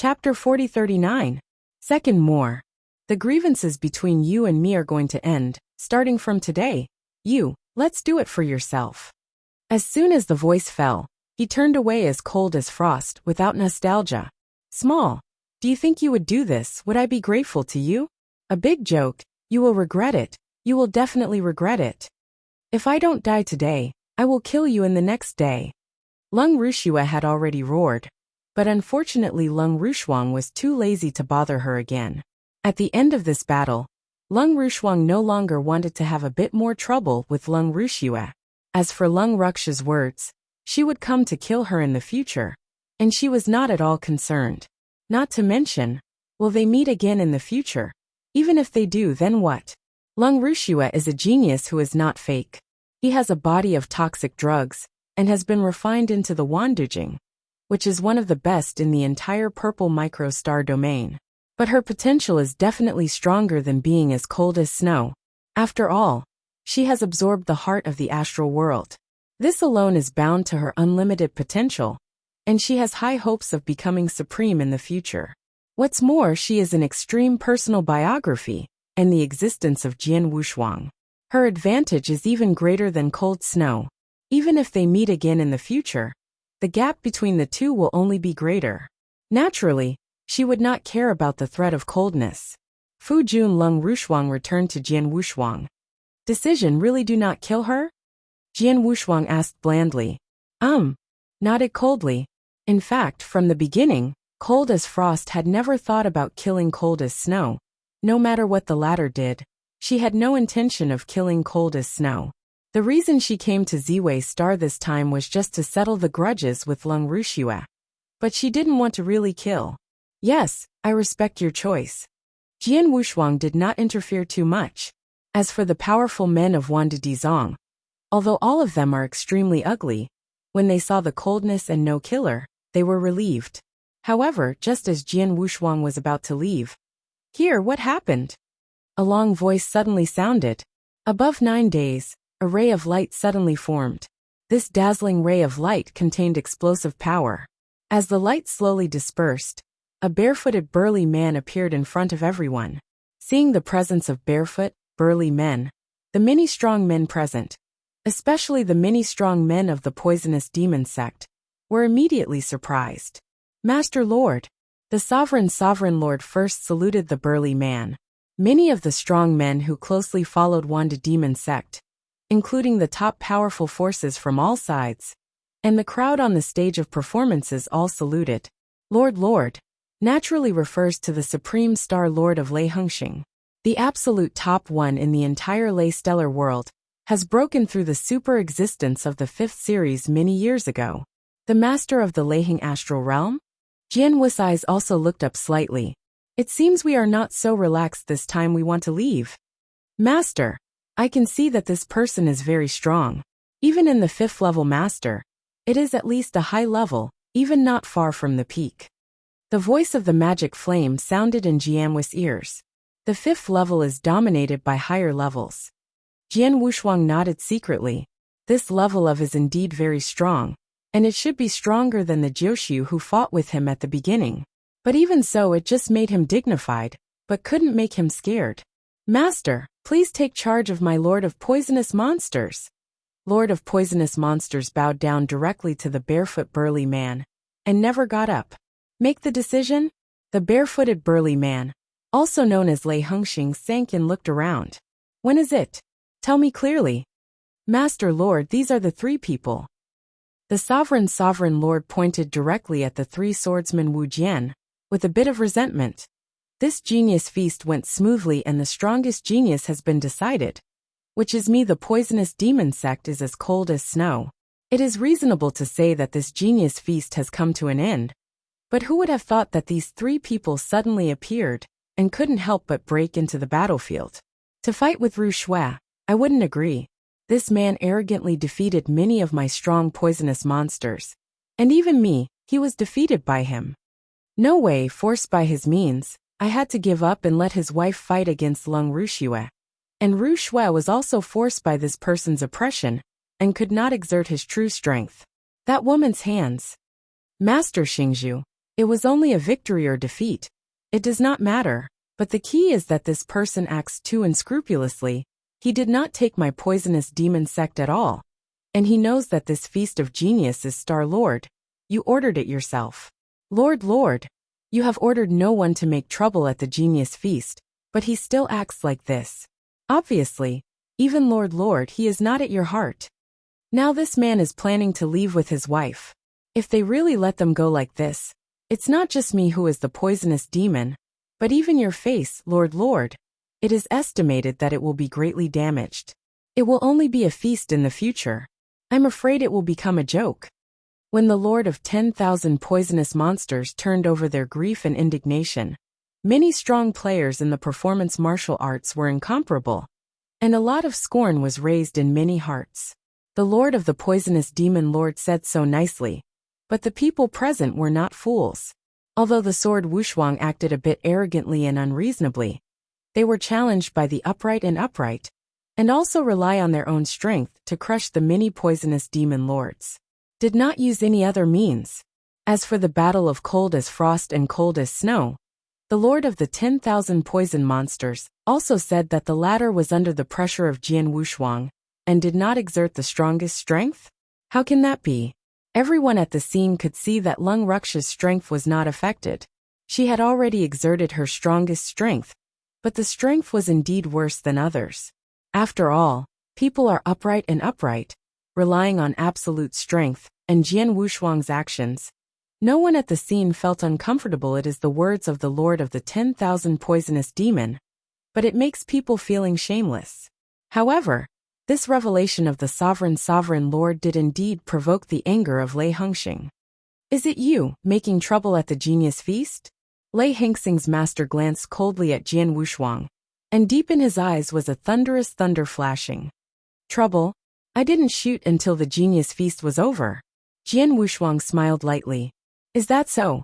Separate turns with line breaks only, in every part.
Chapter 4039. Second more. The grievances between you and me are going to end, starting from today. Let's do it for yourself. As soon as the voice fell, he turned away as cold as frost, without nostalgia. Small. Do you think you would do this? Would I be grateful to you? A big joke. You will regret it. You will definitely regret it. If I don't die today, I will kill you in the next day. Lung Rushua had already roared, but unfortunately Lung Rushuang was too lazy to bother her again. At the end of this battle, Lung Rushuang no longer wanted to have a bit more trouble with Lung Rushua. As for Lung Ruksha's words, she would come to kill her in the future, and she was not at all concerned. Not to mention, will they meet again in the future? Even if they do, then what? Lung Rushua is a genius who is not fake. He has a body of toxic drugs, and has been refined into the Wandujing, which is one of the best in the entire purple microstar domain. But her potential is definitely stronger than being as cold as snow. After all, she has absorbed the heart of the astral world. This alone is bound to her unlimited potential, and she has high hopes of becoming supreme in the future. What's more, she is an extreme personal biography, and the existence of Jian Wushuang. Her advantage is even greater than cold snow. Even if they meet again in the future, the gap between the two will only be greater. Naturally, she would not care about the threat of coldness. Fu Jun Lung Rushuang returned to Jian Wushuang. Decision: really do not kill her? Jian Wushuang asked blandly. Nodded coldly. In fact, from the beginning, Cold as Frost had never thought about killing Cold as Snow. No matter what the latter did, she had no intention of killing Cold as Snow. The reason she came to Ziwei Star this time was just to settle the grudges with Lung Rushua. But she didn't want to really kill. Yes, I respect your choice. Jian Wushuang did not interfere too much. As for the powerful men of Wanda Dizong, although all of them are extremely ugly, when they saw the coldness and no killer, they were relieved. However, just as Jian Wushuang was about to leave, "Here, what happened?" A long voice suddenly sounded. Above 9 days, a ray of light suddenly formed. This dazzling ray of light contained explosive power. As the light slowly dispersed, a barefooted burly man appeared in front of everyone. Seeing the presence of barefoot, burly men, the many strong men present, especially the many strong men of the poisonous demon sect, were immediately surprised. "Master Lord." The sovereign Lord first saluted the burly man. Many of the strong men who closely followed Wanda Demon Sect, including the top powerful forces from all sides, and the crowd on the stage of performances all saluted. Lord naturally refers to the Supreme Star Lord of Lei Hengxing. The absolute top one in the entire Lei stellar world, has broken through the super existence of the 5th series many years ago. The master of the Leiheng astral realm? Jian Wu's eyes also looked up slightly. It seems we are not so relaxed this time. We want to leave. Master, I can see that this person is very strong. Even in the 5th level master, it is at least a high level, even not far from the peak. The voice of the magic flame sounded in Jian Wu's ears. The 5th level is dominated by higher levels. Jian Wushuang nodded secretly. This level of is indeed very strong, and it should be stronger than the Jiushu who fought with him at the beginning. But even so, it just made him dignified, but couldn't make him scared. Master, please take charge of my Lord of Poisonous Monsters. Lord of Poisonous Monsters bowed down directly to the barefoot burly man, and never got up. Make the decision? The barefooted burly man, also known as Lei Hengxing, sank and looked around. When is it? Tell me clearly. Master Lord, these are the 3 people. The sovereign Lord pointed directly at the 3 swordsmen Wu Jian, with a bit of resentment. This genius feast went smoothly and the strongest genius has been decided. Which is me. The poisonous demon sect is as cold as snow. It is reasonable to say that this genius feast has come to an end. But who would have thought that these 3 people suddenly appeared, and couldn't help but break into the battlefield? To fight with Ru Shui, I wouldn't agree. This man arrogantly defeated many of my strong poisonous monsters. And even me, he was defeated by him. No way. Forced by his means, I had to give up and let his wife fight against Lung Rushua. And Ru Shui was also forced by this person's oppression, and could not exert his true strength. That woman's hands. Master Xingzhu, It was only a victory or defeat. It does not matter, but the key is that this person acts too unscrupulously. He did not take my poisonous demon sect at all. And he knows that this feast of genius is Star-Lord. You ordered it yourself. Lord, you have ordered no one to make trouble at the genius feast, but he still acts like this. Obviously, even Lord, he is not at your heart. Now this man is planning to leave with his wife. If they really let them go like this, it's not just me who is the poisonous demon, but even your face, Lord. It is estimated that it will be greatly damaged. It will only be a feast in the future. I'm afraid it will become a joke. When the Lord of 10,000 poisonous monsters turned over their grief and indignation, many strong players in the performance martial arts were incomparable, and a lot of scorn was raised in many hearts. The Lord of the poisonous demon lord said so nicely, but the people present were not fools. Although the sword Wuxia acted a bit arrogantly and unreasonably, they were challenged by the upright, and also rely on their own strength to crush the many poisonous demon lords. Did not use any other means. As for the battle of cold as frost and cold as snow, the Lord of the 10,000 poison monsters also said that the latter was under the pressure of Jian Wuxia and did not exert the strongest strength? How can that be? Everyone at the scene could see that Lung Ruxia's strength was not affected. She had already exerted her strongest strength, but the strength was indeed worse than others. After all, people are upright, relying on absolute strength, and Jian Wuxia's actions. No one at the scene felt uncomfortable. It is the words of the Lord of the 10,000 poisonous demon, but it makes people feeling shameless. However, this revelation of the sovereign Lord did indeed provoke the anger of Lei Hengxing. Is it you, making trouble at the genius feast? Lei Hengxing's master glanced coldly at Jian Wuxia, and deep in his eyes was a thunderous thunder flashing. Trouble? I didn't shoot until the genius feast was over. Jian Wuxia smiled lightly. Is that so?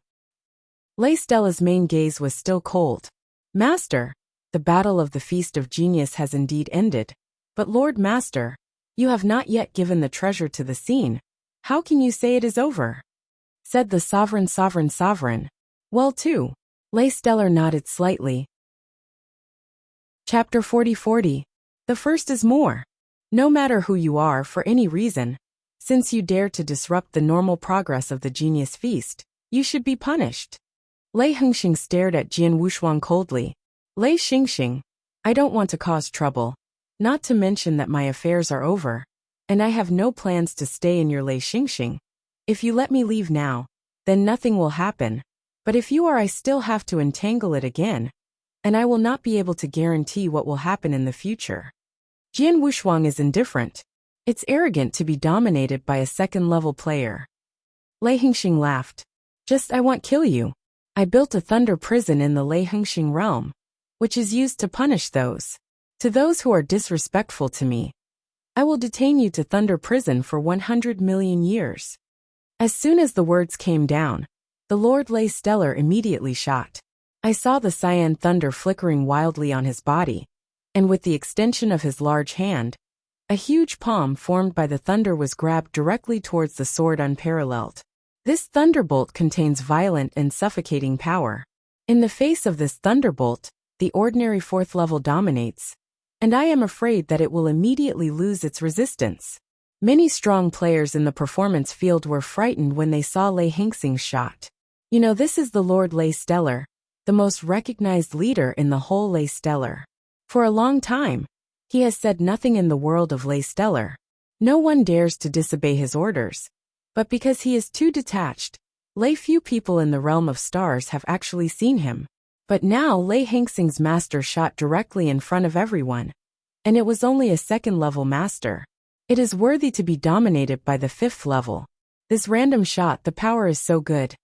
Lei Stella's main gaze was still cold. Master, the battle of the Feast of Genius has indeed ended. But Lord Master, you have not yet given the treasure to the scene. How can you say it is over? Said the sovereign. Well too. Lei Stellar nodded slightly. Chapter 40. The first is more. No matter who you are for any reason, since you dare to disrupt the normal progress of the genius feast, you should be punished. Lei Hengxing stared at Jian Wuxia coldly. Lei Xingxing, I don't want to cause trouble. Not to mention that my affairs are over, and I have no plans to stay in your Lei Xingxing. If you let me leave now, then nothing will happen. But if you are, I still have to entangle it again, and I will not be able to guarantee what will happen in the future. Jian Wuxia is indifferent. It's arrogant to be dominated by a second-level player. Lei Hengxing laughed. I won't kill you. I built a thunder prison in the Lei Hengxing realm, which is used to punish those. To those who are disrespectful to me, I will detain you to thunder prison for 100 million years. As soon as the words came down, the Lord Lei Stellar immediately shot. I saw the cyan thunder flickering wildly on his body, and with the extension of his large hand, a huge palm formed by the thunder was grabbed directly towards the sword unparalleled. This thunderbolt contains violent and suffocating power. In the face of this thunderbolt, the ordinary fourth level dominates, and I am afraid that it will immediately lose its resistance. Many strong players in the performance field were frightened when they saw Lei Hengxing's shot. This is the Lord Lei Stellar, the most recognized leader in the whole Lei Stellar. For a long time, he has said nothing in the world of Lei Stellar. No one dares to disobey his orders. But because he is too detached, few people in the realm of stars have actually seen him. But now Lei Hengxing's master shot directly in front of everyone. And it was only a second-level master. It is worthy to be dominated by the fifth level. This random shot, the power is so good.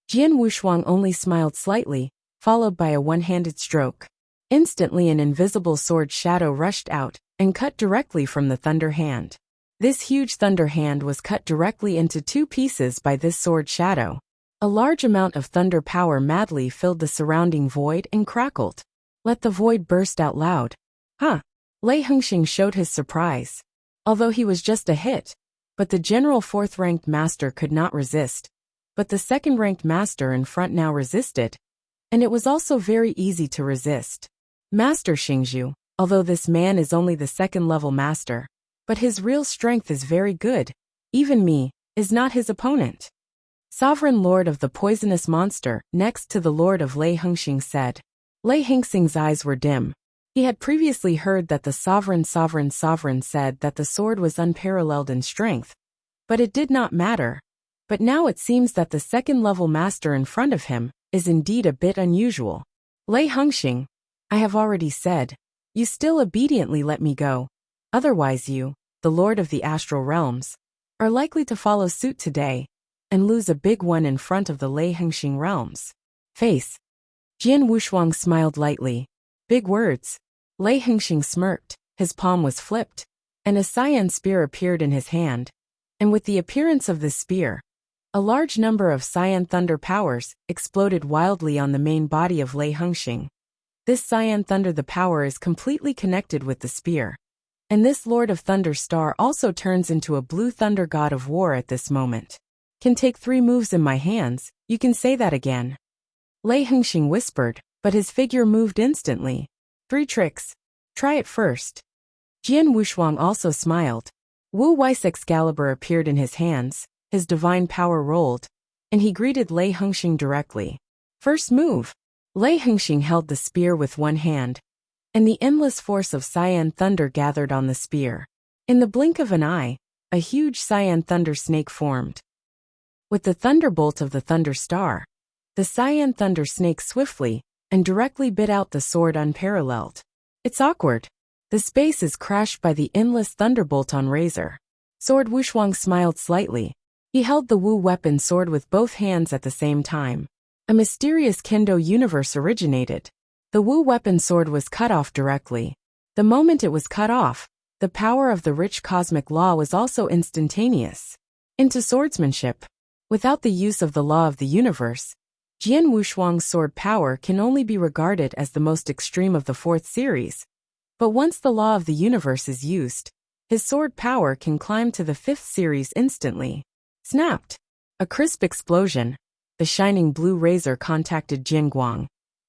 Jian Wuxia only smiled slightly, followed by a one-handed stroke. Instantly an invisible sword shadow rushed out, and cut directly from the thunder hand. This huge thunder hand was cut directly into two pieces by this sword shadow. A large amount of thunder power madly filled the surrounding void and crackled. Let the void burst out loud. Huh? Lei Hengxing showed his surprise. Although he was just a hit, but the general fourth-ranked master could not resist. but the second-ranked master in front now resisted, and it was also very easy to resist. Master Xingzhu, although this man is only the second-level master, but his real strength is very good, even me, is not his opponent. Sovereign Lord of the Poisonous Monster, next to the Lord of Lei Hengxing said. Lei Hengxing's eyes were dim. He had previously heard that the sovereign said that the sword was unparalleled in strength, but it did not matter. But now it seems that the second-level master in front of him is indeed a bit unusual. Lei Hengxing, I have already said, you still obediently let me go. Otherwise you, the Lord of the Astral Realms, are likely to follow suit today and lose a big one in front of the Lei Hengxing realms. Face. Jian Wushuang smiled lightly. Big words. Lei Hengxing smirked, his palm was flipped, and a cyan spear appeared in his hand. And with the appearance of this spear, a large number of cyan thunder powers exploded wildly on the main body of Lei Hengxing. This cyan thunder, the power is completely connected with the spear. And this Lord of Thunder Star also turns into a blue thunder god of war at this moment. Can take 3 moves in my hands, you can say that again. Lei Hengxing whispered, but his figure moved instantly. 3 tricks. Try it first. Jian Wushuang also smiled. Wu Wei's Excalibur appeared in his hands, his divine power rolled, and he greeted Lei Hengxing directly. First move. Lei Hengxing held the spear with one hand, and the endless force of cyan thunder gathered on the spear. In the blink of an eye, a huge cyan thunder snake formed. With the thunderbolt of the thunder star, the cyan thunder snake swiftly and directly bit out the sword unparalleled. It's awkward. The space is crashed by the endless thunderbolt on razor. Sword Wushuang smiled slightly. He held the Wu weapon sword with both hands at the same time. A mysterious kendo universe originated. The Wu weapon sword was cut off directly. The moment it was cut off, the power of the rich cosmic law was also instantaneous. Into swordsmanship. Without the use of the law of the universe, Jian Wushuang's sword power can only be regarded as the most extreme of the 4th series. But once the law of the universe is used, his sword power can climb to the 5th series instantly. Snapped. A crisp explosion. The shining blue razor contacted Jinguang,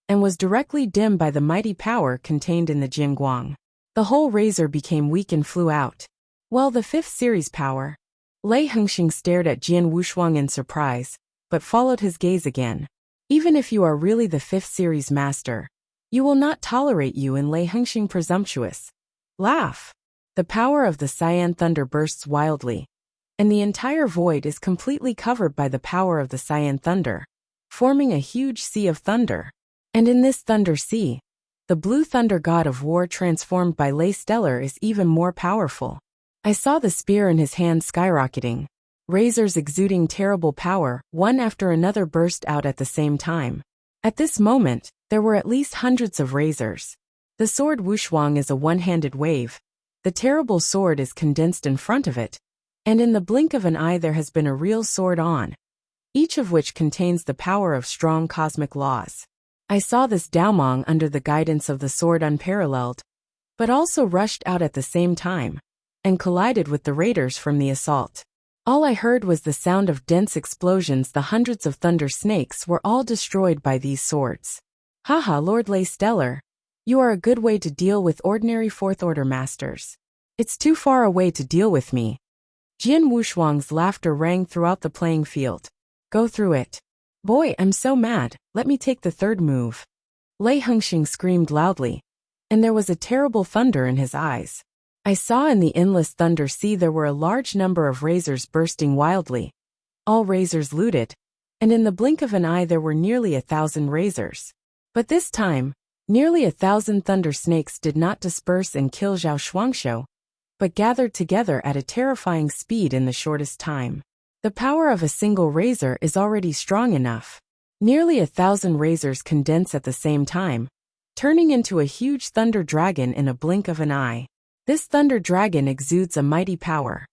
and was directly dimmed by the mighty power contained in the Jinguang. The whole razor became weak and flew out. Well, the 5th series power. Lei Hengxing stared at Jian Wushuang in surprise, but followed his gaze again. Even if you are really the 5th series master, you will not tolerate you in Lei Hengxing presumptuous. Laugh. The power of the cyan thunder bursts wildly, and the entire void is completely covered by the power of the cyan thunder, forming a huge sea of thunder. And in this thunder sea, the blue thunder god of war transformed by Lei Stellar is even more powerful. I saw the spear in his hand skyrocketing. Razors exuding terrible power, one after another burst out at the same time. At this moment, there were at least hundreds of razors. The sword Wushuang is a one-handed wave. The terrible sword is condensed in front of it, and in the blink of an eye there has been a real sword on, each of which contains the power of strong cosmic laws. I saw this Daomong under the guidance of the sword unparalleled, but also rushed out at the same time, and collided with the raiders from the assault. All I heard was the sound of dense explosions. The hundreds of thunder snakes were all destroyed by these swords. Haha, Lord Lei Stellar, you are a good way to deal with ordinary 4th order masters. It's too far away to deal with me. Jian Wushuang's laughter rang throughout the playing field. Go through it. Boy, I'm so mad, let me take the 3rd move. Lei Hengxing screamed loudly, and there was a terrible thunder in his eyes. I saw in the endless thunder sea there were a large number of razors bursting wildly. All razors looted, and in the blink of an eye there were nearly 1,000 razors. But this time, nearly 1,000 thunder snakes did not disperse and kill Zhao Shuangshou, but gathered together at a terrifying speed in the shortest time. The power of a single razor is already strong enough. Nearly 1,000 razors condense at the same time, turning into a huge thunder dragon in a blink of an eye. This thunder dragon exudes a mighty power.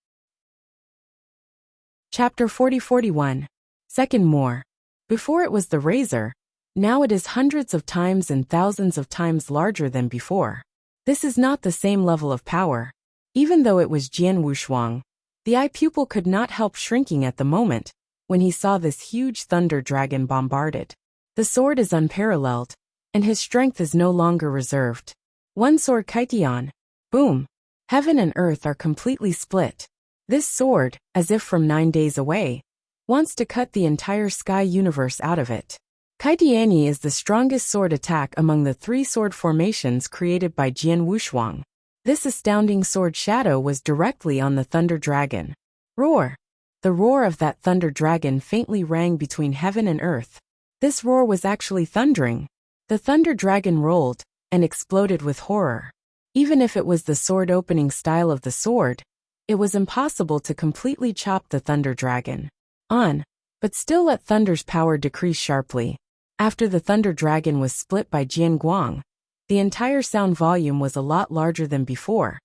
Chapter 40-41. Second more. Before it was the razor, now it is hundreds of times and thousands of times larger than before. This is not the same level of power. Even though it was Jian Wushuang, the eye pupil could not help shrinking at the moment, when he saw this huge thunder dragon bombarded. The sword is unparalleled, and his strength is no longer reserved. One sword Kaitian. Boom. Heaven and earth are completely split. This sword, as if from 9 days away, wants to cut the entire sky universe out of it. Kaitiani is the strongest sword attack among the 3 sword formations created by Jian Wushuang. This astounding sword shadow was directly on the thunder dragon. Roar! The roar of that thunder dragon faintly rang between heaven and earth. This roar was actually thundering. The thunder dragon rolled and exploded with horror. Even if it was the sword opening style of the sword, it was impossible to completely chop the thunder dragon. But still let thunder's power decrease sharply. After the thunder dragon was split by Jian Guang, the entire sound volume was a lot larger than before,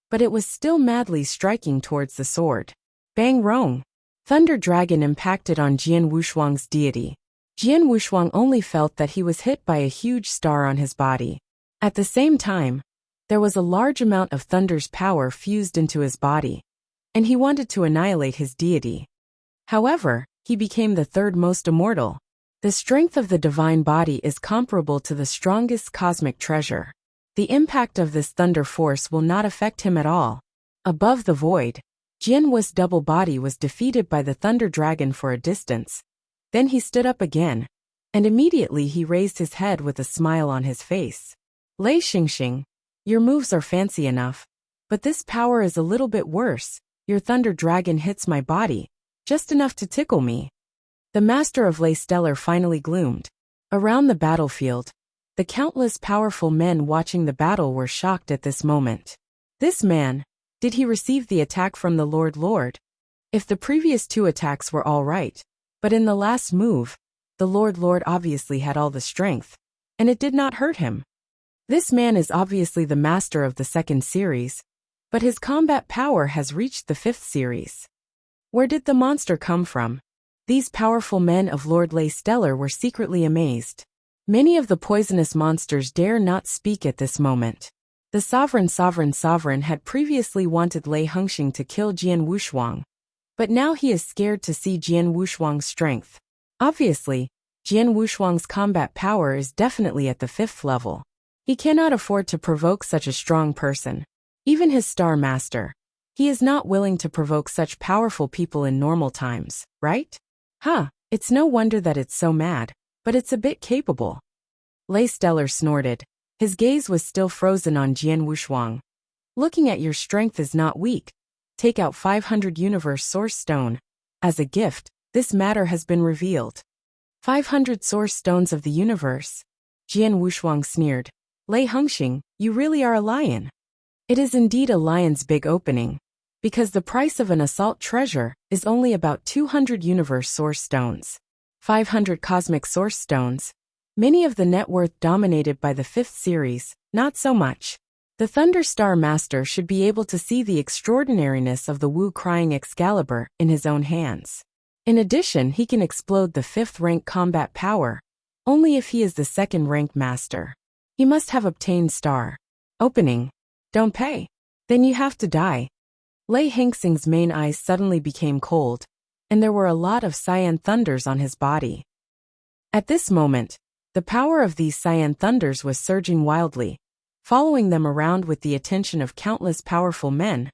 but it was still madly striking towards the sword. Bang rong! Thunder dragon impacted on Jian Wushuang's deity. Jian Wushuang only felt that he was hit by a huge star on his body. At the same time, there was a large amount of thunder's power fused into his body, and he wanted to annihilate his deity. However, he became the 3rd most immortal. The strength of the divine body is comparable to the strongest cosmic treasure. The impact of this thunder force will not affect him at all. Above the void, Jian Wu's double body was defeated by the thunder dragon for a distance. Then he stood up again, and immediately he raised his head with a smile on his face. Lei Xingxing, your moves are fancy enough, but this power is a little bit worse. Your thunder dragon hits my body, just enough to tickle me. The master of Lei Stellar finally gloomed. Around the battlefield, the countless powerful men watching the battle were shocked at this moment. This man, did he receive the attack from the Lord? If the previous 2 attacks were all right, but in the last move, the Lord obviously had all the strength, and it did not hurt him. This man is obviously the master of the 2nd series, but his combat power has reached the 5th series. Where did the monster come from? These powerful men of Lord Lei Stellar were secretly amazed. Many of the poisonous monsters dare not speak at this moment. The sovereign had previously wanted Lei Hengxing to kill Jian Wushuang, but now he is scared to see Jian Wushuang's strength. Obviously, Jian Wushuang's combat power is definitely at the 5th level. He cannot afford to provoke such a strong person. Even his star master. He is not willing to provoke such powerful people in normal times, right? It's no wonder that it's so mad, but it's a bit capable. Lei Stellar snorted. His gaze was still frozen on Jian Wushuang. Looking at your strength is not weak. Take out 500 Universe Source Stone. As a gift, this matter has been revealed. 500 Source Stones of the Universe. Jian Wushuang sneered. Lei Hengxing, you really are a lion. It is indeed a lion's big opening, because the price of an assault treasure is only about 200 Universe Source Stones. 500 Cosmic Source Stones. Many of the net worth dominated by the 5th series, not so much. The Thunderstar Master should be able to see the extraordinariness of the Wu Crying Excalibur in his own hands. In addition, he can explode the 5th rank combat power, only if he is the 2nd rank master. He must have obtained star opening. Don't pay. Then you have to die. Lei Hengxing's main eyes suddenly became cold, and there were a lot of cyan thunders on his body. At this moment, the power of these cyan thunders was surging wildly, following them around with the attention of countless powerful men.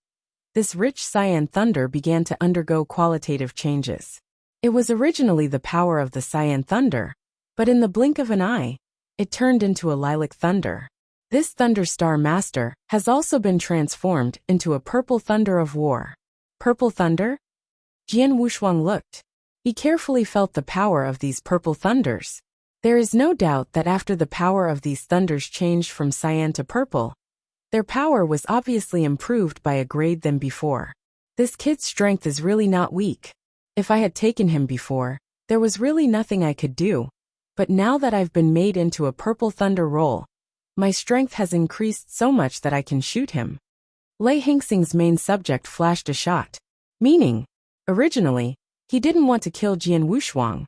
This rich cyan thunder began to undergo qualitative changes. It was originally the power of the cyan thunder, but in the blink of an eye, it turned into a lilac thunder. This Thunderstar Master has also been transformed into a purple thunder of war. Purple thunder? Jian Wushuang looked. He carefully felt the power of these purple thunders. There is no doubt that after the power of these thunders changed from cyan to purple, their power was obviously improved by a grade than before. This kid's strength is really not weak. If I had taken him before, there was really nothing I could do. But now that I've been made into a purple thunder roll, my strength has increased so much that I can shoot him. Lei Hengxing's main subject flashed a shot. Meaning, originally, he didn't want to kill Jian Wushuang,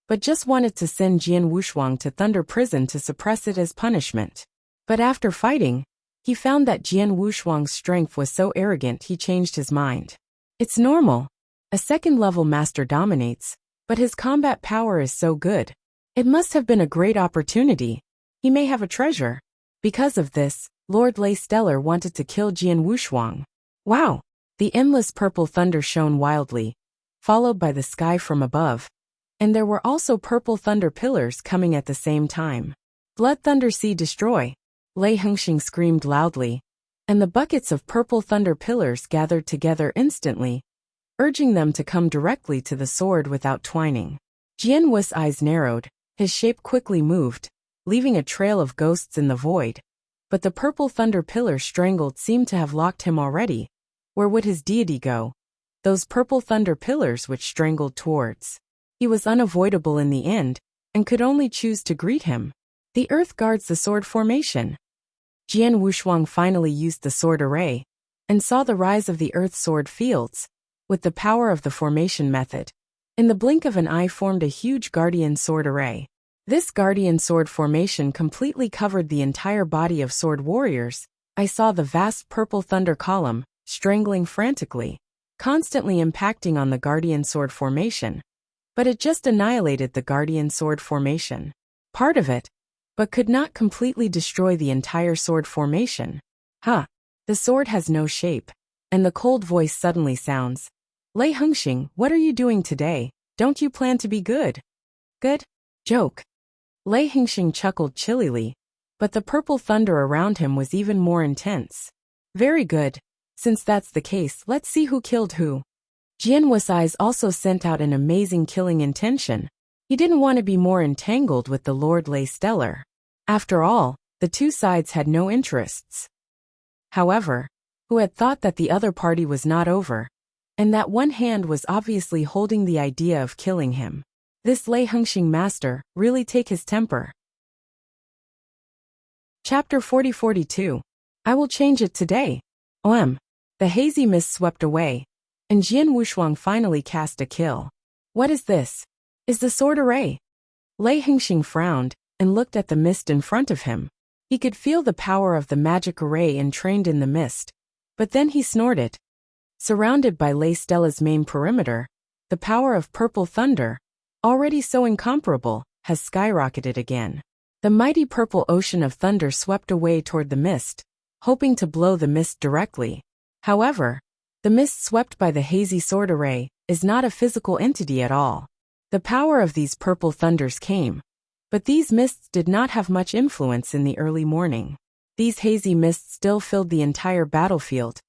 but just wanted to send Jian Wushuang to Thunder Prison to suppress it as punishment. But after fighting, he found that Jian Wushuang's strength was so arrogant he changed his mind. It's normal. A 2nd-level master dominates, But his combat power is so good. It must have been a great opportunity. He may have a treasure. Because of this, Lord Lei Stellar wanted to kill Jian Wushuang. Wow! The endless purple thunder shone wildly, followed by the sky from above. And there were also purple thunder pillars coming at the same time. Blood thunder see destroy! Lei Hengxing screamed loudly, and the buckets of purple thunder pillars gathered together instantly, urging them to come directly to the sword without twining. Jian Wu's eyes narrowed, his shape quickly moved, leaving a trail of ghosts in the void. But the purple thunder pillar strangled seemed to have locked him already. Where would his deity go? Those purple thunder pillars which strangled towards. He was unavoidable in the end, and could only choose to greet him. The earth guards the sword formation. Jian Wushuang finally used the sword array, and saw the rise of the earth sword fields, with the power of the formation method. In the blink of an eye formed a huge guardian sword array. This guardian sword formation completely covered the entire body of sword warriors. I saw the vast purple thunder column, strangling frantically, constantly impacting on the guardian sword formation. But it just annihilated the guardian sword formation. Part of it, but could not completely destroy the entire sword formation. Huh. The sword has no shape. And the cold voice suddenly sounds. Lei Hengxing, what are you doing today? Don't you plan to be good? Good? Joke. Lei Hengxing chuckled chillily, but the purple thunder around him was even more intense. Very good. Since that's the case, let's see who killed who. Jian Wu's eyes also sent out an amazing killing intention. He didn't want to be more entangled with the Lord Lei Stellar. After all, the two sides had no interests. However, who had thought that the other party was not over, and that one hand was obviously holding the idea of killing him. This Lei Hengxing master really take his temper. Chapter 40-42. I will change it today. The hazy mist swept away, and Jian Wushuang finally cast a kill. What is this? Is the sword array? Lei Hengxing frowned, and looked at the mist in front of him. He could feel the power of the magic array entrained in the mist, but then he snorted. Surrounded by Lei Stella's main perimeter, the power of purple thunder, already so incomparable, has skyrocketed again. The mighty purple ocean of thunder swept away toward the mist, hoping to blow the mist directly. However, the mist swept by the hazy sword array is not a physical entity at all. The power of these purple thunders came, but these mists did not have much influence in the early morning. These hazy mists still filled the entire battlefield,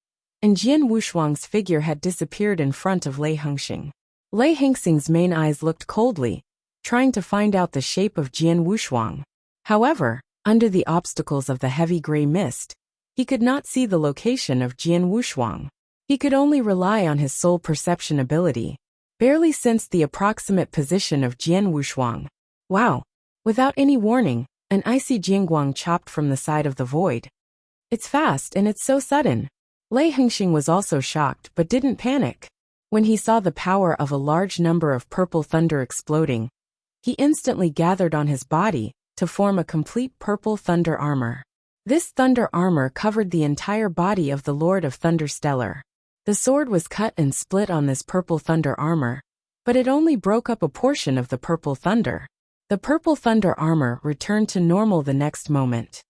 and Jian Wushuang's figure had disappeared in front of Lei Hengxing. Lei Hengxing's main eyes looked coldly, trying to find out the shape of Jian Wushuang. However, under the obstacles of the heavy gray mist, he could not see the location of Jian Wushuang. He could only rely on his soul perception ability. Barely sensed the approximate position of Jian Wushuang. Wow! Without any warning, an icy jianguang chopped from the side of the void. It's fast and it's so sudden. Lei Hengxing was also shocked but didn't panic. When he saw the power of a large number of purple thunder exploding, he instantly gathered on his body to form a complete purple thunder armor. This thunder armor covered the entire body of the Lord of Thunder Stellar. The sword was cut and split on this purple thunder armor, but it only broke up a portion of the purple thunder. The purple thunder armor returned to normal the next moment.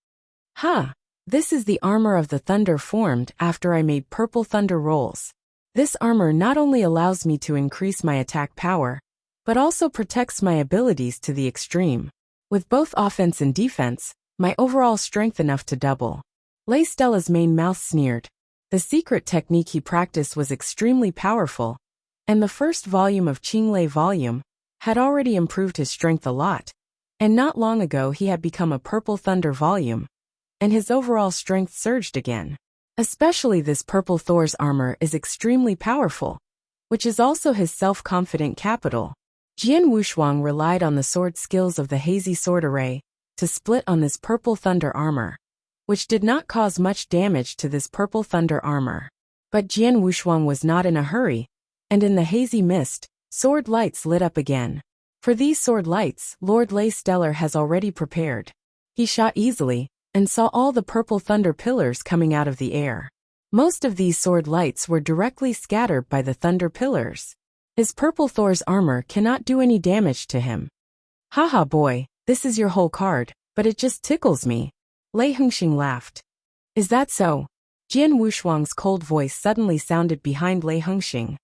This is the armor of the thunder formed after I made purple thunder rolls. This armor not only allows me to increase my attack power, but also protects my abilities to the extreme. With both offense and defense, my overall strength enough to double. Lei Stella's main mouth sneered. The secret technique he practiced was extremely powerful, and the first volume of Qinglei volume had already improved his strength a lot, and not long ago he had become a purple thunder volume, and his overall strength surged again. Especially this purple Thor's armor is extremely powerful, which is also his self-confident capital. Jian Wushuang relied on the sword skills of the hazy sword array to split on this purple thunder armor, which did not cause much damage to this purple thunder armor. But Jian Wushuang was not in a hurry, and in the hazy mist, sword lights lit up again. For these sword lights, Lord Lei Stellar has already prepared. He shot easily, and saw all the purple thunder pillars coming out of the air. Most of these sword lights were directly scattered by the thunder pillars. His purple Thor's armor cannot do any damage to him. Haha boy, this is your whole card, but it just tickles me. Lei Hengxing laughed. Is that so? Jian Wushuang's cold voice suddenly sounded behind Lei Hengxing.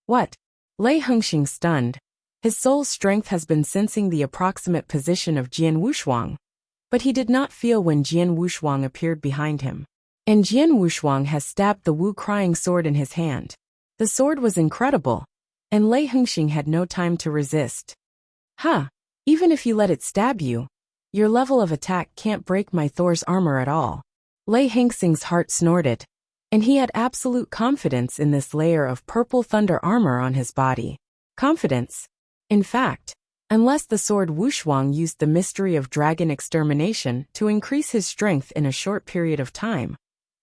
What? Lei Hengxing stunned. His soul's strength has been sensing the approximate position of Jian Wushuang. But he did not feel when Jian Wushuang appeared behind him. And Jian Wushuang has stabbed the Wu crying sword in his hand. The sword was incredible. And Lei Hengxing had no time to resist. Huh. Even if you let it stab you, your level of attack can't break my Thor's armor at all. Lei Hengxing's heart snorted. And he had absolute confidence in this layer of purple thunder armor on his body. Confidence. In fact, unless the sword Wushuang used the mystery of dragon extermination to increase his strength in a short period of time.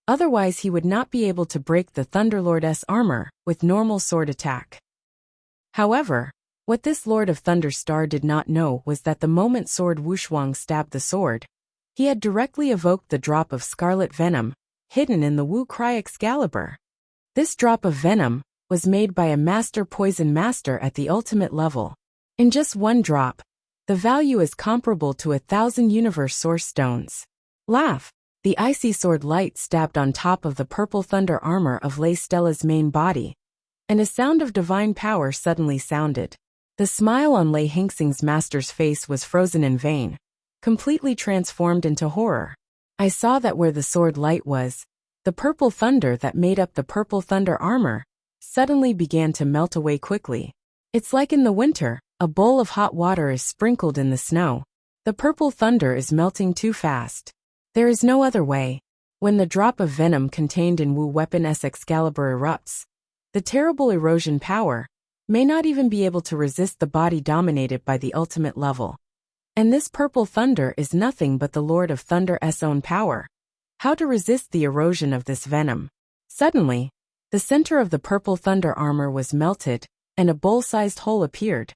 Otherwise he would not be able to break the Thunderlord's armor with normal sword attack. However, what this Lord of Thunderstar did not know was that the moment sword Wushuang stabbed the sword, he had directly evoked the drop of scarlet venom, hidden in the Wu Cry Excalibur. This drop of venom was made by a master poison master at the ultimate level. In just one drop, the value is comparable to 1,000 universe source stones. Laugh. The icy sword light stabbed on top of the purple thunder armor of Lei Stella's main body, and a sound of divine power suddenly sounded. The smile on Lei Hengxing's master's face was frozen in vain, completely transformed into horror. I saw that where the sword light was, the purple thunder that made up the purple thunder armor suddenly began to melt away quickly. It's like in the winter, a bowl of hot water is sprinkled in the snow. The purple thunder is melting too fast. There is no other way. When the drop of venom contained in Wu Weapon's Excalibur erupts, the terrible erosion power may not even be able to resist the body dominated by the ultimate level. And this purple thunder is nothing but the Lord of Thunder's own power. How to resist the erosion of this venom? Suddenly, the center of the purple thunder armor was melted, and a bowl-sized hole appeared,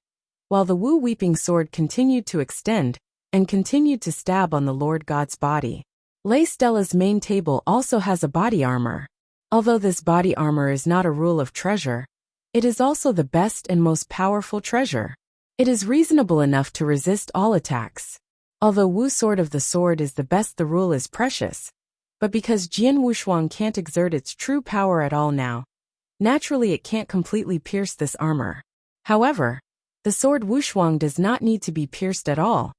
while the Wu Weeping Sword continued to extend and continued to stab on the Lord God's body. Lei Stella's main table also has a body armor. Although this body armor is not a rule of treasure, it is also the best and most powerful treasure. It is reasonable enough to resist all attacks. Although Wu Sword of the Sword is the best, the rule is precious. But because Jian Wushuang can't exert its true power at all now, naturally it can't completely pierce this armor. However, the sword Wushuang does not need to be pierced at all.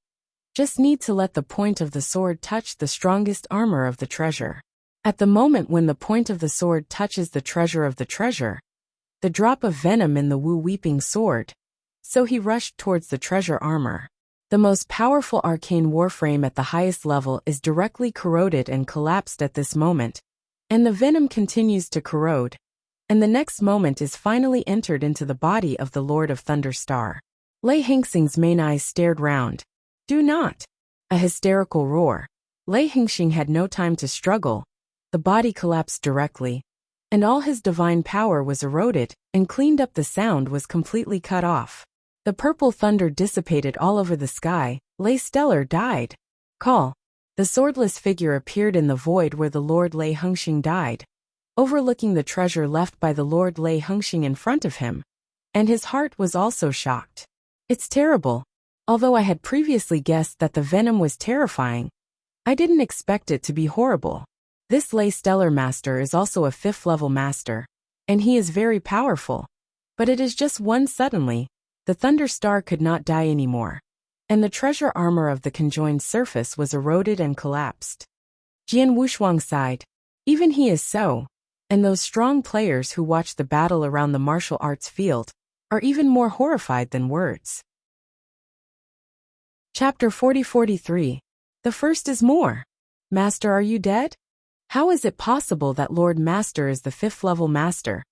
Just need to let the point of the sword touch the strongest armor of the treasure. At the moment when the point of the sword touches the treasure of the treasure, the drop of venom in the Wu Weeping Sword, so he rushed towards the treasure armor. The most powerful arcane warframe at the highest level is directly corroded and collapsed at this moment, and the venom continues to corrode, and the next moment is finally entered into the body of the Lord of Thunderstar. Lei Hengxing's main eyes stared round. Do not! A hysterical roar. Lei Hengxing had no time to struggle. The body collapsed directly, and all his divine power was eroded, and cleaned up. The sound was completely cut off. The purple thunder dissipated all over the sky. Lei Stellar died. Call. The swordless figure appeared in the void where the Lord Lei Hengxing died, overlooking the treasure left by the Lord Lei Hengxing in front of him. And his heart was also shocked. It's terrible. Although I had previously guessed that the venom was terrifying, I didn't expect it to be horrible. This Lei Stellar Master is also a 5th level master, and he is very powerful. But it is just one suddenly, the Thunderstar could not die anymore, and the treasure armor of the conjoined surface was eroded and collapsed. Jian Wushuang sighed. Even he is so, and those strong players who watch the battle around the martial arts field are even more horrified than words. Chapter 40-43. The first is more. Master, are you dead? How is it possible that Lord Master is the 5th level master?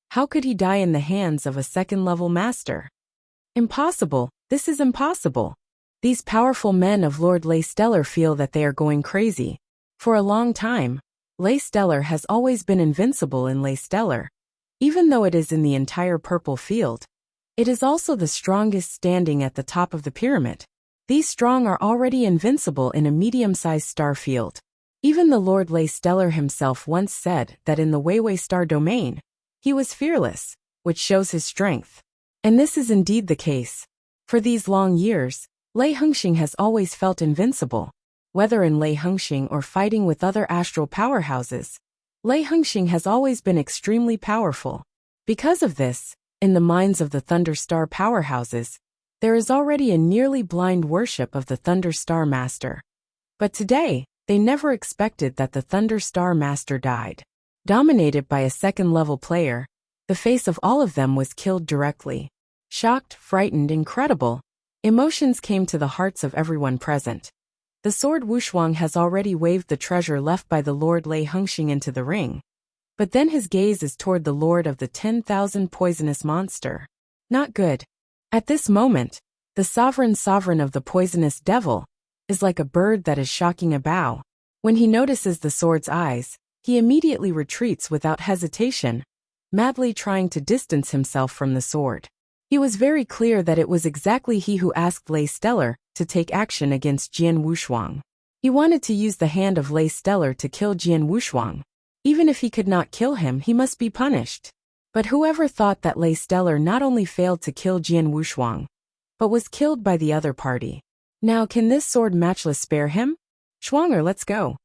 How could he die in the hands of a 2nd level master? Impossible. This is impossible. These powerful men of Lord Lei Stellar feel that they are going crazy. For a long time, Lei Stellar has always been invincible in Lei Stellar. Even though it is in the entire purple field, it is also the strongest standing at the top of the pyramid. These strong are already invincible in a medium-sized star field. Even the Lord Lei Stellar himself once said that in the Weiwei star domain, he was fearless, which shows his strength. And this is indeed the case. For these long years, Lei Hengxing has always felt invincible. Whether in Lei Hengxing or fighting with other astral powerhouses, Lei Hengxing has always been extremely powerful. Because of this, in the minds of the Thunder Star powerhouses, there is already a nearly blind worship of the Thunder Star Master. But today, they never expected that the Thunder Star Master died. Dominated by a second-level player, the face of all of them was killed directly. Shocked, frightened, incredible, emotions came to the hearts of everyone present. The sword Wushuang has already waved the treasure left by the Lord Lei Hengxing into the ring. But then his gaze is toward the Lord of the 10,000 poisonous monster. Not good. At this moment, the sovereign of the poisonous devil is like a bird that is shocking a bough. When he notices the sword's eyes, he immediately retreats without hesitation, madly trying to distance himself from the sword. He was very clear that it was exactly he who asked Lei Stellar to take action against Jian Wushuang. He wanted to use the hand of Lei Stellar to kill Jian Wushuang. Even if he could not kill him, he must be punished. But whoever thought that Lei Stellar not only failed to kill Jian Wushuang, but was killed by the other party. Now can this sword matchless spare him? Shuanger, let's go.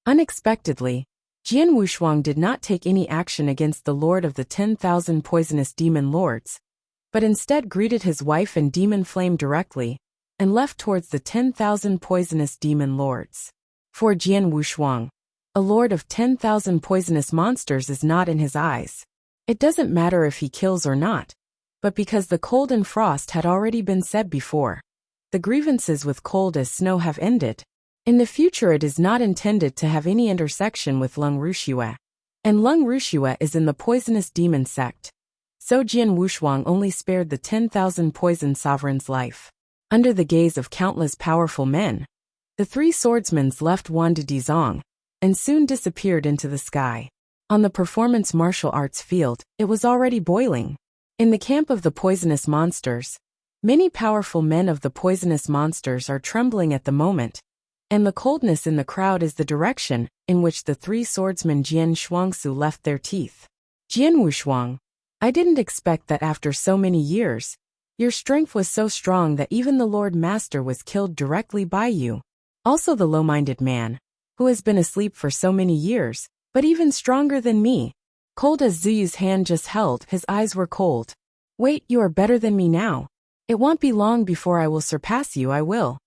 Unexpectedly, Jian Wushuang did not take any action against the Lord of the 10,000 poisonous demon lords, but instead greeted his wife and demon flame directly, and left towards the 10,000 poisonous demon lords. For Jian Wushuang, a lord of 10,000 poisonous monsters is not in his eyes. It doesn't matter if he kills or not, but because the cold and frost had already been said before, the grievances with cold as snow have ended. In the future it is not intended to have any intersection with Lung Ruxue, and Lung Ruxue is in the poisonous demon sect. So Jian Wushuang only spared the 10,000 poison sovereign's life. Under the gaze of countless powerful men, the three swordsmen left Wanda Dizong, and soon disappeared into the sky. On the performance martial arts field, it was already boiling. In the camp of the poisonous monsters, many powerful men of the poisonous monsters are trembling at the moment, and the coldness in the crowd is the direction in which the three swordsmen Jian Shuangsu left their teeth. Jian Wushuang, I didn't expect that after so many years, your strength was so strong that even the Lord Master was killed directly by you. Also the low-minded man, who has been asleep for so many years, but even stronger than me. Cold as Zuyu's hand just held, his eyes were cold. Wait, you are better than me now. It won't be long before I will surpass you, I will.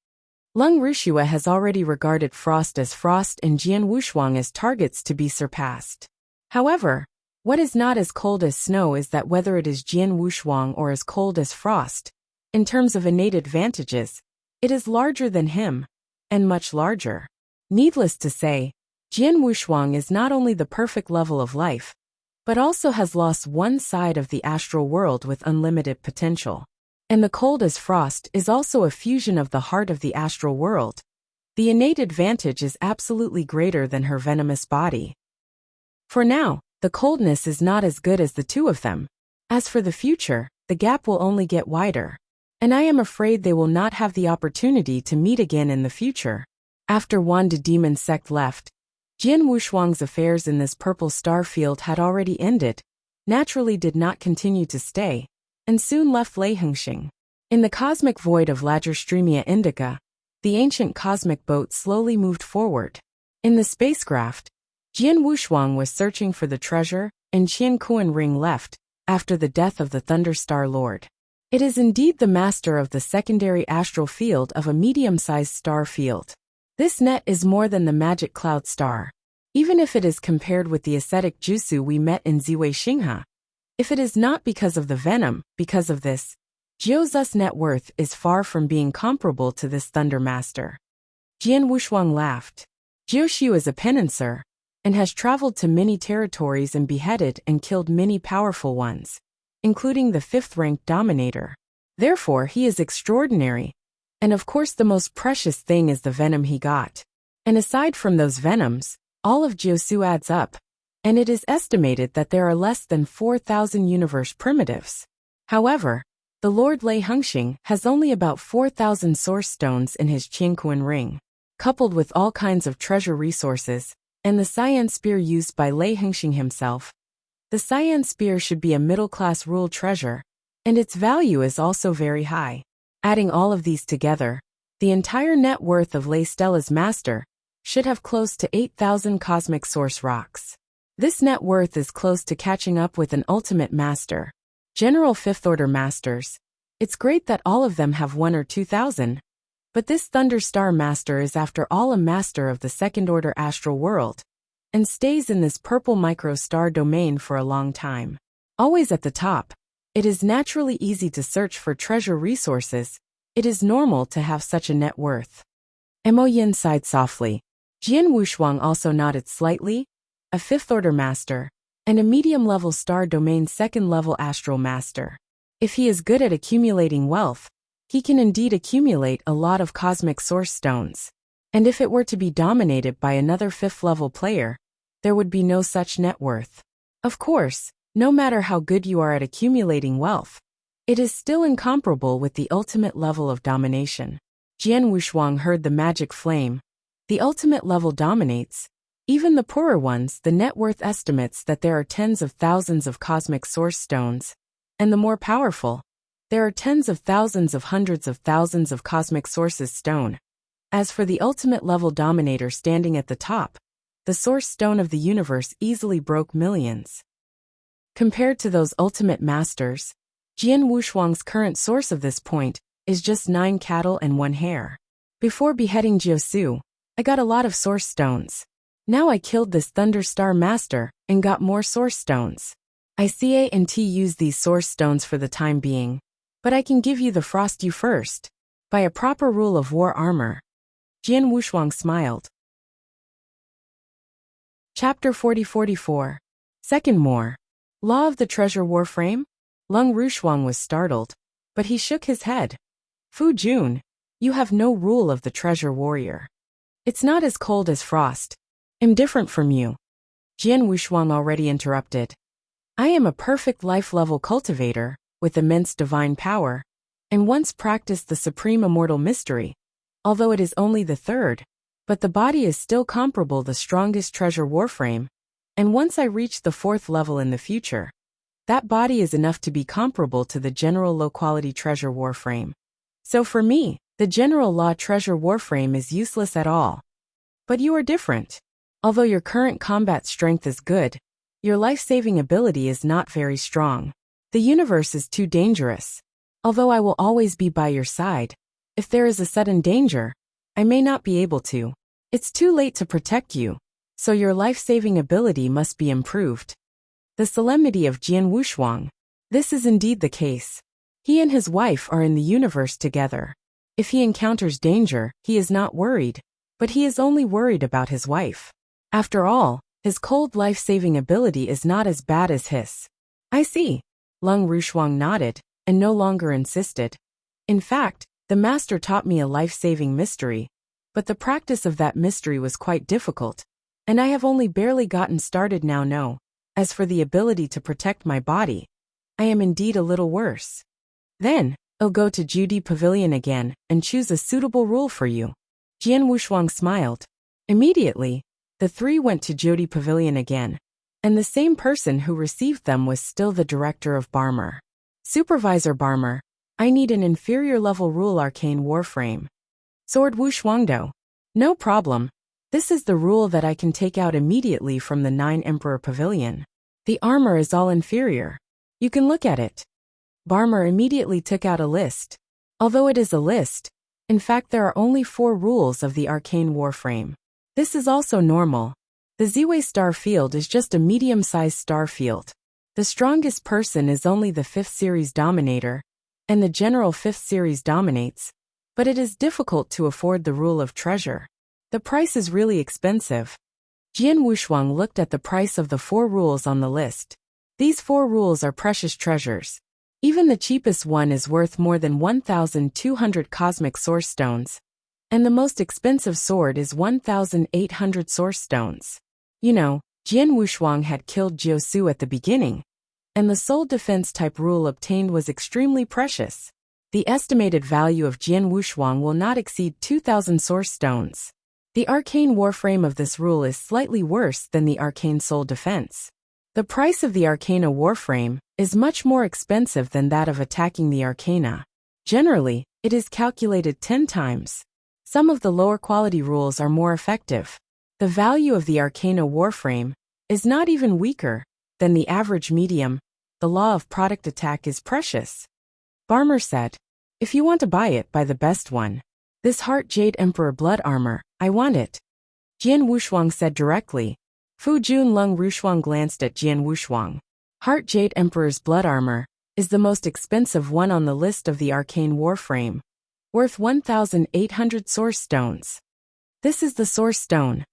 Lung Ruxue has already regarded Frost as Frost and Jian Wushuang as targets to be surpassed. However, what is not as cold as snow is that whether it is Jian Wushuang or as cold as Frost, in terms of innate advantages, it is larger than him, and much larger. Needless to say, Jian Wushuang is not only the perfect level of life, but also has lost one side of the astral world with unlimited potential. And the cold as frost is also a fusion of the heart of the astral world. The innate advantage is absolutely greater than her venomous body. For now, the coldness is not as good as the two of them. As for the future, the gap will only get wider. And I am afraid they will not have the opportunity to meet again in the future. After Wanda Demon Sect left, Jian Wushuang's affairs in this purple star field had already ended, naturally did not continue to stay, and soon left Lei Hengxing. In the cosmic void of Lagerstremia Indica, the ancient cosmic boat slowly moved forward. In the spacecraft, Jian Wushuang was searching for the treasure, and Qian Kuan Ring left, after the death of the Thunder Star Lord. It is indeed the master of the secondary astral field of a medium-sized star field. This net is more than the magic cloud star. Even if it is compared with the ascetic jutsu we met in Ziwei Xinghe. If it is not because of the venom, because of this, Jiuzu's net worth is far from being comparable to this Thunder Master. Jian Wushuang laughed. Jiuxiu is a penancer, and has traveled to many territories and beheaded and killed many powerful ones, including the 5th-ranked Dominator. Therefore he is extraordinary. And of course the most precious thing is the venom he got. And aside from those venoms, all of Jiusu adds up, and it is estimated that there are less than 4,000 universe primitives. However, the Lord Lei Hengxing has only about 4,000 source stones in his Qingkuan ring. Coupled with all kinds of treasure resources, and the cyan spear used by Lei Hengxing himself, the cyan spear should be a middle-class rule treasure, And its value is also very high. Adding all of these together, the entire net worth of Lay Stella's master should have close to 8,000 cosmic source rocks. This net worth is close to catching up with an ultimate master. General 5th Order masters. It's great that all of them have 1 or 2,000. But this Thunder Star master is after all a master of the 2nd Order astral world, and stays in this purple micro-star domain for a long time. Always at the top, it is naturally easy to search for treasure resources. It is normal to have such a net worth. Mo Yin sighed softly. Jian Wushuang also nodded slightly. A 5th Order master, and a medium-level star domain 2nd-level astral master. If he is good at accumulating wealth, he can indeed accumulate a lot of cosmic source stones. And if it were to be dominated by another 5th-level player, there would be no such net worth. Of course, no matter how good you are at accumulating wealth, it is still incomparable with the ultimate level of domination. Jian Wushuang heard the magic flame. The ultimate level dominates. Even the poorer ones, the net worth estimates that there are tens of thousands of cosmic source stones. And the more powerful, there are tens of thousands of hundreds of thousands of cosmic sources stone. As for the ultimate level dominator standing at the top, the source stone of the universe easily broke millions. Compared to those ultimate masters, Jian Wushuang's current source of this point is just 9 cattle and 1 hare. Before beheading Jiusu, I got a lot of source stones. Now I killed this Thunder Star master and got more source stones. I can't use these source stones for the time being, but I can give you the Frost You first, by a proper rule of war armor. Jian Wushuang smiled. Chapter 40-44. Second More. Law of the Treasure Warframe? Lung Rushuang was startled, but he shook his head. Fu Jun, you have no rule of the treasure warrior. It's not as cold as frost. I'm different from you. Jian Wushuang already interrupted. I am a perfect life-level cultivator, with immense divine power, and once practiced the supreme immortal mystery, although it is only the 3rd, but the body is still comparable the strongest treasure warframe, and once I reach the 4th level in the future, that body is enough to be comparable to the general low-quality treasure warframe. So for me, the general law treasure warframe is useless at all. But you are different. Although your current combat strength is good, your life-saving ability is not very strong. The universe is too dangerous. Although I will always be by your side, if there is a sudden danger, I may not be able to. It's too late to protect you, so your life-saving ability must be improved. The solemnity of Jian Wushuang. This is indeed the case. He and his wife are in the universe together. If he encounters danger, he is not worried, but he is only worried about his wife. After all, his cold life-saving ability is not as bad as his. I see. Lung Rushuang nodded, and no longer insisted. In fact, the master taught me a life-saving mystery, but the practice of that mystery was quite difficult, and I have only barely gotten started now. No. As for the ability to protect my body, I am indeed a little worse. Then, I'll go to Judy Pavilion again and choose a suitable rule for you. Jian Wushuang smiled. Immediately, the 3 went to Judy Pavilion again, and the same person who received them was still the director of Barmer. Supervisor Barmer, I need an inferior level rule arcane warframe. Sword Wushuangdo. No problem. This is the rule that I can take out immediately from the 9 Emperor Pavilion. The armor is all inferior. You can look at it. Barmer immediately took out a list. Although it is a list, in fact there are only 4 rules of the arcane warframe. This is also normal. The Ziwei star field is just a medium-sized star field. The strongest person is only the 5th series dominator, and the general 5th series dominates, but it is difficult to afford the rule of treasure. The price is really expensive. Jian Wushuang looked at the price of the 4 rules on the list. These 4 rules are precious treasures. Even the cheapest one is worth more than 1,200 cosmic source stones, and the most expensive sword is 1,800 source stones. You know, Jian Wushuang had killed Jiusu at the beginning, and the soul defense type rule obtained was extremely precious. The estimated value of Jian Wushuang will not exceed 2,000 source stones. The arcane warframe of this rule is slightly worse than the arcane soul defense. The price of the arcana warframe is much more expensive than that of attacking the arcana. Generally, it is calculated 10 times. Some of the lower quality rules are more effective. The value of the arcana warframe is not even weaker than the average medium. The law of product attack is precious. Barmer said, if you want to buy it, buy the best one. This Heart Jade Emperor blood armor, I want it. Jian Wushuang said directly. Fu Jun Lung Rushuang glanced at Jian Wushuang. Heart Jade Emperor's blood armor is the most expensive one on the list of the arcane warframe, worth 1,800 source stones. This is the source stone.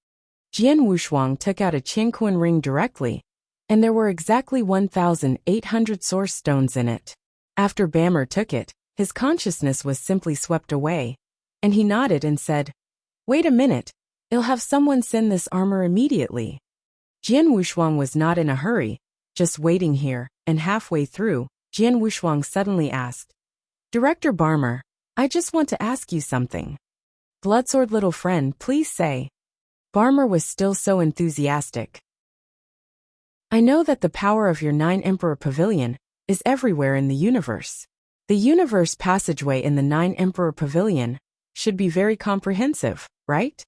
Jian Wushuang took out a Qianquan ring directly, and there were exactly 1,800 source stones in it. After Bammer took it, his consciousness was simply swept away, and he nodded and said, wait a minute, I'll have someone send this armor immediately. Jian Wushuang was not in a hurry, just waiting here, and halfway through, Jian Wushuang suddenly asked, Director Barmer, I just want to ask you something. Bloodsword little friend, please say. Barmer was still so enthusiastic. I know that the power of your 9 Emperor Pavilion is everywhere in the universe. The universe passageway in the 9 Emperor Pavilion should be very comprehensive, right?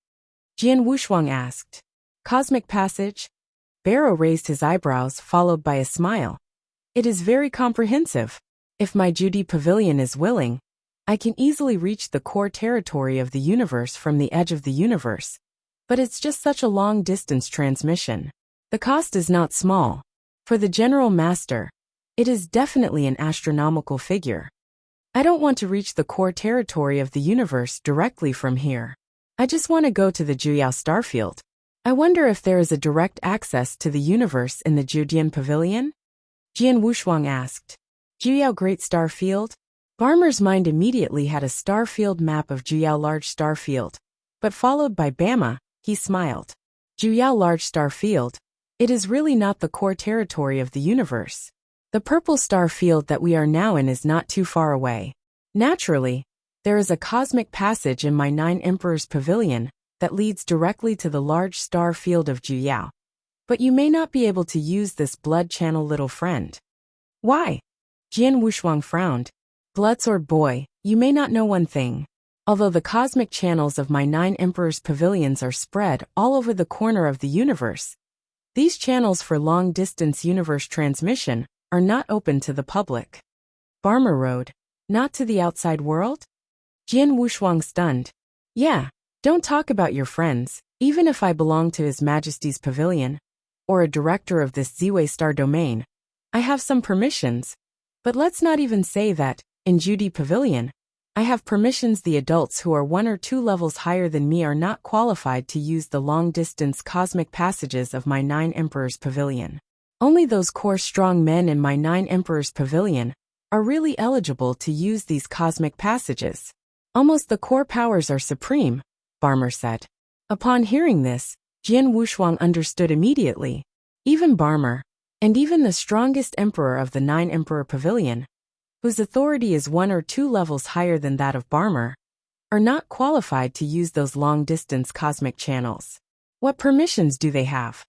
Jian Wushuang asked. Cosmic passage? Barrow raised his eyebrows, followed by a smile. It is very comprehensive. If my Judy Pavilion is willing, I can easily reach the core territory of the universe from the edge of the universe. But it's just such a long-distance transmission. The cost is not small. For the General Master, it is definitely an astronomical figure. I don't want to reach the core territory of the universe directly from here. I just want to go to the Juyao Starfield. I wonder if there is a direct access to the universe in the Judian Pavilion? Jian Wushuang asked. Juyao Great Star Field? Barmer's mind immediately had a star field map of Juyao Large Star Field, but followed by Bama, he smiled. Juyao Large Star Field? It is really not the core territory of the universe. The purple star field that we are now in is not too far away. Naturally, there is a cosmic passage in my 9 Emperors Pavilion that leads directly to the large star field of Juyao. But you may not be able to use this blood channel, little friend. Why? Jian Wushuang frowned. Bloodsword boy, you may not know one thing. Although the cosmic channels of my 9 Emperors Pavilions are spread all over the corner of the universe, these channels for long-distance universe transmission are not open to the public. Barmer Road, not to the outside world? Jian Wushuang stunned. Yeah, don't talk about your friends, even if I belong to His Majesty's Pavilion, or a director of this Ziwei Star Domain. I have some permissions, but let's not even say that, in Judy Pavilion, I have permissions. The adults who are 1 or 2 levels higher than me are not qualified to use the long-distance cosmic passages of my 9 Emperors Pavilion. Only those core strong men in my 9 Emperors Pavilion are really eligible to use these cosmic passages. Almost the core powers are supreme, Barmer said. Upon hearing this, Jian Wushuang understood immediately. Even Barmer, and even the strongest emperor of the 9 Emperor Pavilion, whose authority is 1 or 2 levels higher than that of Barmer, are not qualified to use those long-distance cosmic channels. What permissions do they have?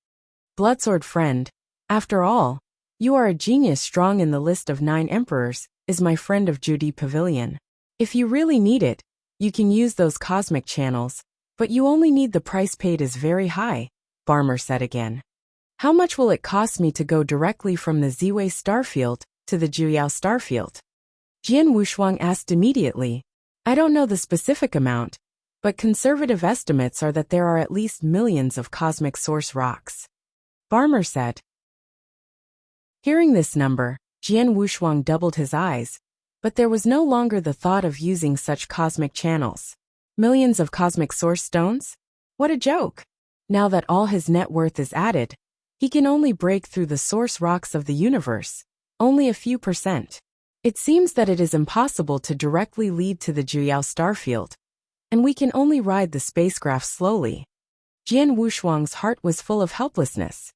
Bloodsword friend, after all, you are a genius. Strong in the list of 9 emperors, is my friend of Judy Pavilion. If you really need it, you can use those cosmic channels, but you only need the price paid is very high, Barmer said again. How much will it cost me to go directly from the Ziwei Starfield to the Juyao Starfield? Jian Wushuang asked immediately. I don't know the specific amount, but conservative estimates are that there are at least millions of cosmic source rocks. Barmer said. Hearing this number, Jian Wushuang doubled his eyes, but there was no longer the thought of using such cosmic channels. Millions of cosmic source stones? What a joke! Now that all his net worth is added, he can only break through the source rocks of the universe, only a few %. It seems that it is impossible to directly lead to the Juyao Starfield, and we can only ride the spacecraft slowly. Jian Wushuang's heart was full of helplessness.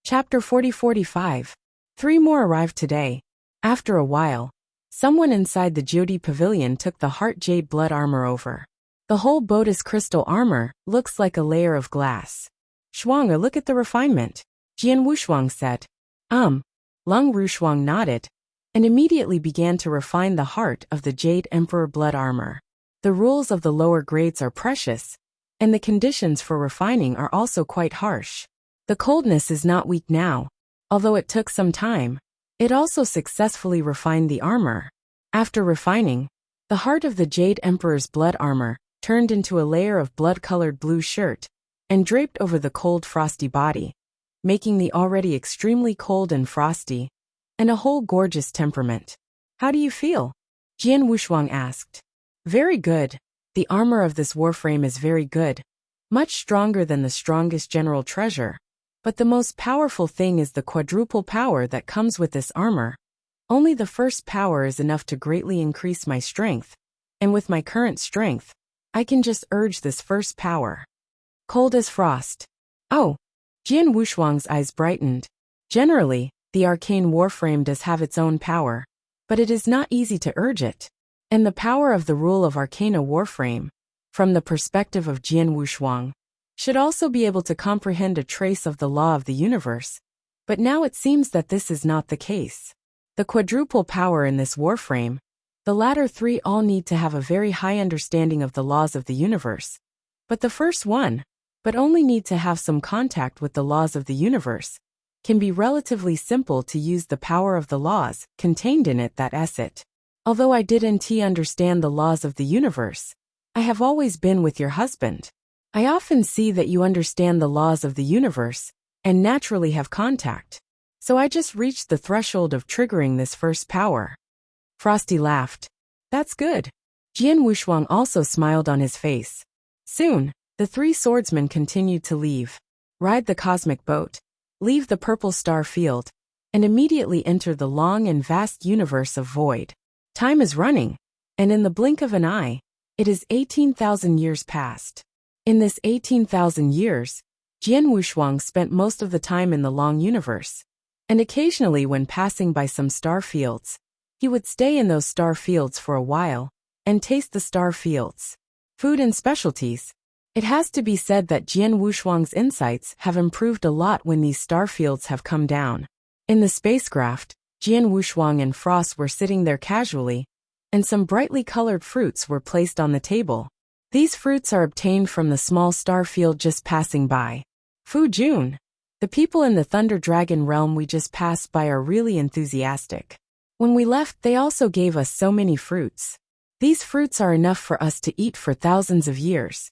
Chapter 40-45. 3 more arrived today. After a while, someone inside the Jyoti Pavilion took the Heart Jade blood armor over. The whole boat is crystal armor, looks like a layer of glass. Shuanga, look at the refinement. Jian Wushuang said. Lung Rushuang nodded, and immediately began to refine the heart of the Jade Emperor blood armor. The rules of the lower grades are precious, and the conditions for refining are also quite harsh. The coldness is not weak now, although it took some time. It also successfully refined the armor. After refining, the heart of the Jade Emperor's blood armor turned into a layer of blood-colored blue shirt and draped over the cold, frosty body, making the already extremely cold and frosty, and a whole gorgeous temperament. How do you feel? Jian Wushuang asked. Very good. The armor of this warframe is very good, much stronger than the strongest general treasure. But the most powerful thing is the quadruple power that comes with this armor. Only the first power is enough to greatly increase my strength, and with my current strength, I can just urge this first power. Cold as frost. Oh! Jian Wushuang's eyes brightened. Generally, the arcane warframe does have its own power, but it is not easy to urge it. And the power of the rule of Arcana warframe, from the perspective of Jian Wushuang, should also be able to comprehend a trace of the law of the universe. But now it seems that this is not the case. The quadruple power in this warframe, the latter three all need to have a very high understanding of the laws of the universe. But the first one, but only need to have some contact with the laws of the universe, can be relatively simple to use the power of the laws contained in it that is it. Although I didn't understand the laws of the universe, I have always been with your husband. I often see that you understand the laws of the universe and naturally have contact. So I just reached the threshold of triggering this first power. Frosty laughed. That's good. Jian Wushuang also smiled on his face. Soon, the three swordsmen continued to leave, ride the cosmic boat, leave the purple star field, and immediately enter the long and vast universe of void. Time is running, and in the blink of an eye, it is 18,000 years past. In this 18,000 years, Jian Wushuang spent most of the time in the long universe, and occasionally when passing by some star fields, he would stay in those star fields for a while and taste the star fields' food and specialties. It has to be said that Jian Wushuang's insights have improved a lot when these star fields have come down. In the spacecraft, Jian Wushuang and Frost were sitting there casually, and some brightly colored fruits were placed on the table. These fruits are obtained from the small star field just passing by. Fu Jun, the people in the Thunder Dragon realm we just passed by are really enthusiastic. When we left, they also gave us so many fruits. These fruits are enough for us to eat for thousands of years.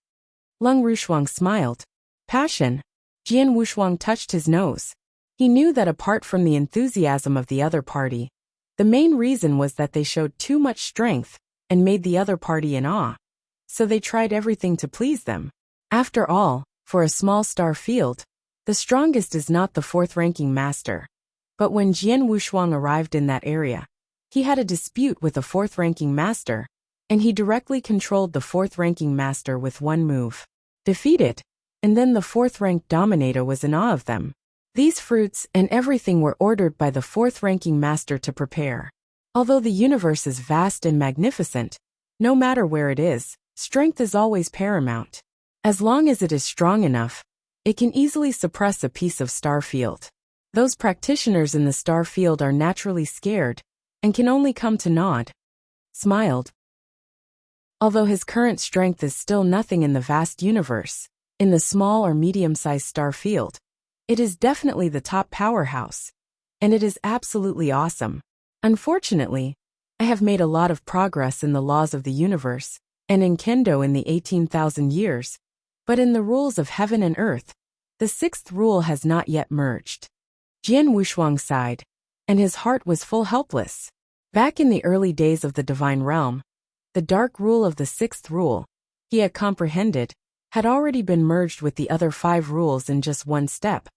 Lung Rushuang smiled. Passion. Jian Wushuang touched his nose. He knew that apart from the enthusiasm of the other party, the main reason was that they showed too much strength and made the other party in awe. So they tried everything to please them. After all, for a small star field, the strongest is not the fourth-ranking master. But when Jian Wushuang arrived in that area, he had a dispute with a fourth-ranking master, and he directly controlled the fourth-ranking master with one move. Defeated, and then the fourth-ranked dominator was in awe of them. These fruits and everything were ordered by the fourth-ranking master to prepare. Although the universe is vast and magnificent, no matter where it is, strength is always paramount. As long as it is strong enough, it can easily suppress a piece of star field. Those practitioners in the star field are naturally scared and can only come to nod. Smiled. Although his current strength is still nothing in the vast universe, in the small or medium-sized star field, it is definitely the top powerhouse, and it is absolutely awesome. Unfortunately, I have made a lot of progress in the laws of the universe, and in Kendo in the 18,000 years, but in the rules of heaven and earth, the sixth rule has not yet merged. Jian Wushuang sighed, and his heart was full helpless. Back in the early days of the divine realm, the dark rule of the sixth rule, he had comprehended, had already been merged with the other 5 rules in just one step.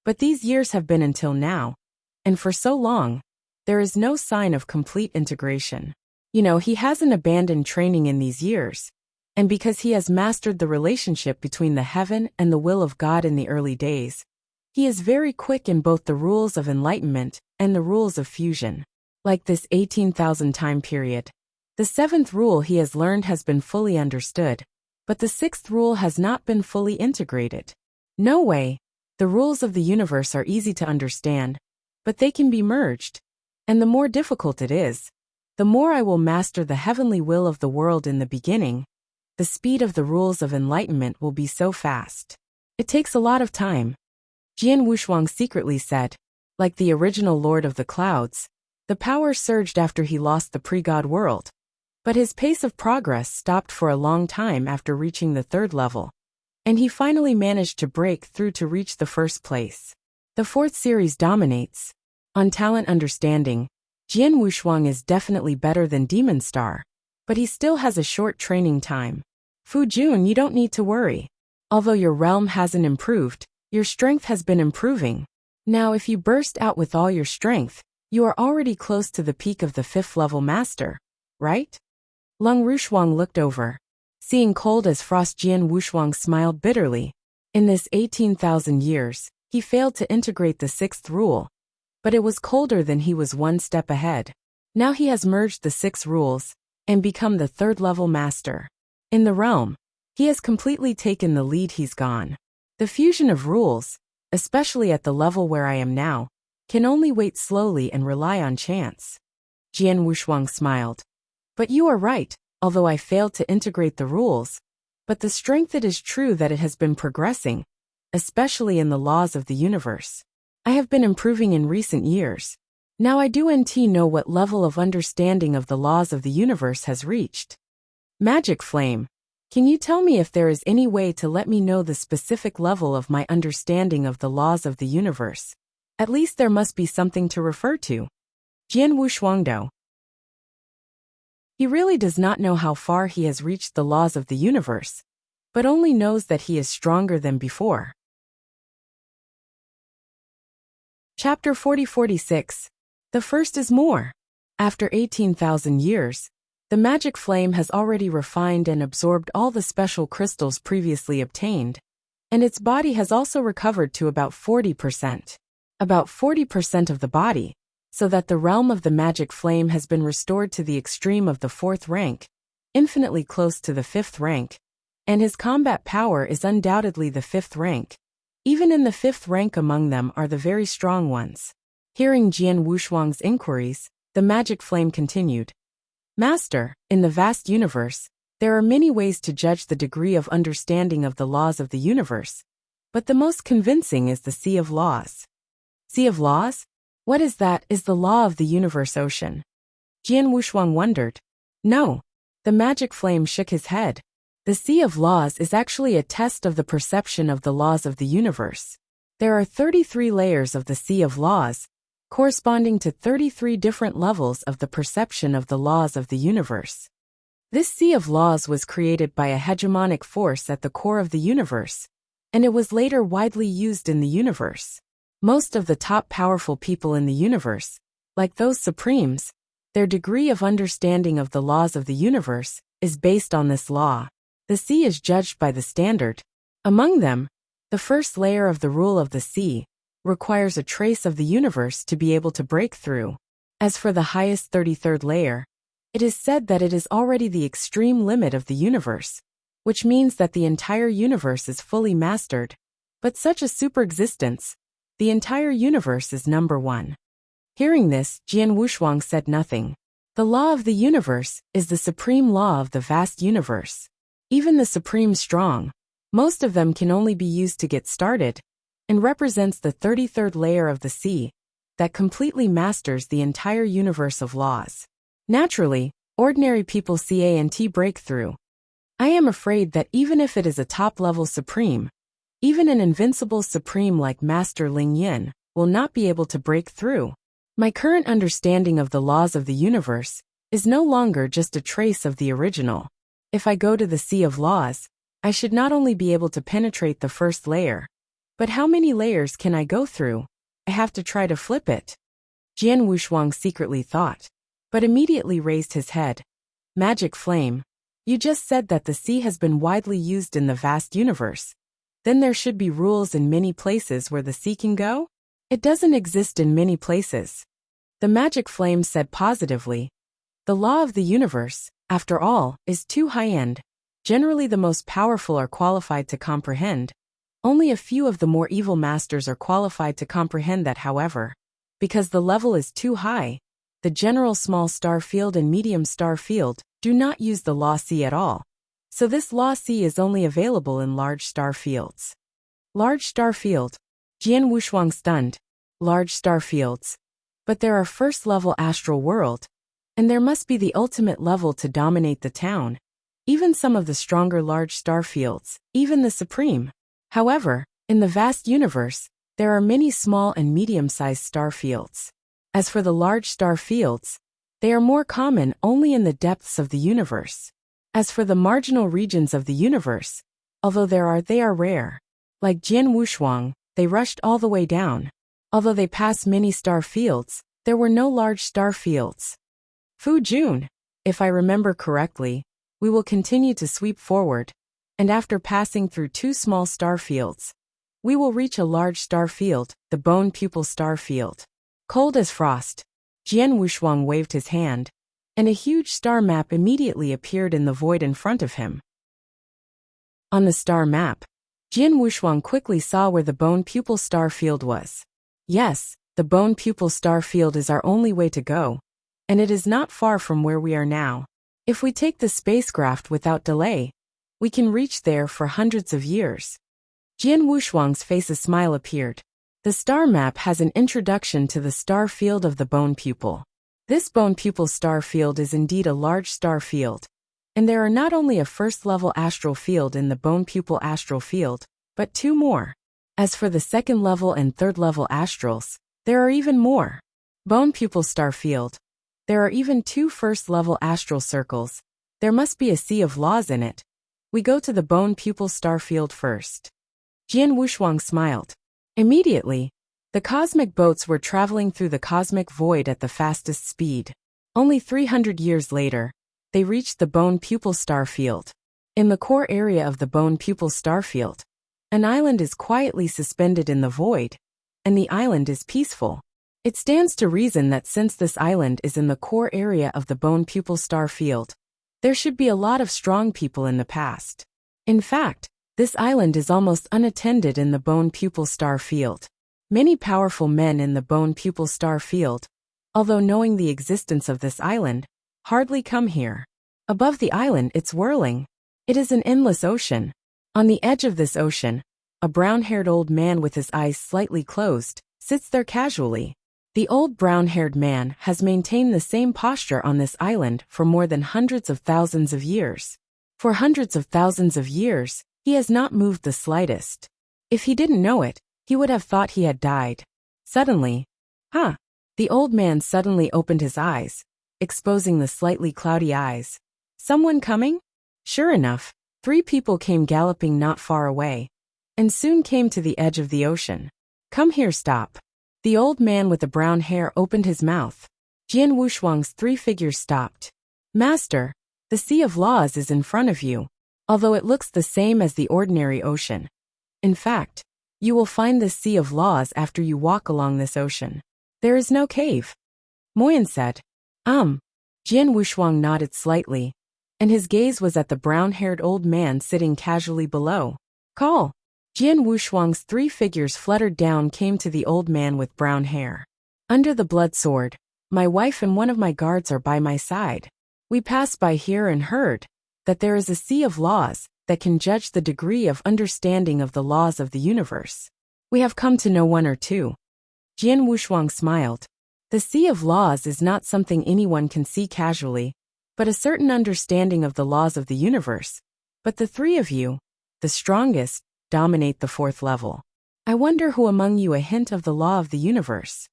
But these years have been until now, and for so long, there is no sign of complete integration. He hasn't abandoned training in these years, and because he has mastered the relationship between the heaven and the will of God in the early days, he is very quick in both the rules of enlightenment and the rules of fusion. Like this 18,000 time period, the 7th rule he has learned has been fully understood, but the 6th rule has not been fully integrated. No way. The rules of the universe are easy to understand, but they can be merged. And the more difficult it is, the more I will master the heavenly will of the world in the beginning. The speed of the rules of enlightenment will be so fast. It takes a lot of time. Jian Wushuang secretly said. Like the original Lord of the Clouds, the power surged after he lost the pre-God world. But his pace of progress stopped for a long time after reaching the third level. And he finally managed to break through to reach the first place. The fourth series dominates. On talent understanding, Jian Wushuang is definitely better than Demon Star, but he still has a short training time. Fu Jun, you don't need to worry. Although your realm hasn't improved, your strength has been improving. Now if you burst out with all your strength, you are already close to the peak of the 5th level master, right? Lung Rushuang looked over. Seeing cold as frost, Jian Wushuang smiled bitterly. In this 18,000 years, he failed to integrate the 6th rule. But it was colder than he was one step ahead. Now he has merged the 6 rules and become the 3rd level master. In the realm, he has completely taken the lead. He's gone. The fusion of rules, especially at the level where I am now, can only wait slowly and rely on chance. Jian Wushuang smiled. But you are right. Although I failed to integrate the rules, but the strength, it is true that it has been progressing, especially in the laws of the universe. I have been improving in recent years. Now I do know what level of understanding of the laws of the universe has reached. Magic Flame, can you tell me if there is any way to let me know the specific level of my understanding of the laws of the universe? At least there must be something to refer to. Jian Wushuangdo. He really does not know how far he has reached the laws of the universe, but only knows that he is stronger than before. Chapter 40-46. The first is more. After 18,000 years, the magic flame has already refined and absorbed all the special crystals previously obtained, and its body has also recovered to about 40%. About 40% of the body, so that the realm of the magic flame has been restored to the extreme of the 4th rank, infinitely close to the 5th rank, and his combat power is undoubtedly the 5th rank. Even in the 5th rank among them are the very strong ones. Hearing Jian Wushuang's inquiries, the magic flame continued. Master, in the vast universe, there are many ways to judge the degree of understanding of the laws of the universe, but the most convincing is the Sea of Laws. Sea of Laws? What is that? Is the law of the universe ocean? Jian Wushuang wondered. No. The magic flame shook his head. The Sea of Laws is actually a test of the perception of the laws of the universe. There are 33 layers of the Sea of Laws, corresponding to 33 different levels of the perception of the laws of the universe. This Sea of Laws was created by a hegemonic force at the core of the universe, and it was later widely used in the universe. Most of the top powerful people in the universe, like those supremes, their degree of understanding of the laws of the universe is based on this law. The sea is judged by the standard. Among them, the first layer of the rule of the sea requires a trace of the universe to be able to break through. As for the highest 33rd layer, it is said that it is already the extreme limit of the universe, which means that the entire universe is fully mastered. But such a superexistence, the entire universe is number 1. Hearing this, Jian Wushuang said nothing. The law of the universe is the supreme law of the vast universe. Even the supreme strong, most of them can only be used to get started, and represents the 33rd layer of the sea that completely masters the entire universe of laws. Naturally, ordinary people can't break through. I am afraid that even if it is a top-level supreme, even an invincible supreme like Master Ling Yin will not be able to break through. My current understanding of the laws of the universe is no longer just a trace of the original. If I go to the Sea of Laws, I should not only be able to penetrate the first layer, but how many layers can I go through? I have to try to flip it. Jian Wushuang secretly thought, but immediately raised his head. Magic Flame, you just said that the sea has been widely used in the vast universe. Then there should be rules in many places where the sea can go? It doesn't exist in many places. The magic flame said positively. The law of the universe, after all, is too high-end. Generally the most powerful are qualified to comprehend. Only a few of the more evil masters are qualified to comprehend that, however. Because the level is too high, the general small star field and medium star field do not use the law C at all. So this law C is only available in large star fields. Large star field. Jian Wushuang stunned. Large star fields. But there are first-level astral world, and there must be the ultimate level to dominate the town. Even some of the stronger large star fields, even the supreme. However, in the vast universe, there are many small and medium-sized star fields. As for the large star fields, they are more common only in the depths of the universe. As for the marginal regions of the universe, although they are rare. Like Jian Wushuang, they rushed all the way down. Although they passed many star fields, there were no large star fields. Fu Jun, if I remember correctly, we will continue to sweep forward, and after passing through 2 small star fields, we will reach a large star field, the bone pupil star field. Cold as frost, Jian Wushuang waved his hand, and a huge star map immediately appeared in the void in front of him. On the star map, Jian Wushuang quickly saw where the bone pupil star field was. Yes, the bone pupil star field is our only way to go, and it is not far from where we are now. If we take the spacecraft without delay, we can reach there for hundreds of years. Jian Wushuang's face a smile appeared. The star map has an introduction to the star field of the bone pupil. This bone pupil star field is indeed a large star field, and there are not only a first-level astral field in the bone pupil astral field, but 2 more. As for the second-level and third-level astrals, there are even more. Bone pupil star field. There are even 2 first-level astral circles. There must be a sea of laws in it. We go to the bone pupil star field first. Jian Wushuang smiled. Immediately, the cosmic boats were traveling through the cosmic void at the fastest speed. Only 300 years later, they reached the bone pupil star field. In the core area of the bone pupil star field, an island is quietly suspended in the void, and the island is peaceful. It stands to reason that since this island is in the core area of the bone pupil star field, there should be a lot of strong people in the past. In fact, this island is almost unattended in the bone pupil star field. Many powerful men in the bone pupil star field, although knowing the existence of this island, hardly come here. Above the island it's whirling. It is an endless ocean. On the edge of this ocean, a brown-haired old man with his eyes slightly closed, sits there casually. The old brown-haired man has maintained the same posture on this island for more than hundreds of thousands of years. For hundreds of thousands of years, he has not moved the slightest. If he didn't know it, he would have thought he had died. Suddenly, the old man suddenly opened his eyes, exposing the slightly cloudy eyes. Someone coming? Sure enough, 3 people came galloping not far away, and soon came to the edge of the ocean. Come here, stop. The old man with the brown hair opened his mouth. Jian Wushuang's 3 figures stopped. Master, the sea of laws is in front of you, although it looks the same as the ordinary ocean. In fact, you will find this sea of laws after you walk along this ocean. There is no cave. Moyan said. Jian Wushuang nodded slightly, and his gaze was at the brown-haired old man sitting casually below. Call. Jian Wushuang's 3 figures fluttered down came to the old man with brown hair. Under the blood sword, my wife and one of my guards are by my side. We passed by here and heard that there is a sea of laws that can judge the degree of understanding of the laws of the universe. We have come to know 1 or 2. Jian Wushuang smiled. The sea of laws is not something anyone can see casually, but a certain understanding of the laws of the universe. But the 3 of you, the strongest, dominate the 4th level. I wonder who among you a hint of the law of the universe.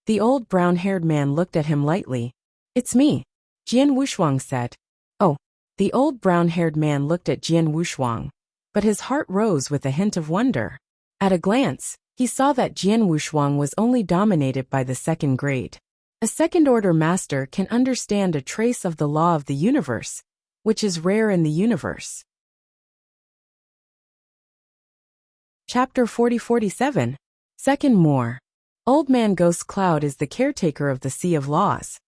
The old brown-haired man looked at him lightly. It's me, Jian Wushuang said. Oh, the old brown-haired man looked at Jian Wushuang, but his heart rose with a hint of wonder. At a glance, he saw that Jian Wushuang was only dominated by the 2nd grade. A second-order master can understand a trace of the law of the universe, which is rare in the universe. Chapter 40-47. Second more. Old Man Ghost Cloud is the caretaker of the Sea of Laws.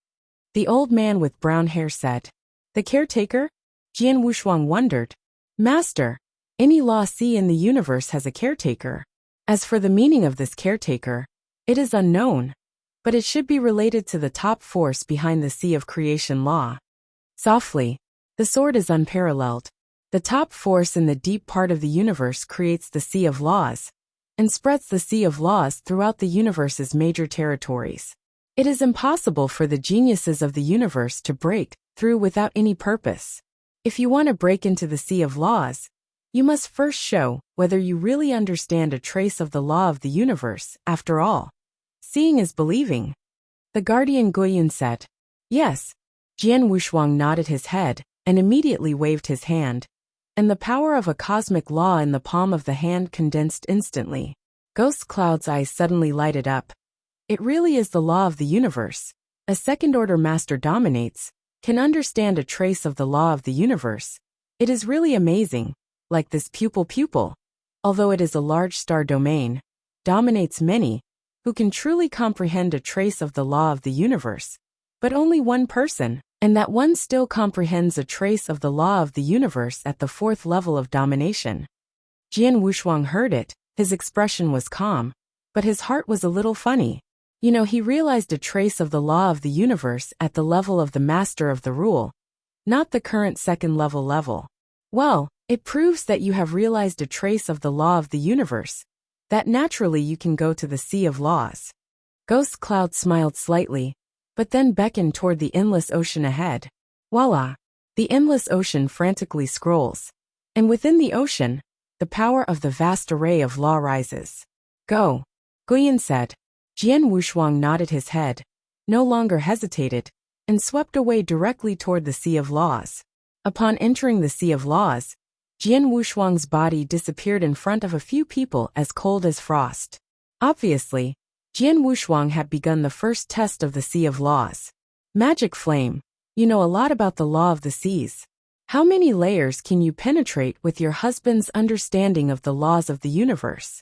The old man with brown hair said. The caretaker? Jian Wushuang wondered. Master, Any law C in the universe has a caretaker. As for the meaning of this caretaker, it is unknown, but it should be related to the top force behind the sea of creation law. Softly, the sword is unparalleled. The top force in the deep part of the universe creates the sea of laws, and spreads the sea of laws throughout the universe's major territories. It is impossible for the geniuses of the universe to break through without any purpose. If you want to break into the sea of laws, you must first show whether you really understand a trace of the law of the universe. After all, seeing is believing. The guardian Guiyun said. Yes. Jian Wushuang nodded his head and immediately waved his hand, and the power of a cosmic law in the palm of the hand condensed instantly. Ghost Cloud's eyes suddenly lighted up. It really is the law of the universe. A second-order master dominates, can understand a trace of the law of the universe. It is really amazing, like this pupil, although it is a large star domain, dominates many, who can truly comprehend a trace of the law of the universe. But only one person, and that one still comprehends a trace of the law of the universe at the 4th level of domination. Jian Wushuang heard it. His expression was calm, but his heart was a little funny. He realized a trace of the law of the universe at the level of the master of the rule, not the current 2nd level. Well, it proves that you have realized a trace of the law of the universe, that naturally you can go to the sea of laws. Ghost Cloud smiled slightly, but then beckoned toward the endless ocean ahead. Voila! The endless ocean frantically scrolls, and within the ocean, the power of the vast array of law rises. Go, Guiyun said. Jian Wushuang nodded his head, no longer hesitated, and swept away directly toward the sea of laws. Upon entering the sea of laws, Jian Wushuang's body disappeared in front of a few people as cold as frost. Obviously, Jian Wushuang had begun the first test of the sea of laws. Magic flame, you know a lot about the law of the seas. How many layers can you penetrate with your husband's understanding of the laws of the universe?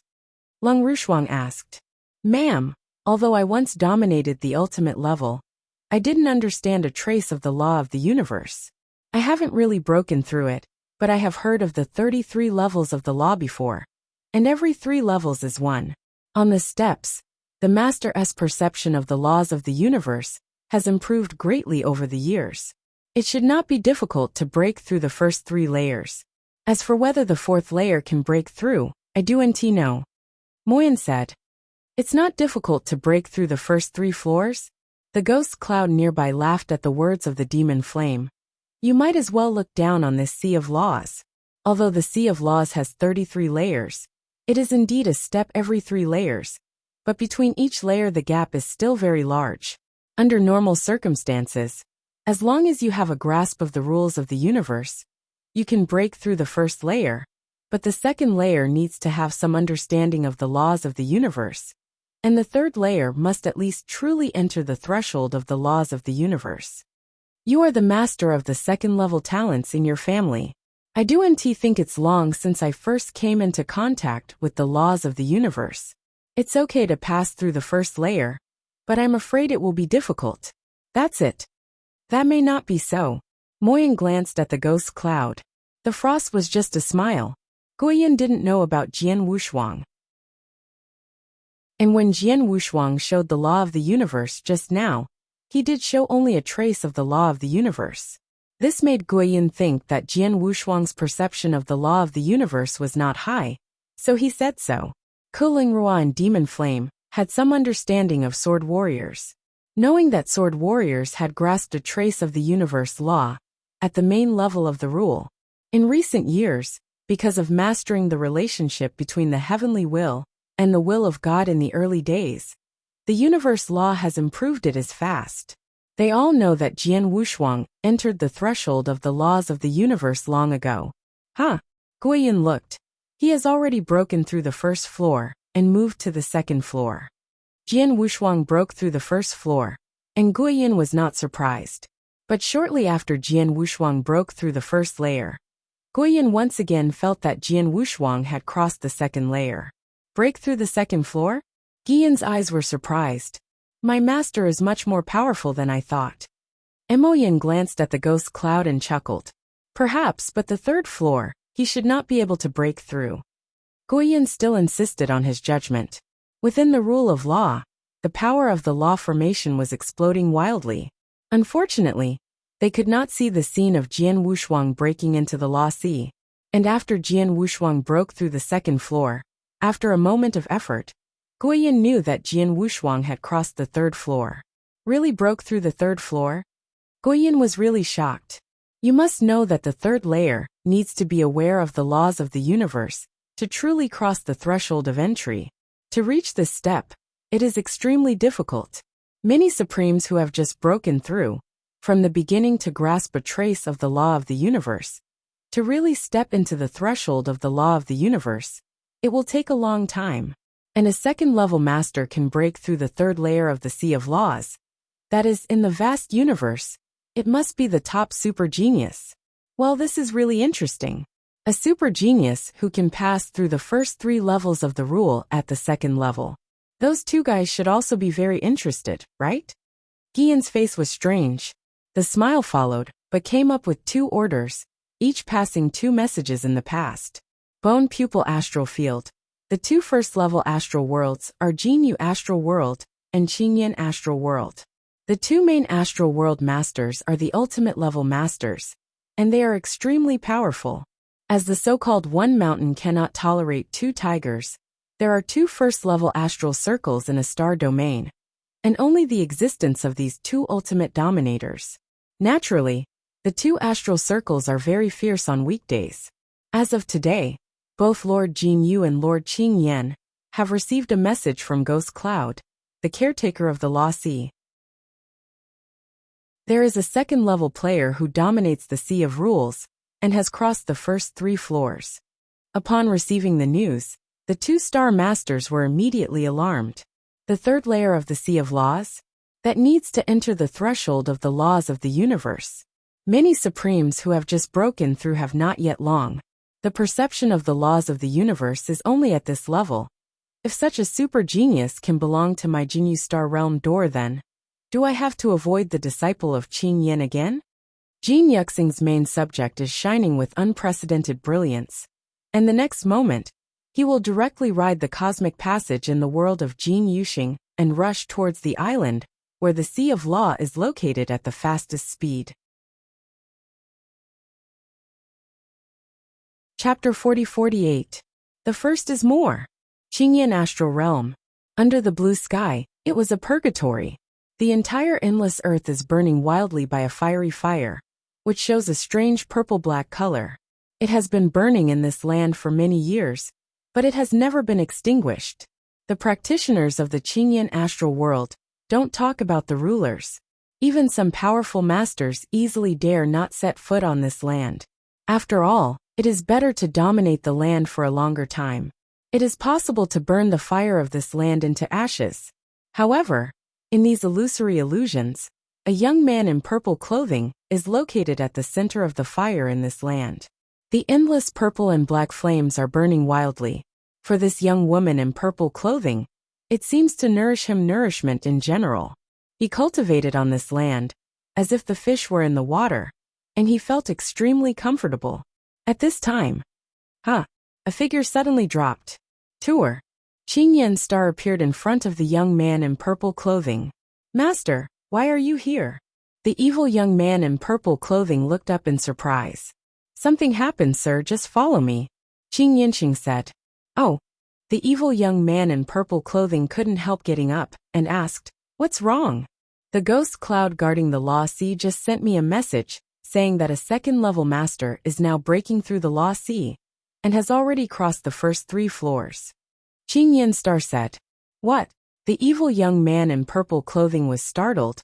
Lung Rushuang asked. Ma'am, although I once dominated the ultimate level, I didn't understand a trace of the law of the universe. I haven't really broken through it, but I have heard of the 33 levels of the law before, and every 3 levels is one. On the steps, the Master's perception of the laws of the universe has improved greatly over the years. It should not be difficult to break through the first 3 layers. As for whether the 4th layer can break through, I don't know. Moyen said. It's not difficult to break through the first 3 floors? The ghost cloud nearby laughed at the words of the demon flame. You might as well look down on this sea of laws. Although the sea of laws has 33 layers, it is indeed a step every 3 layers. But between each layer the gap is still very large. Under normal circumstances, as long as you have a grasp of the rules of the universe, you can break through the first layer, but the 2nd layer needs to have some understanding of the laws of the universe, and the 3rd layer must at least truly enter the threshold of the laws of the universe. You are the master of the 2nd level talents in your family. I don't think it's long since I first came into contact with the laws of the universe. It's okay to pass through the first layer, but I'm afraid it will be difficult. That's it. That may not be so. Moyen glanced at the ghost cloud. The frost was just a smile. Guiyun didn't know about Jian Wushuang. And when Jian Wushuang showed the law of the universe just now, he did show only a trace of the law of the universe. This made Guiyun think that Jian Wushuang's perception of the law of the universe was not high, so he said so. Kulingrua and Demon Flame had some understanding of sword warriors. Knowing that sword warriors had grasped a trace of the universe law at the main level of the rule. In recent years, because of mastering the relationship between the heavenly will and the will of God in the early days, the universe law has improved it as fast. They all know that Jian Wushuang entered the threshold of the laws of the universe long ago. Guiyun looked. He has already broken through the first floor and moved to the 2nd floor. Jian Wushuang broke through the first floor, and Guiyun was not surprised. But shortly after Jian Wushuang broke through the first layer, Guiyun once again felt that Jian Wushuang had crossed the 2nd layer. Break through the 2nd floor? Guiyun's eyes were surprised. My master is much more powerful than I thought. Moyen glanced at the ghost cloud and chuckled. Perhaps, but the 3rd floor, He should not be able to break through. Guiyan still insisted on his judgment. Within the rule of law, the power of the law formation was exploding wildly. Unfortunately, they could not see the scene of Jian Wushuang breaking into the law sea. And after Jian Wushuang broke through the second floor, after a moment of effort, Guiyan knew that Jian Wushuang had crossed the third floor. Really broke through the third floor? Guiyan was really shocked. You must know that the third layer needs to be aware of the laws of the universe to truly cross the threshold of entry. To reach this step, it is extremely difficult. Many Supremes who have just broken through, from the beginning to grasp a trace of the law of the universe, to really step into the threshold of the law of the universe, it will take a long time. And a second-level master can break through the third layer of the sea of laws. That is, in the vast universe, it must be the top super genius. Well, this is really interesting. A super genius who can pass through the first 3 levels of the rule at the second level. Those 2 guys should also be very interested, right? Guiyan's face was strange. The smile followed, but came up with 2 orders, each passing 2 messages in the past. Bone Pupil Astral Field. The 2 first-level astral worlds are Jinyu Astral World and Qingyan Astral World. The 2 main astral world masters are the ultimate level masters, and they are extremely powerful. As the so-called one mountain cannot tolerate 2 tigers, there are 2 first-level astral circles in a star domain, and only the existence of these 2 ultimate dominators. Naturally, the 2 astral circles are very fierce on weekdays. As of today, both Lord Jinyu and Lord Qingyan have received a message from Ghost Cloud, the caretaker of the Law Sea. There is a second-level player who dominates the Sea of Rules and has crossed the first 3 floors. Upon receiving the news, the 2 star masters were immediately alarmed. The third layer of the Sea of Laws? That needs to enter the threshold of the laws of the universe. Many Supremes who have just broken through have not yet long. The perception of the laws of the universe is only at this level. If such a super genius can belong to my Jinyu Star Realm door, then do I have to avoid the disciple of Qing Yan again? Jin Yuxing's main subject is shining with unprecedented brilliance, and the next moment, he will directly ride the cosmic passage in the world of Jin Yuxing and rush towards the island where the Sea of Law is located at the fastest speed. Chapter 40-48. The first is more. Qingyan Astral Realm. Under the blue sky, it was a purgatory. The entire endless earth is burning wildly by a fiery fire, which shows a strange purple-black color. It has been burning in this land for many years, but it has never been extinguished. The practitioners of the Qingyan Astral World don't talk about the rulers. Even some powerful masters easily dare not set foot on this land. After all, it is better to dominate the land for a longer time. It is possible to burn the fire of this land into ashes. However, in these illusory illusions, a young man in purple clothing is located at the center of the fire in this land. The endless purple and black flames are burning wildly. For this young woman in purple clothing, it seems to nourish him nourishment in general. He cultivated on this land, as if the fish were in the water, and he felt extremely comfortable. At this time, a figure suddenly dropped. Tour. Qingyan's star appeared in front of the young man in purple clothing. Master, why are you here? The evil young man in purple clothing looked up in surprise. Something happened, sir, just follow me, Qing Yanqing said. Oh. The evil young man in purple clothing couldn't help getting up, and asked, what's wrong? The ghost cloud guarding the Law Sea just sent me a message, saying that a second-level master is now breaking through the Law Sea, and has already crossed the first 3 floors. Qing Yan Star said. What? The evil young man in purple clothing was startled,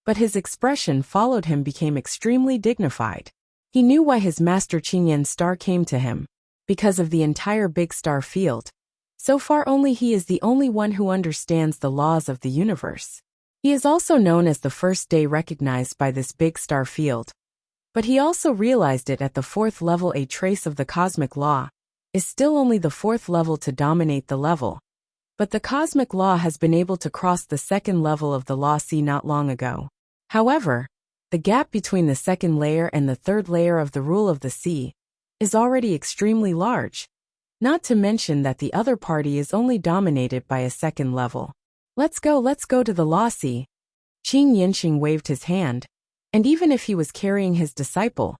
but his expression followed him became extremely dignified. He knew why his master Qing Yan Star came to him. Because of the entire big star field. So far only he is the only one who understands the laws of the universe. He is also known as the first day recognized by this big star field. But he also realized it at the 4th level. A trace of the cosmic law is still only the 4th level to dominate the level. But the cosmic law has been able to cross the 2nd level of the Law Sea not long ago. However, the gap between the 2nd layer and the 3rd layer of the rule of the sea is already extremely large. Not to mention that the other party is only dominated by a second level. Let's go to the Law Sea. Qing Yinxing waved his hand, and even if he was carrying his disciple,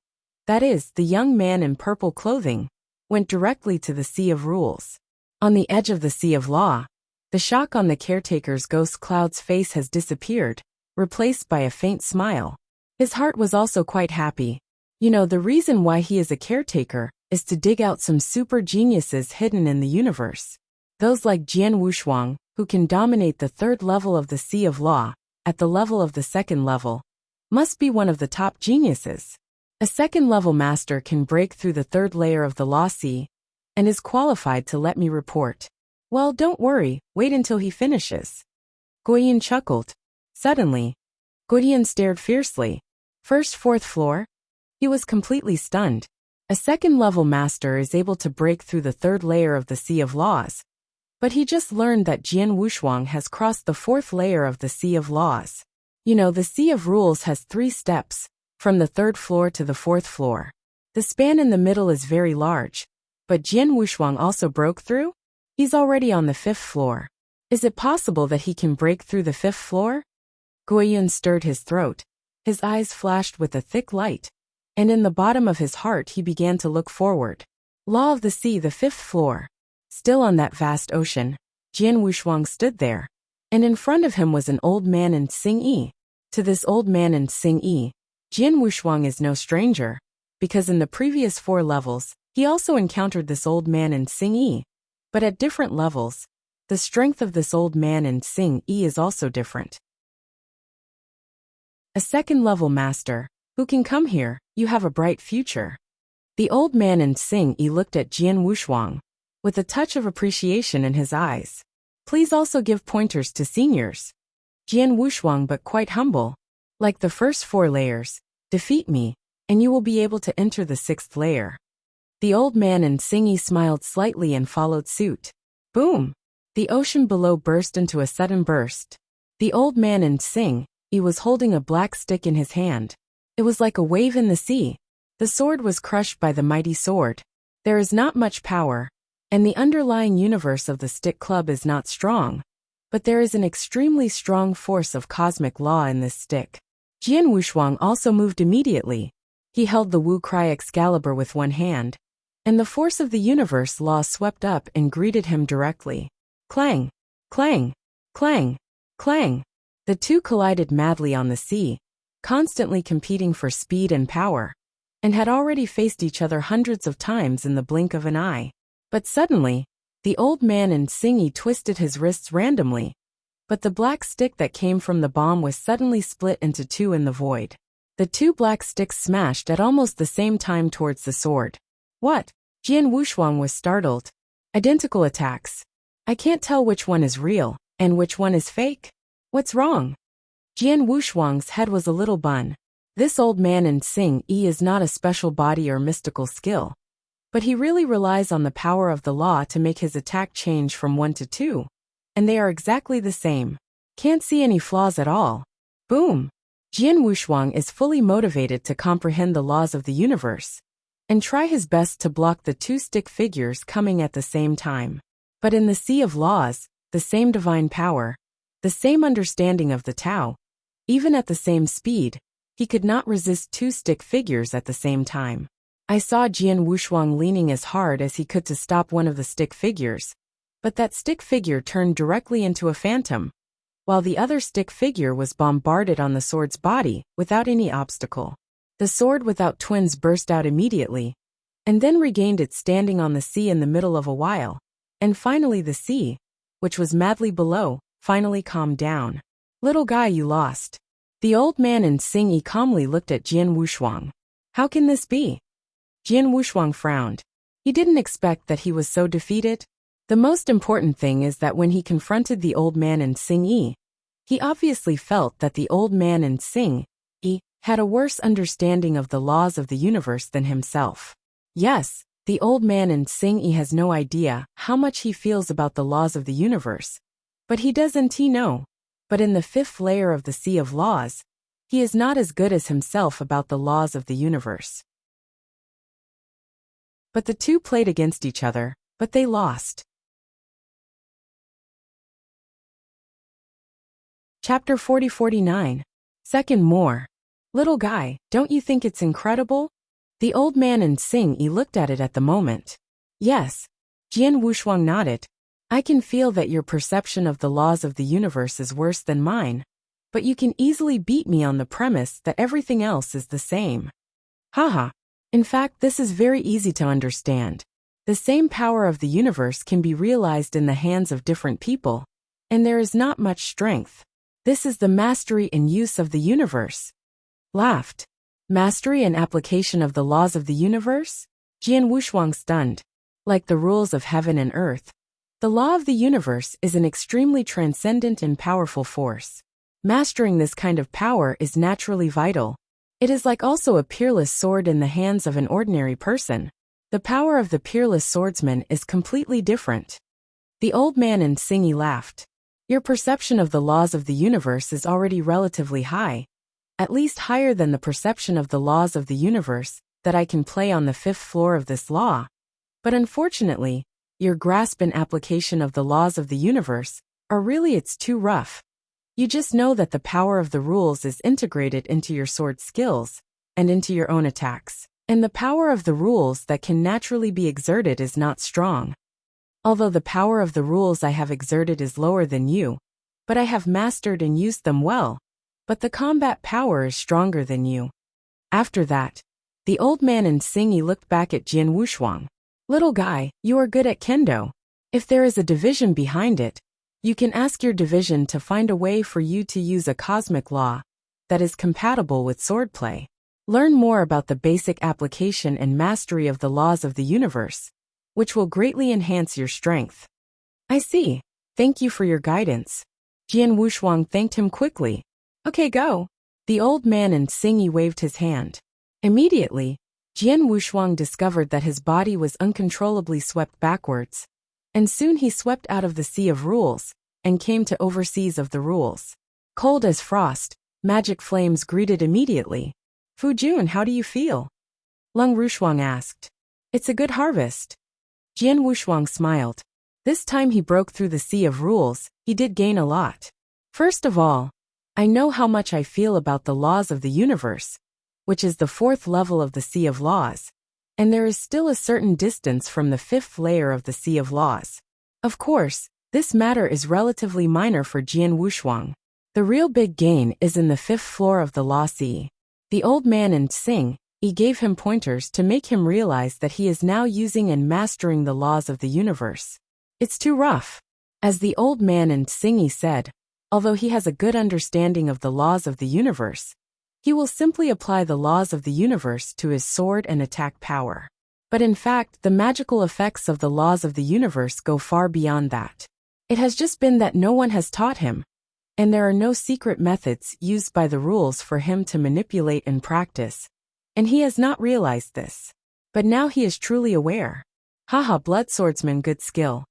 that is, the young man in purple clothing, went directly to the Sea of Rules. On the edge of the Sea of Law, the shock on the caretaker's ghost cloud's face has disappeared, replaced by a faint smile. His heart was also quite happy. You know, the reason why he is a caretaker is to dig out some super geniuses hidden in the universe. Those like Jian Wushuang, who can dominate the third level of the Sea of Law, at the level of the second level, must be one of the top geniuses. A second-level master can break through the third layer of the Law Sea, and is qualified to let me report. Well, don't worry, wait until he finishes. Guoyin chuckled. Suddenly, Guoyin stared fiercely. First, fourth floor? He was completely stunned. A second-level master is able to break through the third layer of the Sea of Laws. But he just learned that Jian Wushuang has crossed the fourth layer of the Sea of Laws. You know, the Sea of Rules has 3 steps, from the third floor to the fourth floor. The span in the middle is very large. But Jian Wushuang also broke through? He's already on the 5th floor. Is it possible that he can break through the 5th floor? Guoyin stirred his throat. His eyes flashed with a thick light. And in the bottom of his heart he began to look forward. Law of the Sea, the 5th floor. Still on that vast ocean, Jian Wushuang stood there. And in front of him was an old man in Xingyi. To this old man in Xingyi, Jian Wushuang is no stranger, because in the previous 4 levels, he also encountered this old man in Xingyi. But at different levels, the strength of this old man in Xingyi is also different. A second-level master, who can come here, you have a bright future. The old man in Xingyi looked at Jian Wushuang, with a touch of appreciation in his eyes. Please also give pointers to seniors. Jian Wushuang, but quite humble. Like the first 4 layers, defeat me, and you will be able to enter the 6th layer. The old man in Xingyi smiled slightly and followed suit. Boom! The ocean below burst into a sudden burst. The old man in Xingyi was holding a black stick in his hand. It was like a wave in the sea. The sword was crushed by the mighty sword. There is not much power, and the underlying universe of the stick club is not strong. But there is an extremely strong force of cosmic law in this stick. Jian Wushuang also moved immediately. He held the Wu Cry Excalibur with one hand, and the force of the universe law swept up and greeted him directly. Clang! Clang! Clang! Clang! The two collided madly on the sea, constantly competing for speed and power, and had already faced each other hundreds of times in the blink of an eye. But suddenly, the old man in Xingyi twisted his wrists randomly, but the black stick that came from the bomb was suddenly split into 2 in the void. The 2 black sticks smashed at almost the same time towards the sword. What? Jian Wushuang was startled. Identical attacks. I can't tell which one is real, and which one is fake. What's wrong? Jian Wushuang's head was a little bun. This old man in Xingyi is not a special body or mystical skill, but he really relies on the power of the law to make his attack change from 1 to 2, and they are exactly the same. Can't see any flaws at all. Boom! Jian Wushuang is fully motivated to comprehend the laws of the universe, and try his best to block the 2 stick figures coming at the same time. But in the Sea of Laws, the same divine power, the same understanding of the Tao, even at the same speed, he could not resist 2 stick figures at the same time. I saw Jian Wushuang leaning as hard as he could to stop one of the stick figures, but that stick figure turned directly into a phantom, while the other stick figure was bombarded on the sword's body without any obstacle. The sword without twins burst out immediately, and then regained its standing on the sea in the middle of a while, and finally the sea, which was madly below, finally calmed down. Little guy, you lost. The old man in Xingyi calmly looked at Jian Wushuang. How can this be? Jian Wushuang frowned. He didn't expect that he was so defeated. The most important thing is that when he confronted the old man in Xingyi, he obviously felt that the old man in Xingyi had a worse understanding of the laws of the universe than himself. Yes, the old man in Xingyi has no idea how much he feels about the laws of the universe, but he doesn't know. But in the 5th layer of the Sea of Laws, he is not as good as himself about the laws of the universe. But the two played against each other, but they lost. Chapter 40-49. Second more. Little guy, don't you think it's incredible? The old man and Xing looked at it at the moment. Yes. Jian Wushuang nodded. I can feel that your perception of the laws of the universe is worse than mine, but you can easily beat me on the premise that everything else is the same. Haha. In fact, this is very easy to understand. The same power of the universe can be realized in the hands of different people, and there is not much strength. This is the mastery and use of the universe. Laughed. Mastery and application of the laws of the universe? Jian Wushuang stunned. Like the rules of heaven and earth, the law of the universe is an extremely transcendent and powerful force. Mastering this kind of power is naturally vital. It is like also a peerless sword in the hands of an ordinary person. The power of the peerless swordsman is completely different. The old man and Xing laughed. Your perception of the laws of the universe is already relatively high, at least higher than the perception of the laws of the universe that I can play on the 5th floor of this law. But unfortunately, your grasp and application of the laws of the universe are really it's too rough. You just know that the power of the rules is integrated into your sword skills and into your own attacks, and the power of the rules that can naturally be exerted is not strong. Although the power of the rules I have exerted is lower than you, but I have mastered and used them well, but the combat power is stronger than you. After that, the old man and Xing looked back at Jian Wushuang. Little guy, you are good at kendo. If there is a division behind it, you can ask your division to find a way for you to use a cosmic law that is compatible with swordplay. Learn more about the basic application and mastery of the laws of the universe, which will greatly enhance your strength. I see. Thank you for your guidance. Jian Wushuang thanked him quickly. Okay, go. The old man and Xing waved his hand. Immediately, Jian Wushuang discovered that his body was uncontrollably swept backwards, and soon he swept out of the sea of rules and came to overseas of the rules. Cold as frost, magic flames greeted immediately. Fu Jun, how do you feel? Lung Rushuang asked. It's a good harvest. Jian Wushuang smiled. This time he broke through the sea of rules, he did gain a lot. First of all, I know how much I feel about the laws of the universe, which is the 4th level of the sea of laws, and there is still a certain distance from the 5th layer of the sea of laws. Of course, this matter is relatively minor for Jian Wushuang. The real big gain is in the 5th floor of the law sea. The old man and Xing gave him pointers to make him realize that he is now using and mastering the laws of the universe. It's too rough. As the old man and Xing said, although he has a good understanding of the laws of the universe, he will simply apply the laws of the universe to his sword and attack power. But in fact, the magical effects of the laws of the universe go far beyond that. It has just been that no one has taught him, and there are no secret methods used by the rules for him to manipulate and practice, and he has not realized this. But now he is truly aware. Haha, blood swordsman, good skill.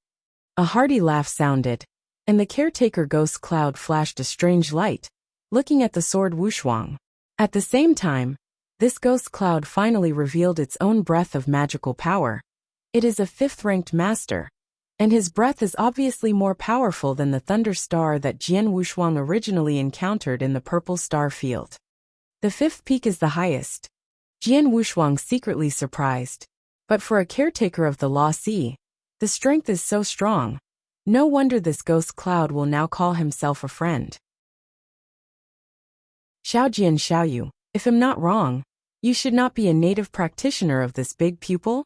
A hearty laugh sounded, and the caretaker ghost cloud flashed a strange light, looking at the sword Wushuang. At the same time, this ghost cloud finally revealed its own breath of magical power. It is a 5th-ranked master, and his breath is obviously more powerful than the thunder star that Jian Wushuang originally encountered in the purple star field. The 5th peak is the highest. Jian Wushuang secretly surprised. But for a caretaker of the Law Sea, the strength is so strong. No wonder this ghost cloud will now call himself a friend. Xiaojian Xiaoyu, if I'm not wrong, you should not be a native practitioner of this big pupil?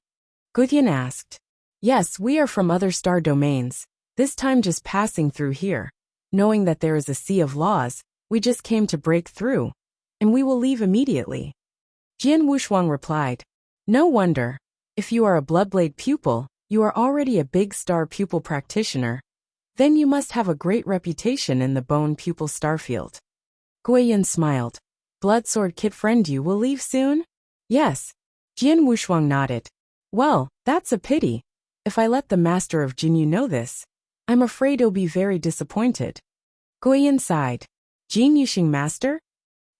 Gutian asked. Yes, we are from other star domains, this time just passing through here. Knowing that there is a sea of laws, we just came to break through, and we will leave immediately. Jian Wushuang replied. No wonder. If you are a Bloodblade pupil, you are already a big star pupil practitioner. Then you must have a great reputation in the Bone Pupil Starfield. Guiyan smiled. Bloodsword Kit friend, you will leave soon? Yes. Jian Wushuang nodded. Well, that's a pity. If I let the master of Jinyu know this, I'm afraid he'll be very disappointed. Guiyan sighed. Jin Yuxing master?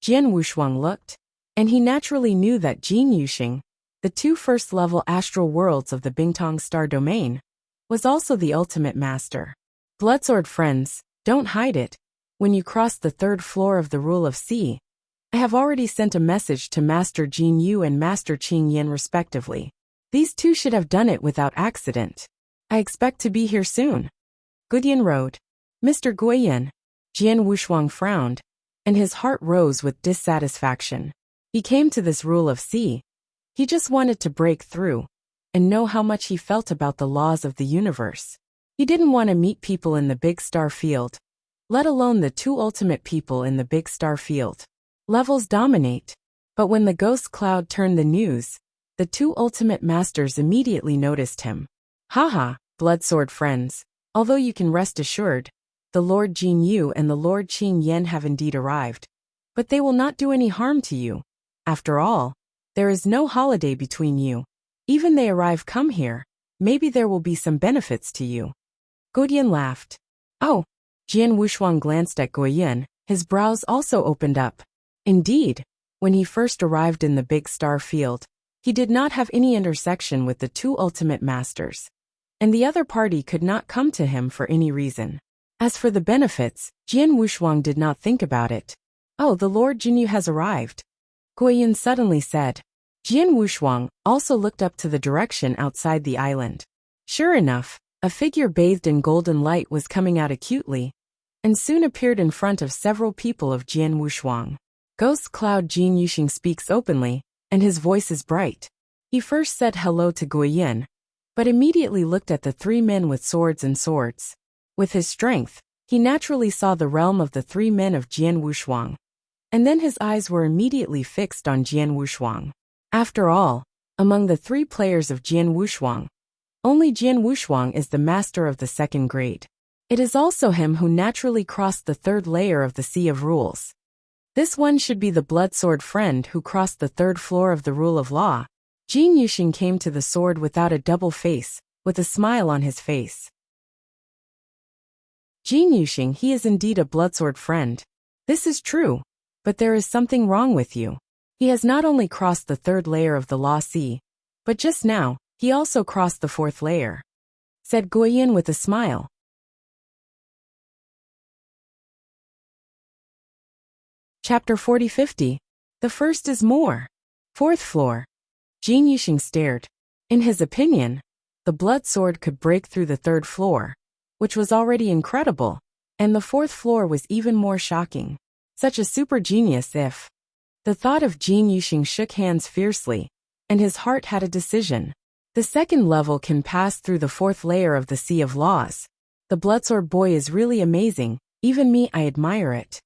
Jian Wushuang looked, and he naturally knew that Jin Yuxing, the the two first-level astral worlds of the Bingtong star domain, was also the ultimate master. Bloodsword friends, don't hide it. When you cross the third floor of the Rule of Sea, I have already sent a message to Master Jin Yu and Master Qing Yin respectively. These two should have done it without accident. I expect to be here soon. Gudian wrote. Mr. Guiyan. Jian Wushuang frowned, and his heart rose with dissatisfaction. He came to this Rule of Sea. He just wanted to break through and know how much he felt about the laws of the universe. He didn't want to meet people in the big star field, let alone the two ultimate people in the big star field. Levels dominate. But when the ghost cloud turned the news, the two ultimate masters immediately noticed him. Haha, Bloodsword friends, although you can rest assured, the Lord Jin Yu and the Lord Qing Yin have indeed arrived. But they will not do any harm to you. After all, there is no holiday between you. Even they arrive come here, maybe there will be some benefits to you. Gudian laughed. Oh. Jian Wushuang glanced at Guiyan, his brows also opened up. Indeed, when he first arrived in the big star field, he did not have any intersection with the two ultimate masters, and the other party could not come to him for any reason. As for the benefits, Jian Wushuang did not think about it. Oh, the Lord Jinyu has arrived. Guiyan suddenly said. Jian Wushuang also looked up to the direction outside the island. Sure enough, a figure bathed in golden light was coming out acutely, and soon appeared in front of several people of Jian Wushuang. Ghost Cloud Jin Yuxing speaks openly, and his voice is bright. He first said hello to Guiyan, but immediately looked at the three men with swords and swords. With his strength, he naturally saw the realm of the three men of Jian Wushuang, and then his eyes were immediately fixed on Jian Wushuang. After all, among the three players of Jian Wushuang, only Jian Wushuang is the master of the second grade. It is also him who naturally crossed the third layer of the Sea of Rules. This one should be the Bloodsword friend who crossed the third floor of the Rule of Law. Jin Yuxing came to the sword without a double face, with a smile on his face. Jin Yuxing, he is indeed a Bloodsword friend. This is true, but there is something wrong with you. He has not only crossed the third layer of the Law Sea, but just now, he also crossed the fourth layer, said Guiyan with a smile. Chapter 40-50. The first is more. Fourth floor. Jin Yuxing stared. In his opinion, the blood sword could break through the third floor, which was already incredible, and the fourth floor was even more shocking. Such a super genius if. The thought of Jin Yuxing shook hands fiercely, and his heart had a decision. The second level can pass through the fourth layer of the Sea of Laws. The Bloodsword boy is really amazing, even me, I admire it.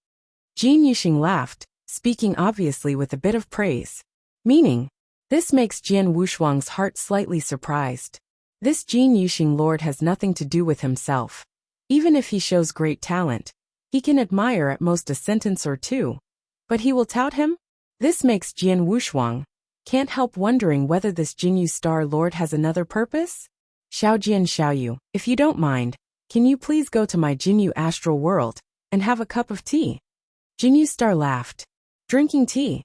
Jin Yuxing laughed, speaking obviously with a bit of praise. Meaning, this makes Jian Wushuang's heart slightly surprised. This Jin Yuxing lord has nothing to do with himself. Even if he shows great talent, he can admire at most a sentence or two. But he will tout him? This makes Jian Wushuang can't help wondering whether this Jinyu Star Lord has another purpose? Xiaojian Xiaoyu, if you don't mind, can you please go to my Jinyu astral world and have a cup of tea? Jinyu Star laughed. Drinking tea.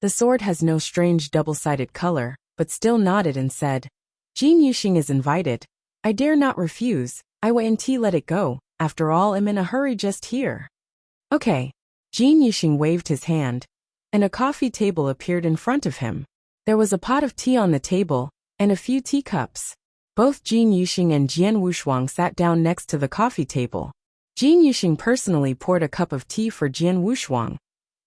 The sword has no strange double-sided color, but still nodded and said, Jin Yuxing is invited. I dare not refuse. I will and let it go. After all, I'm in a hurry just here. Okay. Jin Yuxing waved his hand, and a coffee table appeared in front of him. There was a pot of tea on the table, and a few teacups. Both Jin Yuxing and Jian Wushuang sat down next to the coffee table. Jin Yuxing personally poured a cup of tea for Jian Wushuang,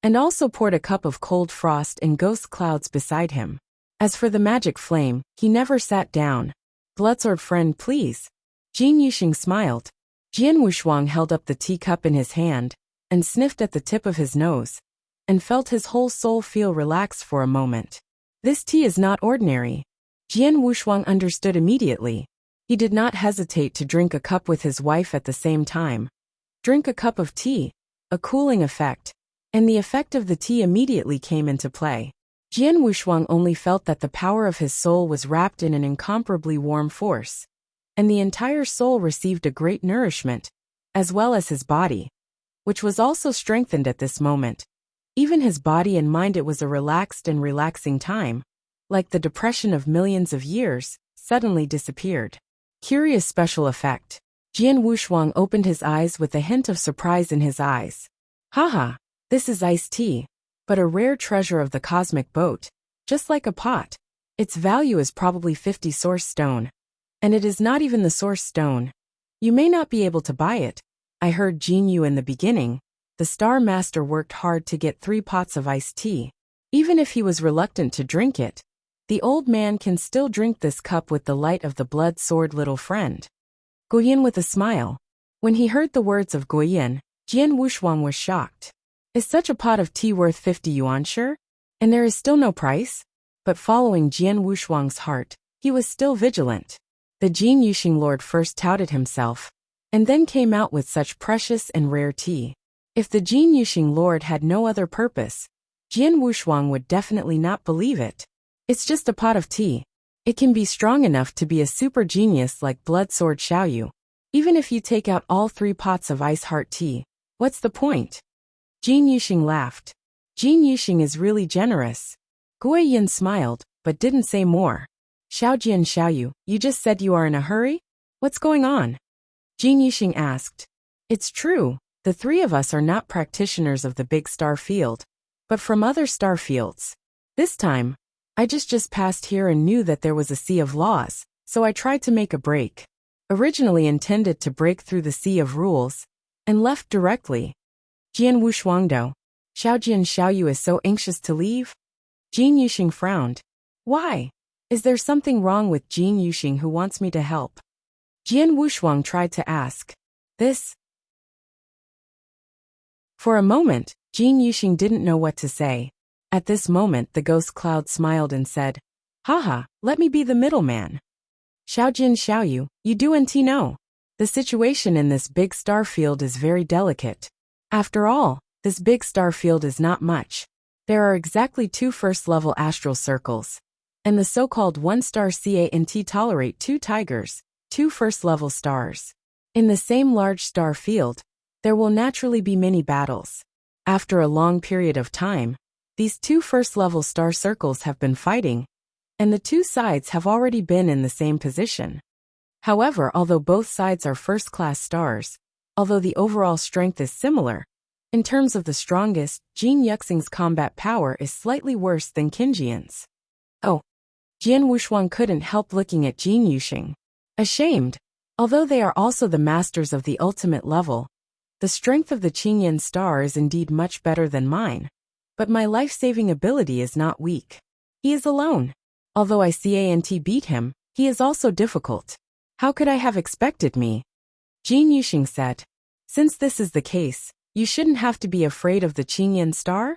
and also poured a cup of cold frost and ghost clouds beside him. As for the magic flame, he never sat down. Bloodsword friend, please. Jin Yuxing smiled. Jian Wushuang held up the teacup in his hand, and sniffed at the tip of his nose, and felt his whole soul feel relaxed for a moment. This tea is not ordinary. Jian Wushuang understood immediately. He did not hesitate to drink a cup with his wife at the same time. Drink a cup of tea, a cooling effect, and the effect of the tea immediately came into play. Jian Wushuang only felt that the power of his soul was wrapped in an incomparably warm force, and the entire soul received a great nourishment, as well as his body, which was also strengthened at this moment. Even his body and mind, it was a relaxed and relaxing time, like the depression of millions of years, suddenly disappeared. Curious special effect. Jian Wushuang opened his eyes with a hint of surprise in his eyes. Haha, this is iced tea, but a rare treasure of the cosmic boat, just like a pot. Its value is probably 50 source stone. And it is not even the source stone. You may not be able to buy it. I heard Jin Yu in the beginning. The Star Master worked hard to get 3 pots of iced tea. Even if he was reluctant to drink it, the old man can still drink this cup with the light of the blood sword, little friend. Guoyin with a smile. When he heard the words of Guoyin, Jian Wushuang was shocked. Is such a pot of tea worth 50 yuan sure? And there is still no price? But following Jian Wushuang's heart, he was still vigilant. The Jin Yuxing Lord first touted himself, and then came out with such precious and rare tea. If the Jin Yuxing Lord had no other purpose, Jian Wushuang would definitely not believe it. It's just a pot of tea. It can be strong enough to be a super genius like Blood Sword Xiaoyu. Even if you take out all 3 pots of ice heart tea, what's the point? Jin Yuxing laughed. Jin Yuxing is really generous. Guoyin smiled, but didn't say more. Xiaojian Xiaoyu, you just said you are in a hurry? What's going on? Jin Yuxing asked. It's true, the 3 of us are not practitioners of the big star field, but from other star fields. This time, I just passed here and knew that there was a sea of laws, so I tried to make a break. Originally intended to break through the sea of rules, and left directly. Jian Wushuangdo, Xiaojian Xiaoyu is so anxious to leave? Jin Yuxing frowned. Why? Is there something wrong with Jin Yuxing who wants me to help? Jian Wushuang tried to ask. This? For a moment, Jin Yuxing didn't know what to say. At this moment the ghost cloud smiled and said, Haha, let me be the middleman. Xiaojin Xiaoyu, you do know. The situation in this big star field is very delicate. After all, this big star field is not much. There are exactly 2 first-level astral circles. And the so-called 1-star CANT tolerate 2 tigers, 2 first-level stars. In the same large star field, there will naturally be many battles. After a long period of time, these 2 first-level star circles have been fighting, and the 2 sides have already been in the same position. However, although both sides are first-class stars, although the overall strength is similar, in terms of the strongest, Jin Yuxing's combat power is slightly worse than Qinjian's. Oh. Jian Wushuang couldn't help looking at Jin Yuxing. Ashamed. Although they are also the masters of the ultimate level, the strength of the Qingyan star is indeed much better than mine. But my life-saving ability is not weak. He is alone. Although I can't beat him, he is also difficult. How could I have expected me? Jin Yuxing said. Since this is the case, you shouldn't have to be afraid of the Qingyan star?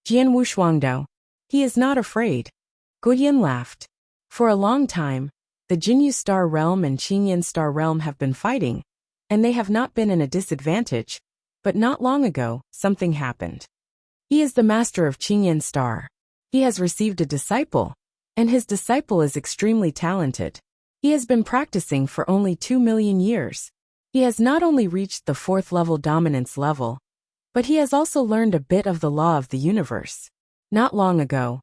Jian Wushuangdo. He is not afraid. Guoyin laughed. For a long time, the Jinyu star realm and Qingyan star realm have been fighting, and they have not been in a disadvantage, but not long ago, something happened. He is the master of Qingyan star. He has received a disciple, and his disciple is extremely talented. He has been practicing for only 2 million years. He has not only reached the 4th level dominance level, but he has also learned a bit of the law of the universe. Not long ago,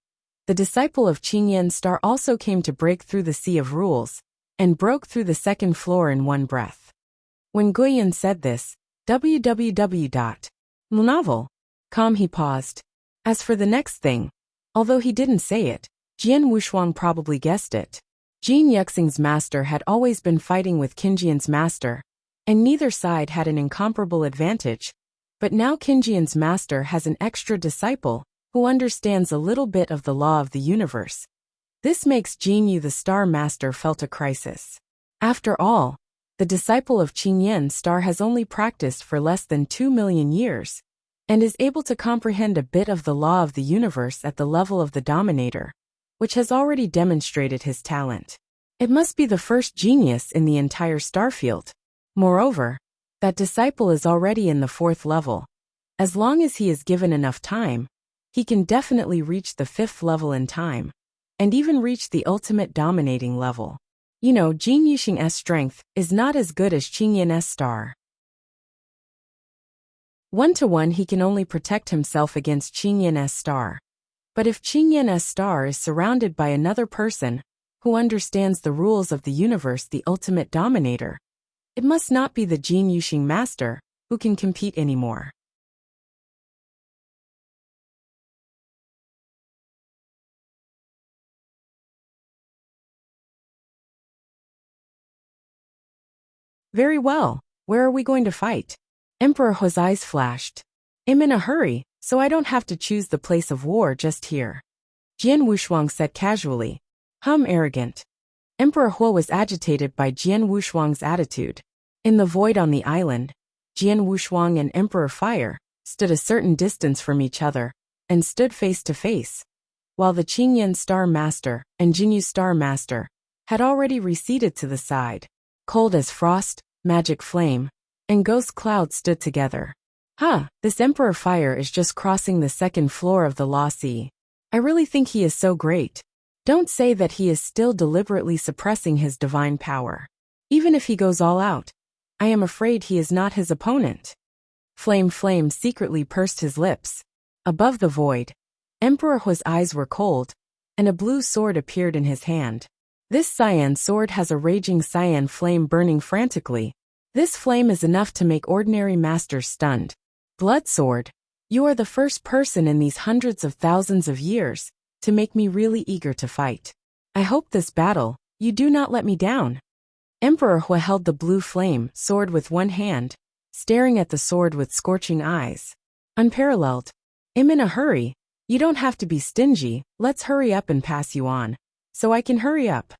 the disciple of Qingyan star also came to break through the sea of rules, and broke through the 2nd floor in one breath. When Guoyin said this, www.novel.com he paused. As for the next thing, although he didn't say it, Jian Wushuang probably guessed it. Jin Yuxing's master had always been fighting with Qinjian's master, and neither side had an incomparable advantage, but now Qinjian's master has an extra disciple, who understands a little bit of the law of the universe. This makes Jin Yu the Star Master felt a crisis. After all, the disciple of Qingyan star has only practiced for less than 2 million years, and is able to comprehend a bit of the law of the universe at the level of the Dominator, which has already demonstrated his talent. It must be the first genius in the entire starfield. Moreover, that disciple is already in the 4th level. As long as he is given enough time, he can definitely reach the 5th level in time, and even reach the ultimate dominating level. You know, Jin Yuxing's strength is not as good as Qingyan's star. 1-to-1 he can only protect himself against Qingyan's star. But if Qingyan's star is surrounded by another person who understands the rules of the universe, the ultimate dominator, it must not be the Jin Yuxing master who can compete anymore. Very well, where are we going to fight? Emperor Hu's eyes flashed. I'm in a hurry, so I don't have to choose the place of war just here. Jian Wushuang said casually. Arrogant. Emperor Hu was agitated by Jian Wushuang's attitude. In the void on the island, Jian Wushuang and Emperor Fire stood a certain distance from each other and stood face to face, while the Qingyan Star Master and Jinyu Star Master had already receded to the side. Cold as frost, magic flame, and ghost cloud stood together. This Emperor Fire is just crossing the second floor of the Law Sea. I really think he is so great. Don't say that he is still deliberately suppressing his divine power. Even if he goes all out, I am afraid he is not his opponent. Flame secretly pursed his lips. Above the void, Emperor Hu's eyes were cold, and a blue sword appeared in his hand. This cyan sword has a raging cyan flame burning frantically. This flame is enough to make ordinary masters stunned. Blood sword, you are the first person in these hundreds of thousands of years to make me really eager to fight. I hope this battle, you do not let me down. Emperor Hu held the blue flame sword with one hand, staring at the sword with scorching eyes. Unparalleled. I'm in a hurry. You don't have to be stingy, let's hurry up and pass you on. So I can hurry up.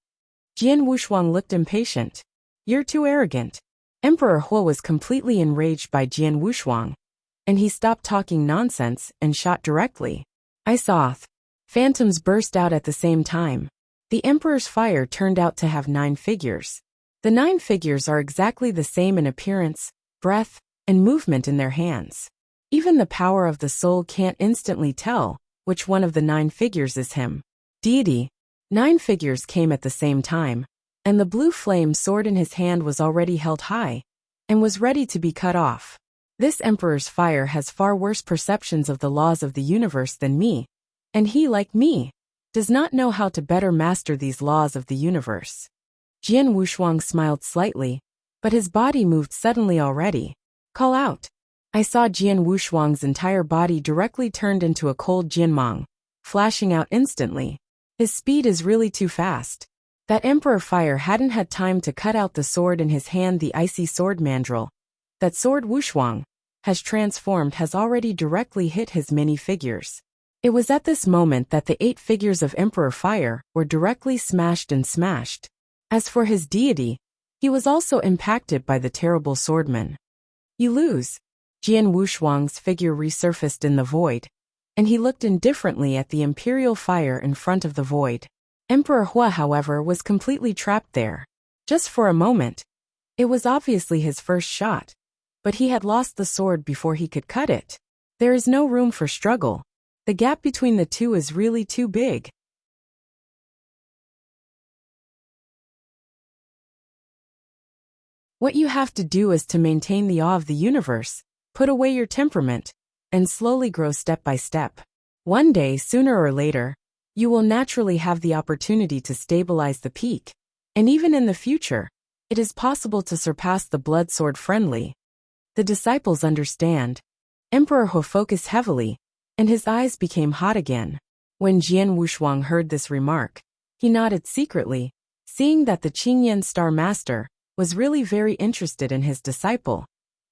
Jian Wushuang looked impatient. You're too arrogant. Emperor Hu was completely enraged by Jian Wushuang, and he stopped talking nonsense and shot directly. I saw phantoms burst out at the same time. The Emperor's fire turned out to have 9 figures. The 9 figures are exactly the same in appearance, breath, and movement in their hands. Even the power of the soul can't instantly tell which one of the 9 figures is him. Deity. 9 figures came at the same time, and the blue flame sword in his hand was already held high, and was ready to be cut off. This Emperor's fire has far worse perceptions of the laws of the universe than me, and he, like me, does not know how to better master these laws of the universe. Jian Wushuang smiled slightly, but his body moved suddenly already. Call out. I saw Jian Wushuang's entire body directly turned into a cold Jianmang, flashing out instantly. His speed is really too fast. That Emperor Fire hadn't had time to cut out the sword in his hand. The icy sword mandrel that sword Wushuang has transformed has already directly hit his many figures. It was at this moment that the 8 figures of Emperor Fire were directly smashed and smashed. As for his deity, he was also impacted by the terrible Swordsman. You lose. Jian Wushuang's figure resurfaced in the void, and he looked indifferently at the imperial fire in front of the void. Emperor Hu, however, was completely trapped there. Just for a moment. It was obviously his first shot, but he had lost the sword before he could cut it. There is no room for struggle. The gap between the two is really too big. What you have to do is to maintain the awe of the universe, put away your temperament, and slowly grow step by step. One day, sooner or later, you will naturally have the opportunity to stabilize the peak, and even in the future, it is possible to surpass the blood sword friendly. The disciples understand. Emperor Hu focused heavily, and his eyes became hot again. When Jian Wushuang heard this remark, he nodded secretly, seeing that the Qingyan Star Master was really very interested in his disciple.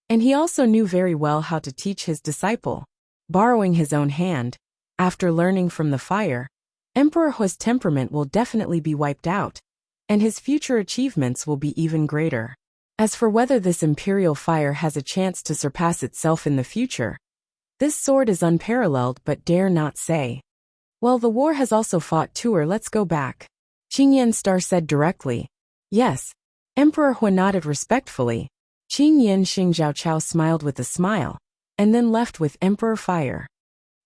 And he also knew very well how to teach his disciple. Borrowing his own hand, after learning from the fire, Emperor Hu's temperament will definitely be wiped out, and his future achievements will be even greater. As for whether this imperial fire has a chance to surpass itself in the future, this sword is unparalleled but dare not say. Well, the war has also fought too, let's go back. Qingyan Star said directly. Yes. Emperor Hu nodded respectfully. Qingyan Xingzhaochao smiled with a smile, and then left with Emperor Fire.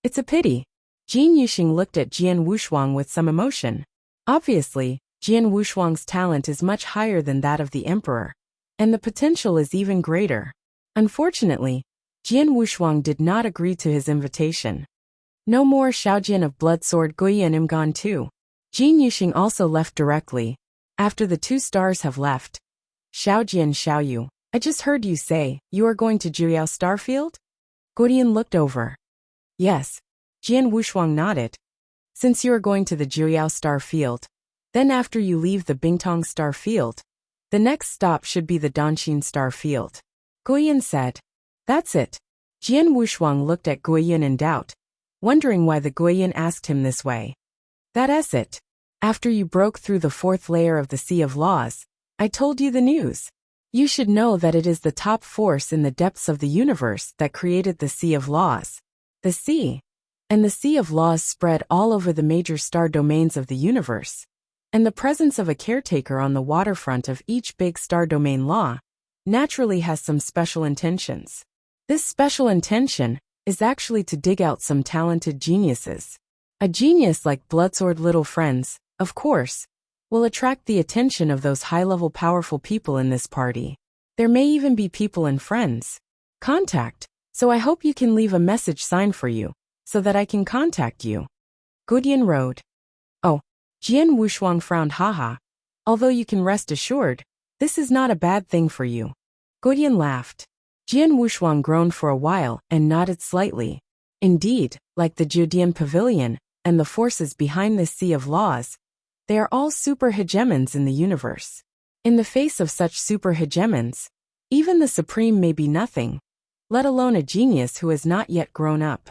It's a pity. Jin Yuxing looked at Jian Wushuang with some emotion. Obviously, Jian Wushuang's talent is much higher than that of the Emperor, and the potential is even greater. Unfortunately, Jian Wushuang did not agree to his invitation. No more Xiaojian of Blood Sword Guiyan am gone too. Jin Yuxing also left directly. After the 2 stars have left. Xiaojian Xiaoyu, I just heard you say, you are going to Juyao Starfield? Guiyan looked over. Yes. Jian Wushuang nodded. Since you are going to the Juyao Star Field, then after you leave the Bingtong Star Field, the next stop should be the Donxin Star Field. Guiyan said. That's it. Jian Wushuang looked at Guiyan in doubt, wondering why the Guiyan asked him this way. That's it. After you broke through the 4th layer of the Sea of Laws, I told you the news. You should know that it is the top force in the depths of the universe that created the Sea of Laws. The sea. And the Sea of Laws spread all over the major star domains of the universe. And the presence of a caretaker on the waterfront of each big star domain law naturally has some special intentions. This special intention is actually to dig out some talented geniuses. A genius like Bloodsword Little Friends, of course, will attract the attention of those high-level powerful people in this party. There may even be people and friends. Contact, so I hope you can leave a message sign for you, so that I can contact you. Guiyan wrote. Oh, Jian Wushuang frowned haha. Although you can rest assured, this is not a bad thing for you. Guiyan laughed. Jian Wushuang groaned for a while and nodded slightly. Indeed, like the Judian Pavilion and the forces behind this Sea of Laws, they are all super hegemons in the universe. In the face of such super hegemons, even the supreme may be nothing, let alone a genius who has not yet grown up.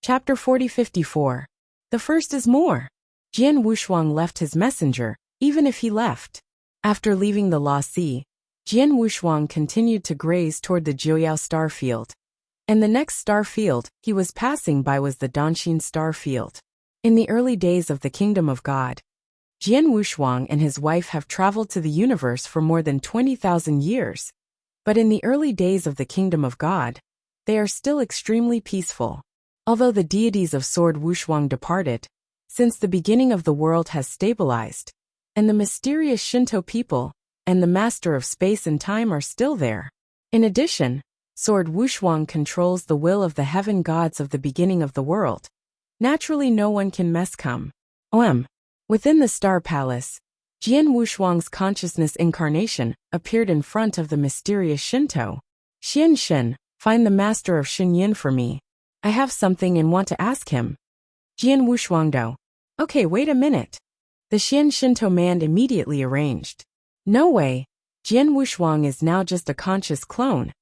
Chapter 40-54. The first is more. Jian Wushuang left his messenger, even if he left. After leaving the La Sea, Jian Wushuang continued to graze toward the Juyao star field. And the next star field he was passing by was the Donxin star field. In the early days of the Kingdom of God, Jian Wushuang and his wife have traveled to the universe for more than 20,000 years. But in the early days of the Kingdom of God, they are still extremely peaceful. Although the deities of Sword Wushuang departed, since the beginning of the world has stabilized, and the mysterious Shinto people and the master of space and time are still there. In addition, Sword Wushuang controls the will of the heaven gods of the beginning of the world. Naturally no one can mess come. Within the Star Palace, Jian Wushuang's consciousness incarnation appeared in front of the mysterious Shinto. Xian Shen, find the master of Xinyin for me. I have something and want to ask him. Jian Wushuang do. Okay, wait a minute. The Xian Shinto man immediately arranged. No way. Jian Wushuang is now just a conscious clone.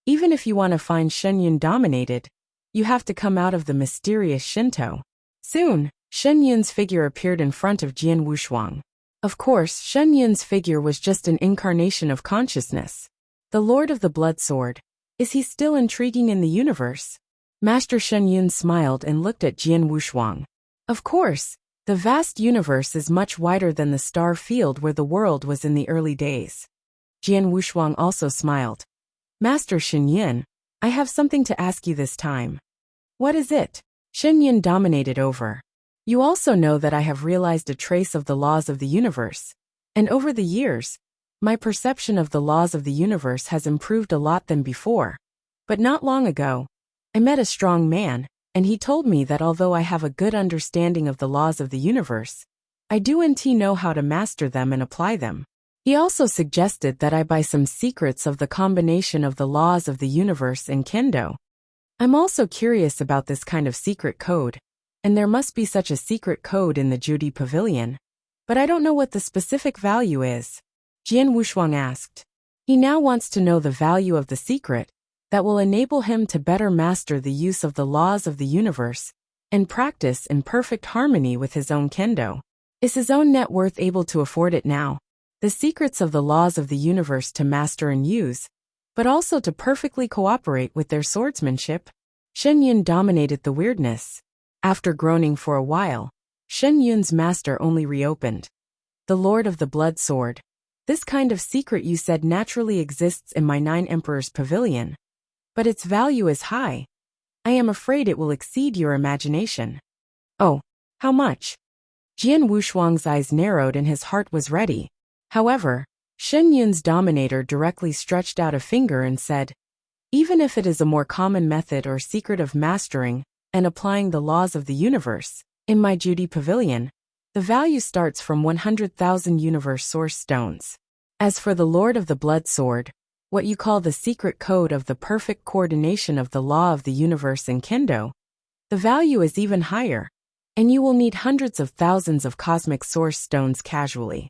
Even if you want to find Shenyun dominated, you have to come out of the mysterious Shinto. Soon, Shenyun's figure appeared in front of Jian Wushuang. Of course, Shenyun's figure was just an incarnation of consciousness. The Lord of the Blood Sword. Is he still intriguing in the universe? Master Shenyun smiled and looked at Jian Wushuang. Of course, the vast universe is much wider than the star field where the world was in the early days. Jian Wushuang also smiled. Master Shenyun, I have something to ask you this time. What is it? Shenyun dominated over. You also know that I have realized a trace of the laws of the universe. And over the years, my perception of the laws of the universe has improved a lot than before. But not long ago, I met a strong man, and he told me that although I have a good understanding of the laws of the universe, I don't know how to master them and apply them. He also suggested that I buy some secrets of the combination of the laws of the universe and Kendo. I'm also curious about this kind of secret code, and there must be such a secret code in the Judy Pavilion. But I don't know what the specific value is. Jian Wushuang asked. He now wants to know the value of the secret that will enable him to better master the use of the laws of the universe and practice in perfect harmony with his own Kendo. Is his own net worth able to afford it now? The secrets of the laws of the universe to master and use, but also to perfectly cooperate with their swordsmanship? Shenyun dominated the weirdness. After groaning for a while, Shenyun's master only reopened. The Lord of the Blood Sword. This kind of secret you said naturally exists in my 9 Emperors Pavilion. But its value is high. I am afraid it will exceed your imagination. Oh, how much? Jian Wushuang's eyes narrowed and his heart was ready. However, Shen Yun's dominator directly stretched out a finger and said, even if it is a more common method or secret of mastering and applying the laws of the universe, in my Judy Pavilion, the value starts from 100,000 universe source stones. As for the Lord of the Blood Sword, what you call the secret code of the perfect coordination of the law of the universe in Kendo, the value is even higher, and you will need hundreds of thousands of cosmic source stones casually.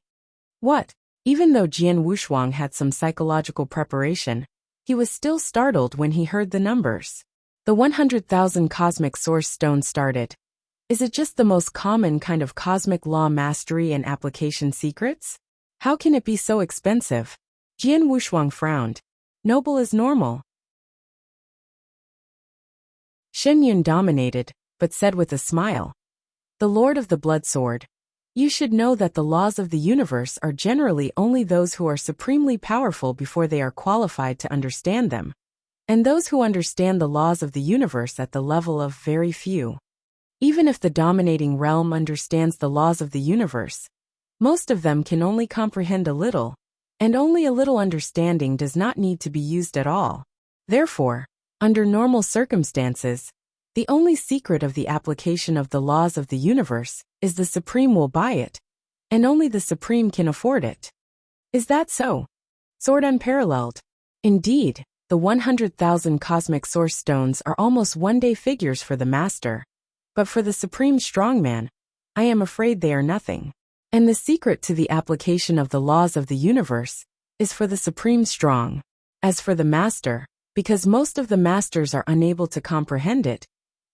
What? Even though Jian Wushuang had some psychological preparation, he was still startled when he heard the numbers. The 100,000 cosmic source stones started. Is it just the most common kind of cosmic law mastery and application secrets? How can it be so expensive? Jian Wushuang frowned. Noble is normal. Shen Yun dominated, but said with a smile, the Lord of the Blood Sword, you should know that the laws of the universe are generally only those who are supremely powerful before they are qualified to understand them, and those who understand the laws of the universe at the level of very few. Even if the dominating realm understands the laws of the universe, most of them can only comprehend a little, and only a little understanding does not need to be used at all. Therefore, under normal circumstances, the only secret of the application of the laws of the universe is the Supreme will buy it, and only the Supreme can afford it. Is that so? Sword unparalleled. Indeed, the 100,000 cosmic source stones are almost one-day figures for the master. But for the Supreme Strongman, I am afraid they are nothing. And the secret to the application of the laws of the universe is for the Supreme Strong. As for the master, because most of the masters are unable to comprehend it,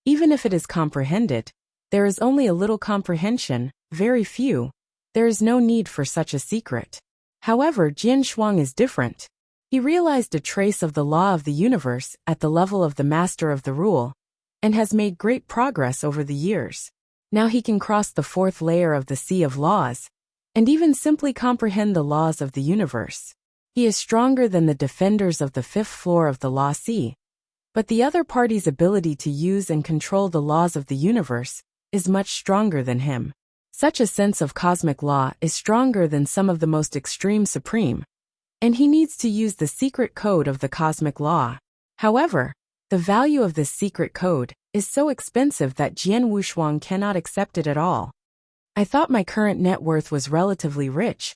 even if it is comprehended, there is only a little comprehension, very few. There is no need for such a secret. However, Jian Shuang is different. He realized a trace of the law of the universe at the level of the master of the rule, and has made great progress over the years. Now he can cross the fourth layer of the sea of laws, and even simply comprehend the laws of the universe. He is stronger than the defenders of the fifth floor of the law sea. But the other party's ability to use and control the laws of the universe is much stronger than him. Such a sense of cosmic law is stronger than some of the most extreme supreme, and he needs to use the secret code of the cosmic law. However, the value of this secret code is so expensive that Jian Wushuang cannot accept it at all. I thought my current net worth was relatively rich,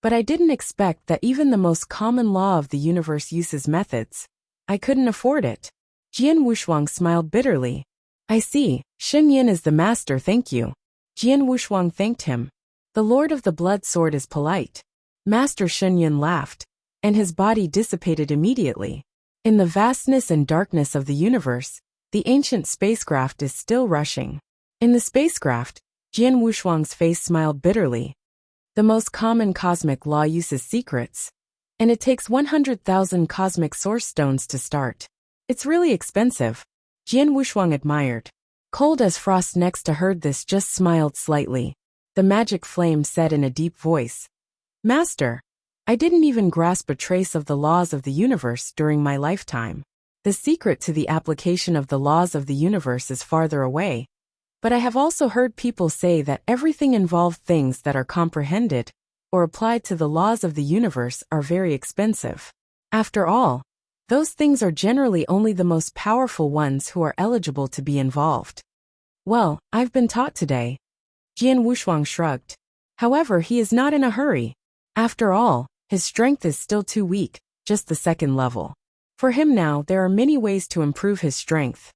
but I didn't expect that even the most common law of the universe uses methods. I couldn't afford it. Jian Wushuang smiled bitterly. I see, Shen Yin is the master, thank you. Jian Wushuang thanked him. The Lord of the Blood Sword is polite. Master Shen Yin laughed, and his body dissipated immediately. In the vastness and darkness of the universe, the ancient spacecraft is still rushing. In the spacecraft, Jian Wushuang's face smiled bitterly. The most common cosmic law uses secrets, and it takes 100,000 cosmic source stones to start. It's really expensive. Jian Wushuang admired. Cold as frost next to heard this just smiled slightly. The magic flame said in a deep voice, Master, I didn't even grasp a trace of the laws of the universe during my lifetime. The secret to the application of the laws of the universe is farther away. But I have also heard people say that everything involved things that are comprehended or applied to the laws of the universe are very expensive. After all, those things are generally only the most powerful ones who are eligible to be involved. Well, I've been taught today. Jian Wushuang shrugged. However, he is not in a hurry. After all, his strength is still too weak, just the second level. For him now, there are many ways to improve his strength.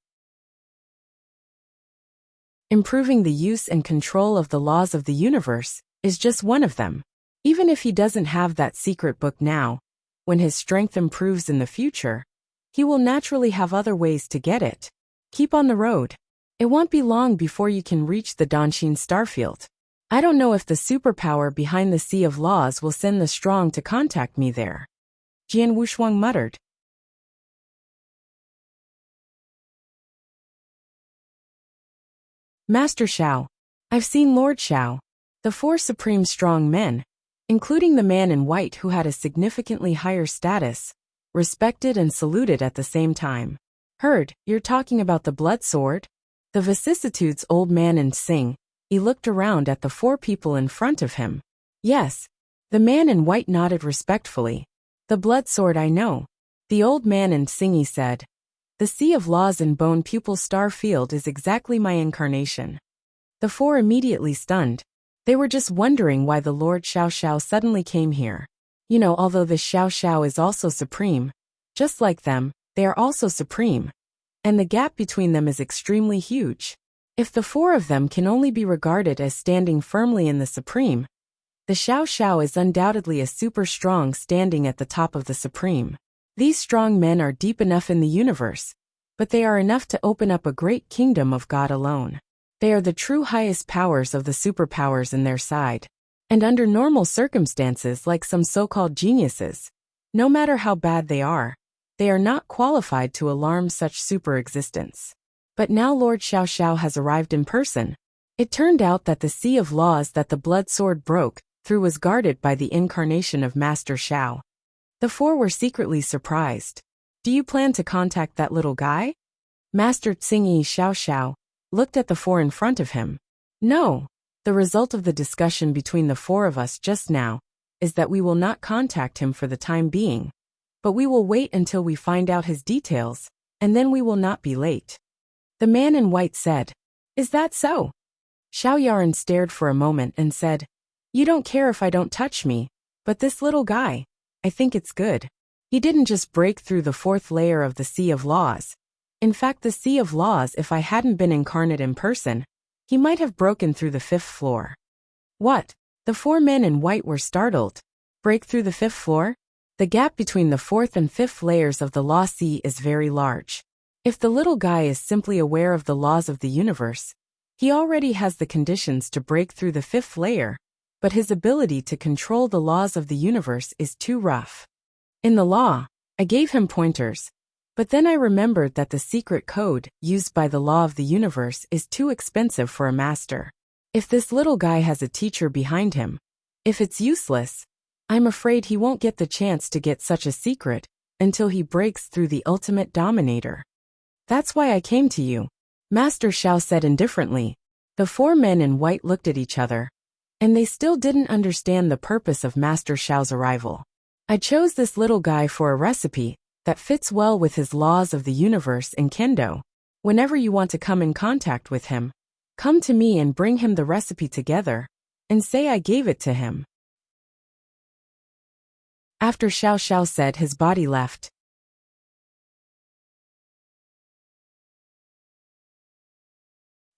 Improving the use and control of the laws of the universe is just one of them. Even if he doesn't have that secret book now, when his strength improves in the future, he will naturally have other ways to get it. Keep on the road. It won't be long before you can reach the Danshin starfield. I don't know if the superpower behind the Sea of Laws will send the strong to contact me there. Jian Wushuang muttered. Master Xiao. I've seen Lord Xiao. The four supreme strong men, including the man in white who had a significantly higher status, respected and saluted at the same time. Heard, you're talking about the blood sword? The vicissitudes old man in Sing. He looked around at the four people in front of him. Yes, The man in white nodded respectfully. The blood sword I know. The old man in singy said. The sea of laws in bone pupil star field is exactly my incarnation. The four immediately stunned. They were just wondering why the Lord Xiao Xiao suddenly came here. You know, although the Xiao Xiao is also supreme, just like them, they are also supreme. And the gap between them is extremely huge. If the four of them can only be regarded as standing firmly in the supreme, the Xiao Xiao is undoubtedly a super strong standing at the top of the supreme. These strong men are deep enough in the universe, but they are enough to open up a great kingdom of God alone. They are the true highest powers of the superpowers in their side. And under normal circumstances, like some so-called geniuses, no matter how bad they are not qualified to alarm such super existence. But now Lord Xiao Xiao has arrived in person. It turned out that the sea of laws that the blood sword broke through was guarded by the incarnation of Master Xiao. The four were secretly surprised. Do you plan to contact that little guy? Master Tsingy Xiao Xiao looked at the four in front of him. No. The result of the discussion between the four of us just now is that we will not contact him for the time being. But we will wait until we find out his details, and then we will not be late. The man in white said. Is that so? Xiao Yaran stared for a moment and said, You don't care if I don't touch me, but this little guy, I think it's good. He didn't just break through the fourth layer of the Sea of Laws. In fact, the Sea of Laws, if I hadn't been incarnate in person, he might have broken through the fifth floor. What? The four men in white were startled. Break through the fifth floor? The gap between the fourth and fifth layers of the Law Sea is very large. If the little guy is simply aware of the laws of the universe, he already has the conditions to break through the fifth layer, but his ability to control the laws of the universe is too rough. In the law, I gave him pointers, but then I remembered that the secret code used by the law of the universe is too expensive for a master. If this little guy has a teacher behind him, if it's useless, I'm afraid he won't get the chance to get such a secret until he breaks through the ultimate dominator. That's why I came to you, Master Xiao said indifferently. The four men in white looked at each other, and they still didn't understand the purpose of Master Xiao's arrival. I chose this little guy for a recipe that fits well with his laws of the universe in Kendo. Whenever you want to come in contact with him, come to me and bring him the recipe together, and say I gave it to him. After Xiao Xiao said, his body left.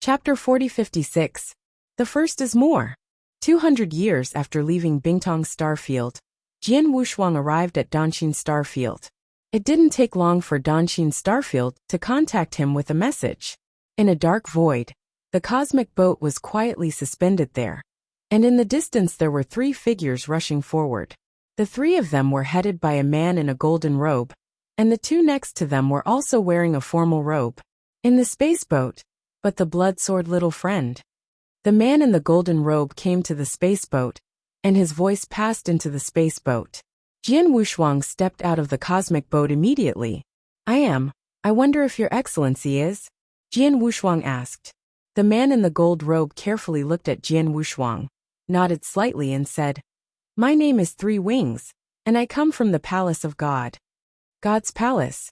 Chapter 4056. The first is more. 200 years after leaving Bingtong Starfield, Jian Wushuang arrived at Danxin Starfield. It didn't take long for Danxin Starfield to contact him with a message. In a dark void, the cosmic boat was quietly suspended there, and in the distance there were three figures rushing forward. The three of them were headed by a man in a golden robe, and the two next to them were also wearing a formal robe. In the space boat, but the blood sword little friend. The man in the golden robe came to the space boat, and his voice passed into the space boat. Jian Wushuang stepped out of the cosmic boat immediately. I wonder if your excellency is? Jian Wushuang asked. The man in the gold robe carefully looked at Jian Wushuang, nodded slightly and said, My name is Three Wings, and I come from the palace of God. God's palace?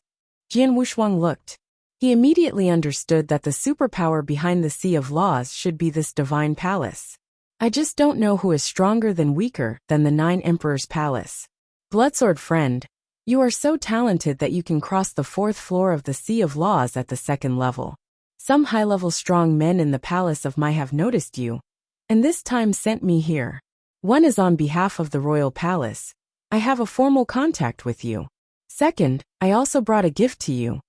Jian Wushuang looked. He immediately understood that the superpower behind the Sea of Laws should be this divine palace. I just don't know who is stronger than weaker than the Nine Emperors' palace. Bloodsword friend, you are so talented that you can cross the fourth floor of the Sea of Laws at the second level. Some high-level strong men in the palace of Mai have noticed you, and this time sent me here. One is on behalf of the royal palace. I have a formal contact with you. Second, I also brought a gift to you.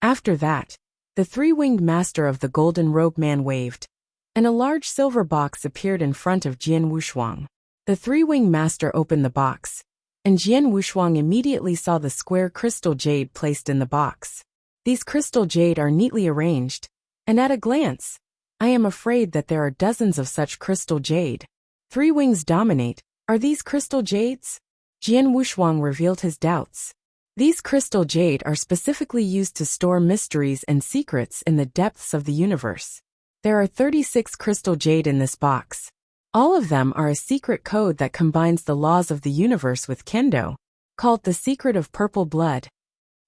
After that, the three-winged master of the golden robe man waved, and a large silver box appeared in front of Jian Wushuang. The three-winged master opened the box, and Jian Wushuang immediately saw the square crystal jade placed in the box. These crystal jade are neatly arranged, and at a glance, I am afraid that there are dozens of such crystal jade. Three wings dominate. Are these crystal jades? Jian Wushuang revealed his doubts. These crystal jade are specifically used to store mysteries and secrets in the depths of the universe. There are 36 crystal jade in this box. All of them are a secret code that combines the laws of the universe with kendo, called the Secret of Purple Blood.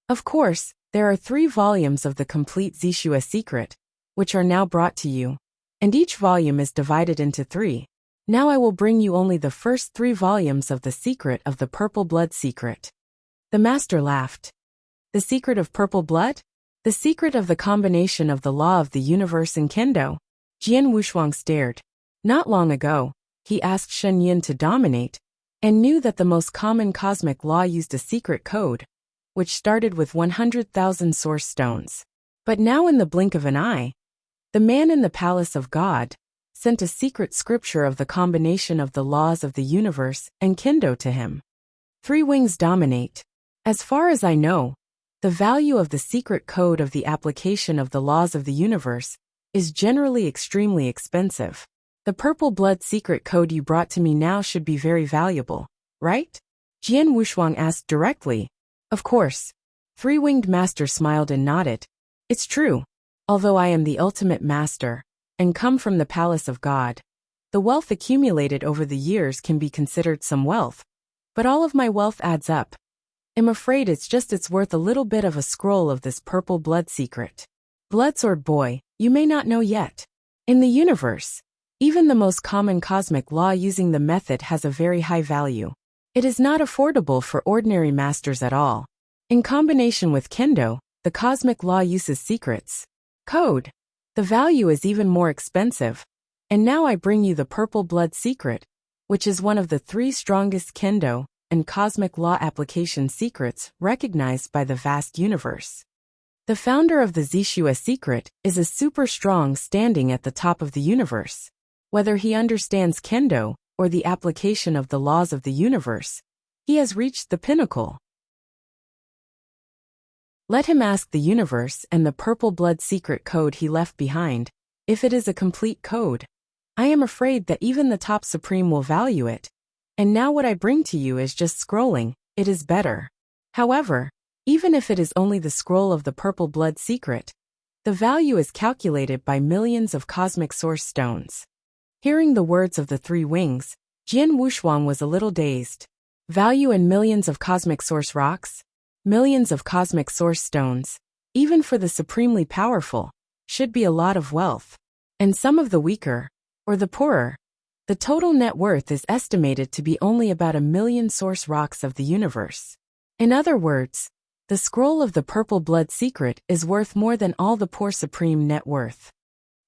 Of course, there are 3 volumes of the complete Wuxia secret, which are now brought to you, and each volume is divided into 3. Now I will bring you only the first 3 volumes of the Secret of the Purple Blood secret. The master laughed. The Secret of Purple Blood? The secret of the combination of the law of the universe and kendo? Jian Wuxuang stared. Not long ago, he asked Shen Yin to dominate, and knew that the most common cosmic law used a secret code, which started with 100,000 source stones. But now in the blink of an eye, the man in the palace of God sent a secret scripture of the combination of the laws of the universe and kendo to him. 3 wings dominate. As far as I know, the value of the secret code of the application of the laws of the universe is generally extremely expensive. The Purple Blood secret code you brought to me now should be very valuable, right? Jian Wuxuang asked directly. Of course. 3-winged master smiled and nodded. It's true. Although I am the ultimate master, and come from the palace of God, the wealth accumulated over the years can be considered some wealth, but all of my wealth adds up. I'm afraid it's worth a little bit of a scroll of this Purple Blood secret. Bloodsword boy, you may not know yet. In the universe, even the most common cosmic law using the method has a very high value. It is not affordable for ordinary masters at all. In combination with kendo, the cosmic law uses secrets. Code. The value is even more expensive. And now I bring you the Purple Blood secret, which is one of the 3 strongest kendo and cosmic law application secrets recognized by the vast universe. The founder of the Wuxia secret is a super strong standing at the top of the universe. Whether he understands kendo or the application of the laws of the universe, he has reached the pinnacle. Let him ask the universe and the Purple Blood secret code he left behind, if it is a complete code. I am afraid that even the top supreme will value it. And now what I bring to you is just scrolling, it is better. However, even if it is only the scroll of the Purple Blood secret, the value is calculated by millions of cosmic source stones. Hearing the words of the 3 wings, Jian Wuxuang was a little dazed. Value in millions of cosmic source rocks? Millions of cosmic source stones, even for the supremely powerful, should be a lot of wealth. And some of the weaker, or the poorer, the total net worth is estimated to be only about 1 million source rocks of the universe. In other words, the scroll of the Purple Blood secret is worth more than all the poor supreme net worth.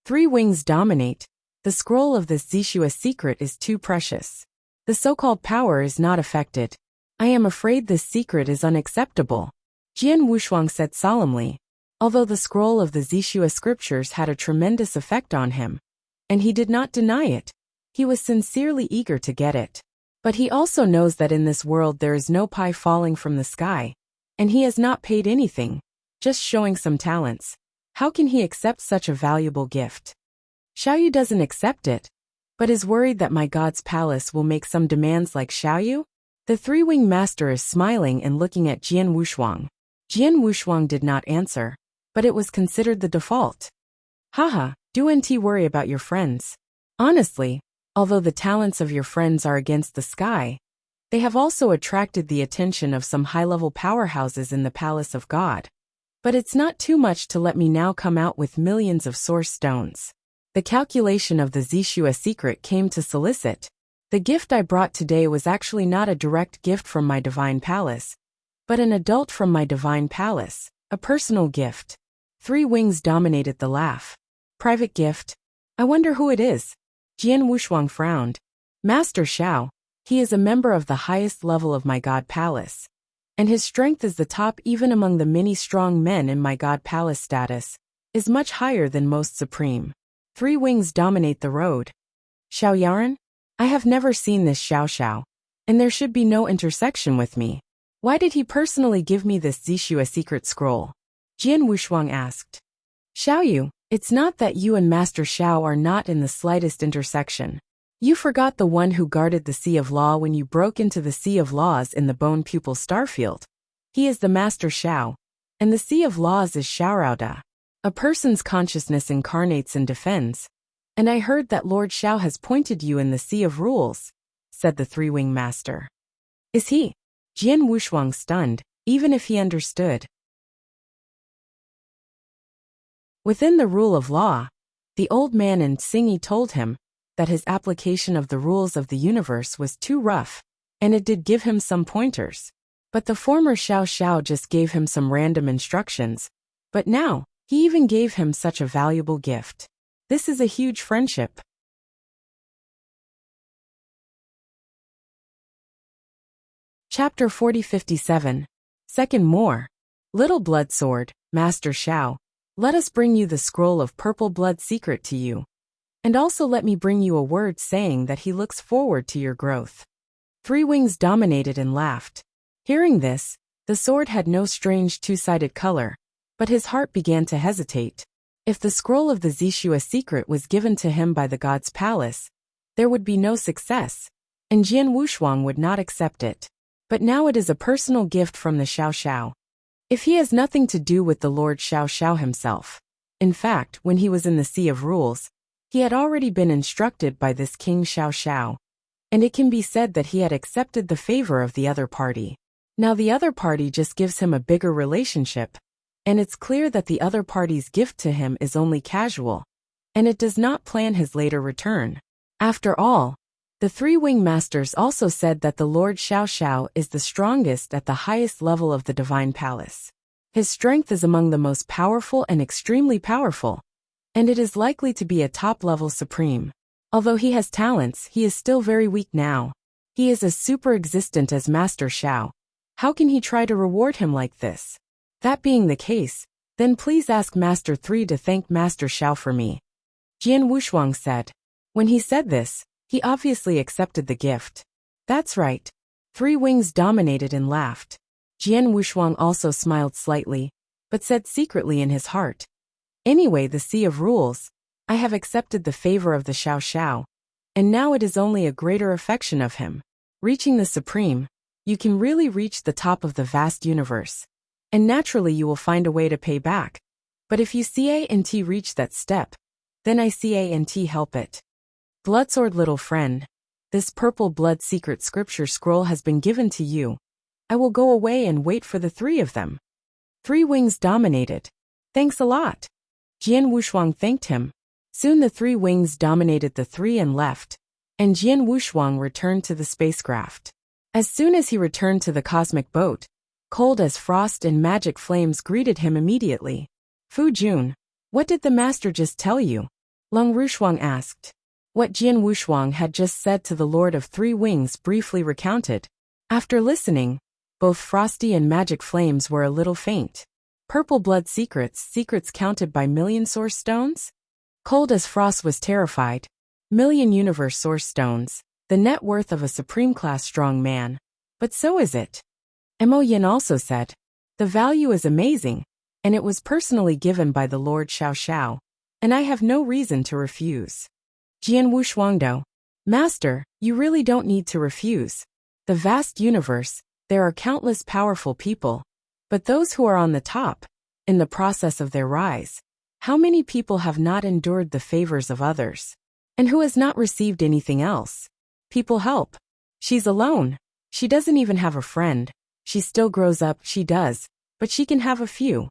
3 wings dominate. The scroll of this Wuxia secret is too precious. The so-called power is not affected. I am afraid this secret is unacceptable. Jian Wuxuang said solemnly. Although the scroll of the Wuxia scriptures had a tremendous effect on him, and he did not deny it, he was sincerely eager to get it. But he also knows that in this world there is no pie falling from the sky, and he has not paid anything, just showing some talents. How can he accept such a valuable gift? Xiaoyu doesn't accept it, but is worried that my god's palace will make some demands like Xiaoyu? The 3-wing master is smiling and looking at Jian Wuxuang. Jian Wuxuang did not answer, but it was considered the default. Haha, don't worry about your friends. Honestly, although the talents of your friends are against the sky, they have also attracted the attention of some high-level powerhouses in the palace of God. But it's not too much to let me now come out with millions of source stones. The calculation of the Wuxia secret came to solicit. The gift I brought today was actually not a direct gift from my divine palace, but an adult from my divine palace, a personal gift. 3 wings dominated the laugh. Private gift? I wonder who it is. Jian Wuxuang frowned. Master Xiao, he is a member of the highest level of my god palace, and his strength is the top even among the many strong men in my god palace status, is much higher than most supreme. 3 wings dominate the road. Xiao Yaran? I have never seen this Xiao Xiao, and there should be no intersection with me. Why did he personally give me this Wuxia secret scroll? Jian Wuxuang asked. Xiaoyu, it's not that you and Master Xiao are not in the slightest intersection. You forgot the one who guarded the Sea of Law when you broke into the Sea of Laws in the Bone Pupil Starfield. He is the Master Xiao, and the Sea of Laws is Xiaorao Da. A person's consciousness incarnates and defends, And I heard that Lord Xiao has pointed you in the Sea of Rules, said the three-wing master. Is he? Jian Wushuang stunned, even if he understood. Within the rule of law, the old man in Xingyi told him that his application of the rules of the universe was too rough, and it did give him some pointers. But the former Xiao Xiao just gave him some random instructions, but now, he even gave him such a valuable gift. This is a huge friendship. Chapter 4057. Second more. Little Blood Sword, Master Xiao, let us bring you the scroll of purple blood secret to you. And also let me bring you a word saying that he looks forward to your growth. Three Wings dominated and laughed. Hearing this, the sword had no strange two-sided color, but his heart began to hesitate. If the scroll of the Zishua secret was given to him by the god's palace, there would be no success, and Jian Wushuang would not accept it. But now it is a personal gift from the Xiao Xiao. If he has nothing to do with the Lord Xiao Xiao himself. In fact, when he was in the Sea of Rules, he had already been instructed by this King Xiao Xiao, and it can be said that he had accepted the favor of the other party. Now the other party just gives him a bigger relationship, and it's clear that the other party's gift to him is only casual, and it does not plan his later return. After all, the three-wing masters also said that the Lord Xiao Xiao is the strongest at the highest level of the divine palace. His strength is among the most powerful and extremely powerful, and it is likely to be a top-level supreme. Although he has talents, he is still very weak now. He is as super-existent as Master Xiao. How can he try to reward him like this? That being the case, then please ask Master 3 to thank Master Xiao for me. Jian Wushuang said. When he said this, he obviously accepted the gift. That's right. Three Wings dominated and laughed. Jian Wushuang also smiled slightly, but said secretly in his heart. Anyway, the Sea of Rules, I have accepted the favor of the Xiao Xiao, and now it is only a greater affection of him. Reaching the Supreme, you can really reach the top of the vast universe, and naturally you will find a way to pay back. But if you CA&T reach that step, then I CA&T help it. Bloodsword little friend, this purple blood secret scripture scroll has been given to you. I will go away and wait for the three of them. Three Wings dominated. Thanks a lot. Jian Wushuang thanked him. Soon the three wings dominated the three and left, and Jian Wushuang returned to the spacecraft. As soon as he returned to the cosmic boat, cold as frost and magic flames greeted him immediately. Fu Jun, what did the master just tell you? Lung Rushuang asked. What Jian Wushuang had just said to the Lord of Three Wings briefly recounted. After listening, both Frosty and Magic Flames were a little faint. Purple blood secrets counted by million source stones? Cold as Frost was terrified. Million universe source stones, the net worth of a supreme-class strong man. But so is it. Mo Yin also said. The value is amazing, and it was personally given by the Lord Xiao Xiao, and I have no reason to refuse. Jian Wushuangdo, Master, you really don't need to refuse. The vast universe, there are countless powerful people, but those who are on the top, in the process of their rise, how many people have not endured the favors of others? And who has not received anything else? People help. She's alone. She doesn't even have a friend. She still grows up, she does, but she can have a few.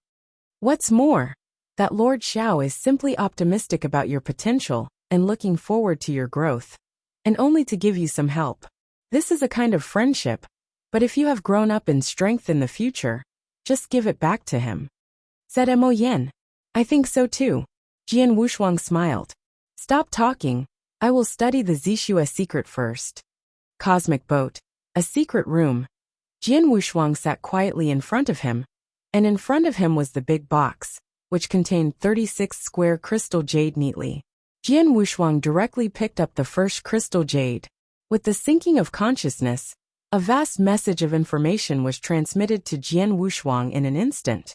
What's more, that Lord Xiao is simply optimistic about your potential and looking forward to your growth, and only to give you some help. This is a kind of friendship, but if you have grown up in strength in the future, just give it back to him. Said Mo Yen. I think so too. Jian Wushuang smiled. Stop talking. I will study the Zishua secret first. Cosmic boat. A secret room. Jian Wushuang sat quietly in front of him, and in front of him was the big box, which contained 36 square crystal jade neatly. Jian Wushuang directly picked up the first crystal jade. With the sinking of consciousness, a vast message of information was transmitted to Jian Wushuang in an instant.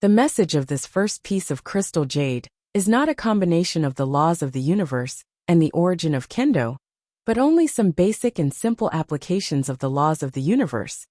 The message of this first piece of crystal jade is not a combination of the laws of the universe and the origin of kendo, but only some basic and simple applications of the laws of the universe.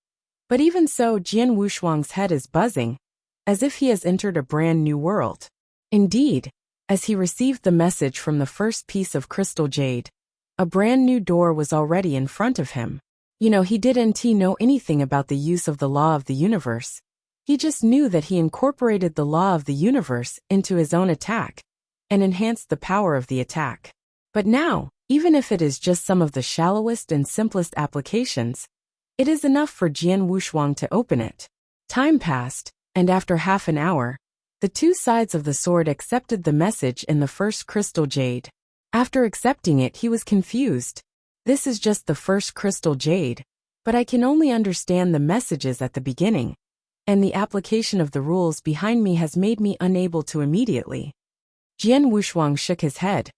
But even so, Jian Wushuang's head is buzzing, as if he has entered a brand new world. Indeed, As he received the message from the first piece of crystal jade, a brand new door was already in front of him. He didn't know anything about the use of the law of the universe. He just knew that he incorporated the law of the universe into his own attack and enhanced the power of the attack. But now, even if it is just some of the shallowest and simplest applications, it is enough for Jian Wushuang to open it. Time passed, and after half an hour, the two sides of the sword accepted the message in the first crystal jade. After accepting it, he was confused. This is just the first crystal jade, but I can only understand the messages at the beginning, and the application of the rules behind me has made me unable to immediately. Jian Wushuang shook his head.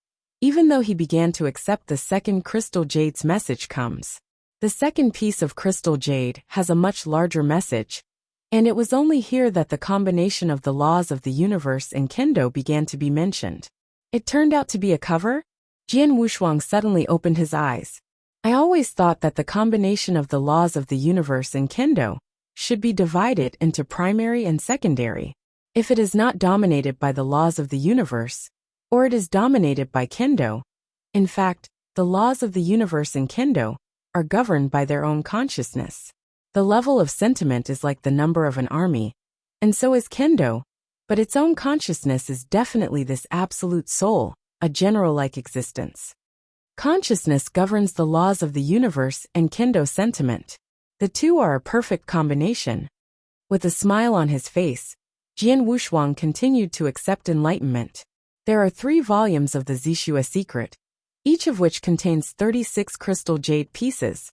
Even though he began to accept the second crystal jade's message comes. The second piece of crystal jade has a much larger message, and it was only here that the combination of the laws of the universe and kendo began to be mentioned. It turned out to be a cover? Jian Wushuang suddenly opened his eyes. I always thought that the combination of the laws of the universe and kendo should be divided into primary and secondary. If it is not dominated by the laws of the universe, or it is dominated by kendo. In fact, the laws of the universe and kendo are governed by their own consciousness. The level of sentiment is like the number of an army, and so is kendo, but its own consciousness is definitely this absolute soul, a general-like existence. Consciousness governs the laws of the universe and kendo sentiment. The two are a perfect combination. With a smile on his face, Jian Wushuang continued to accept enlightenment. There are 3 volumes of the Zixue secret, each of which contains 36 crystal jade pieces,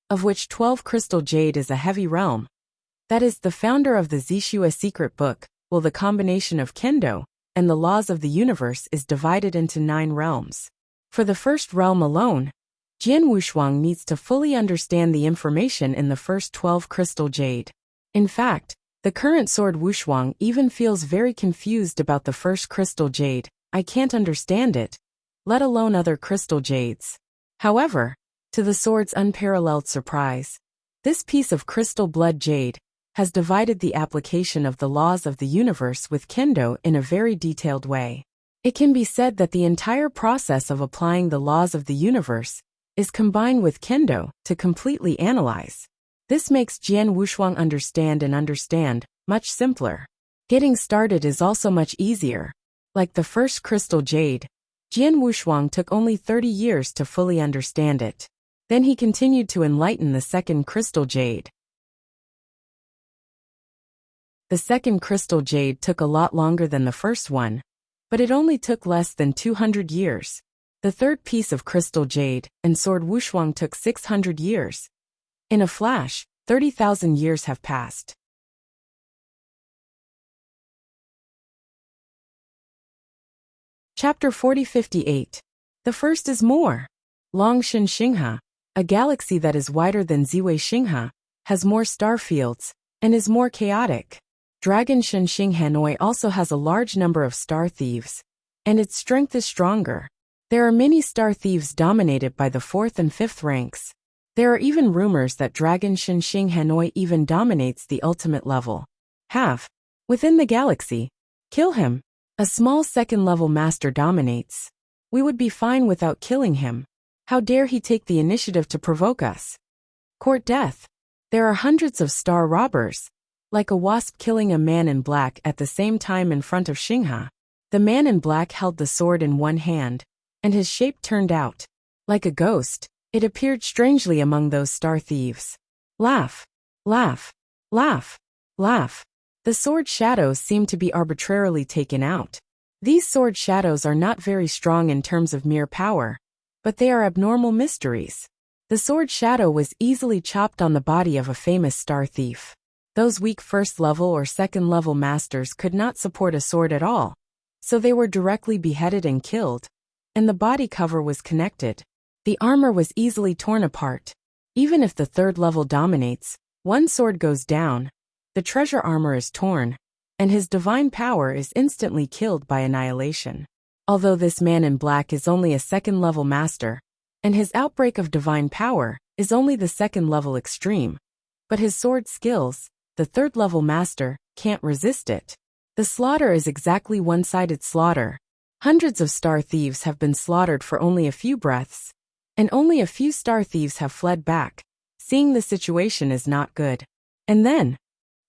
of which 12 crystal jade is a heavy realm. That is, the founder of the Zixue secret book, the combination of kendo and the laws of the universe is divided into 9 realms. For the first realm alone, Jian Wushuang needs to fully understand the information in the first 12 crystal jade. In fact, the current sword Wushuang even feels very confused about the first crystal jade. I can't understand it, let alone other crystal jades. However, to the sword's unparalleled surprise, this piece of crystal blood jade has divided the application of the laws of the universe with kendo in a very detailed way. It can be said that the entire process of applying the laws of the universe is combined with kendo to completely analyze. This makes Jian Wushuang understand much simpler. Getting started is also much easier. Like the first crystal jade, Jian Wushuang took only 30 years to fully understand it. Then he continued to enlighten the second crystal jade. The second crystal jade took a lot longer than the first one, but it only took less than 200 years. The third piece of crystal jade and sword Wushuang took 600 years. In a flash, 30,000 years have passed. Chapter 4058. The first is more. Longshan Xinghe, a galaxy that is wider than Ziwei Xinghe, has more star fields, and is more chaotic. Dragon Shenxing Hanoi also has a large number of star thieves, and its strength is stronger. There are many star thieves dominated by the 4th and 5th ranks. There are even rumors that Dragon Shenxing Hanoi even dominates the ultimate level. Within the galaxy. Kill him. A small second-level master dominates. We would be fine without killing him. How dare he take the initiative to provoke us? Court death. There are hundreds of star robbers, like a wasp killing a man in black at the same time in front of Xinghe. The man in black held the sword in one hand, and his shape turned out. Like a ghost, it appeared strangely among those star thieves. Laugh. Laugh. Laugh. Laugh. The sword shadows seem to be arbitrarily taken out. These sword shadows are not very strong in terms of mere power, but they are abnormal mysteries. The sword shadow was easily chopped on the body of a famous star thief. Those weak first-level or second-level masters could not support a sword at all, so they were directly beheaded and killed, and the body cover was connected. The armor was easily torn apart. Even if the third level dominates, one sword goes down, the treasure armor is torn, and his divine power is instantly killed by annihilation. Although this man in black is only a second-level master, and his outbreak of divine power is only the second-level extreme, but his sword skills, the third-level master, can't resist it. The slaughter is exactly one-sided slaughter. Hundreds of star thieves have been slaughtered for only a few breaths, and only a few star thieves have fled back, seeing the situation is not good. And then,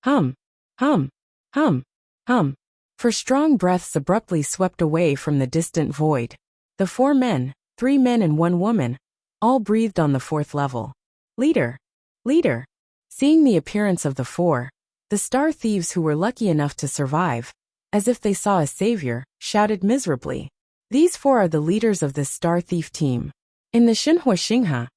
hum, hum, hum, hum, for strong breaths abruptly swept away from the distant void. The 4 men, 3 men and 1 woman, all breathed on the 4th level. Leader, leader. Seeing the appearance of the 4, the star thieves who were lucky enough to survive, as if they saw a savior, shouted miserably. These 4 are the leaders of this star thief team. In the Xinhua Xinghe,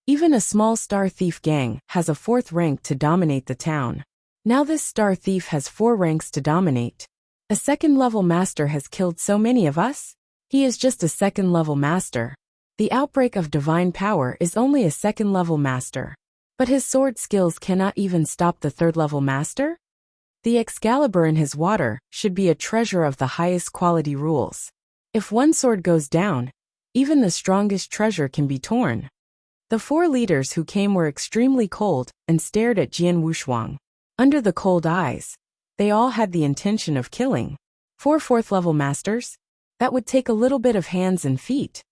even a small star thief gang has a 4th rank to dominate the town. Now this star thief has 4 ranks to dominate. A 2nd level master has killed so many of us? He is just a 2nd level master. The outbreak of divine power is only a 2nd level master. But his sword skills cannot even stop the 3rd level master? The Excalibur in his water should be a treasure of the highest quality rules. If one sword goes down, even the strongest treasure can be torn. The 4 leaders who came were extremely cold and stared at Jian Wushuang. Under the cold eyes, they all had the intention of killing. 4 4th level masters? That would take a little bit of hands and feet.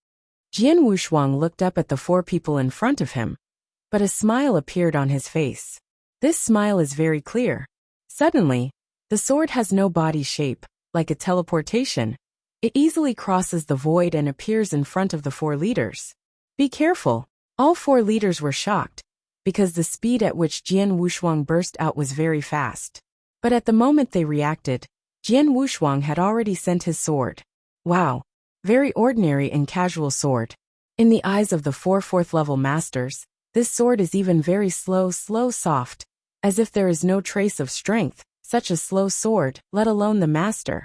Jian Wushuang looked up at the 4 people in front of him, but a smile appeared on his face. This smile is very clear. Suddenly, the sword has no body shape, like a teleportation. It easily crosses the void and appears in front of the 4 leaders. Be careful. All 4 leaders were shocked, because the speed at which Jian Wushuang burst out was very fast. But at the moment they reacted, Jian Wushuang had already sent his sword. Wow. Very ordinary and casual sword. In the eyes of the 4 4th level masters, this sword is even very slow, soft, as if there is no trace of strength, such a slow sword, let alone the master.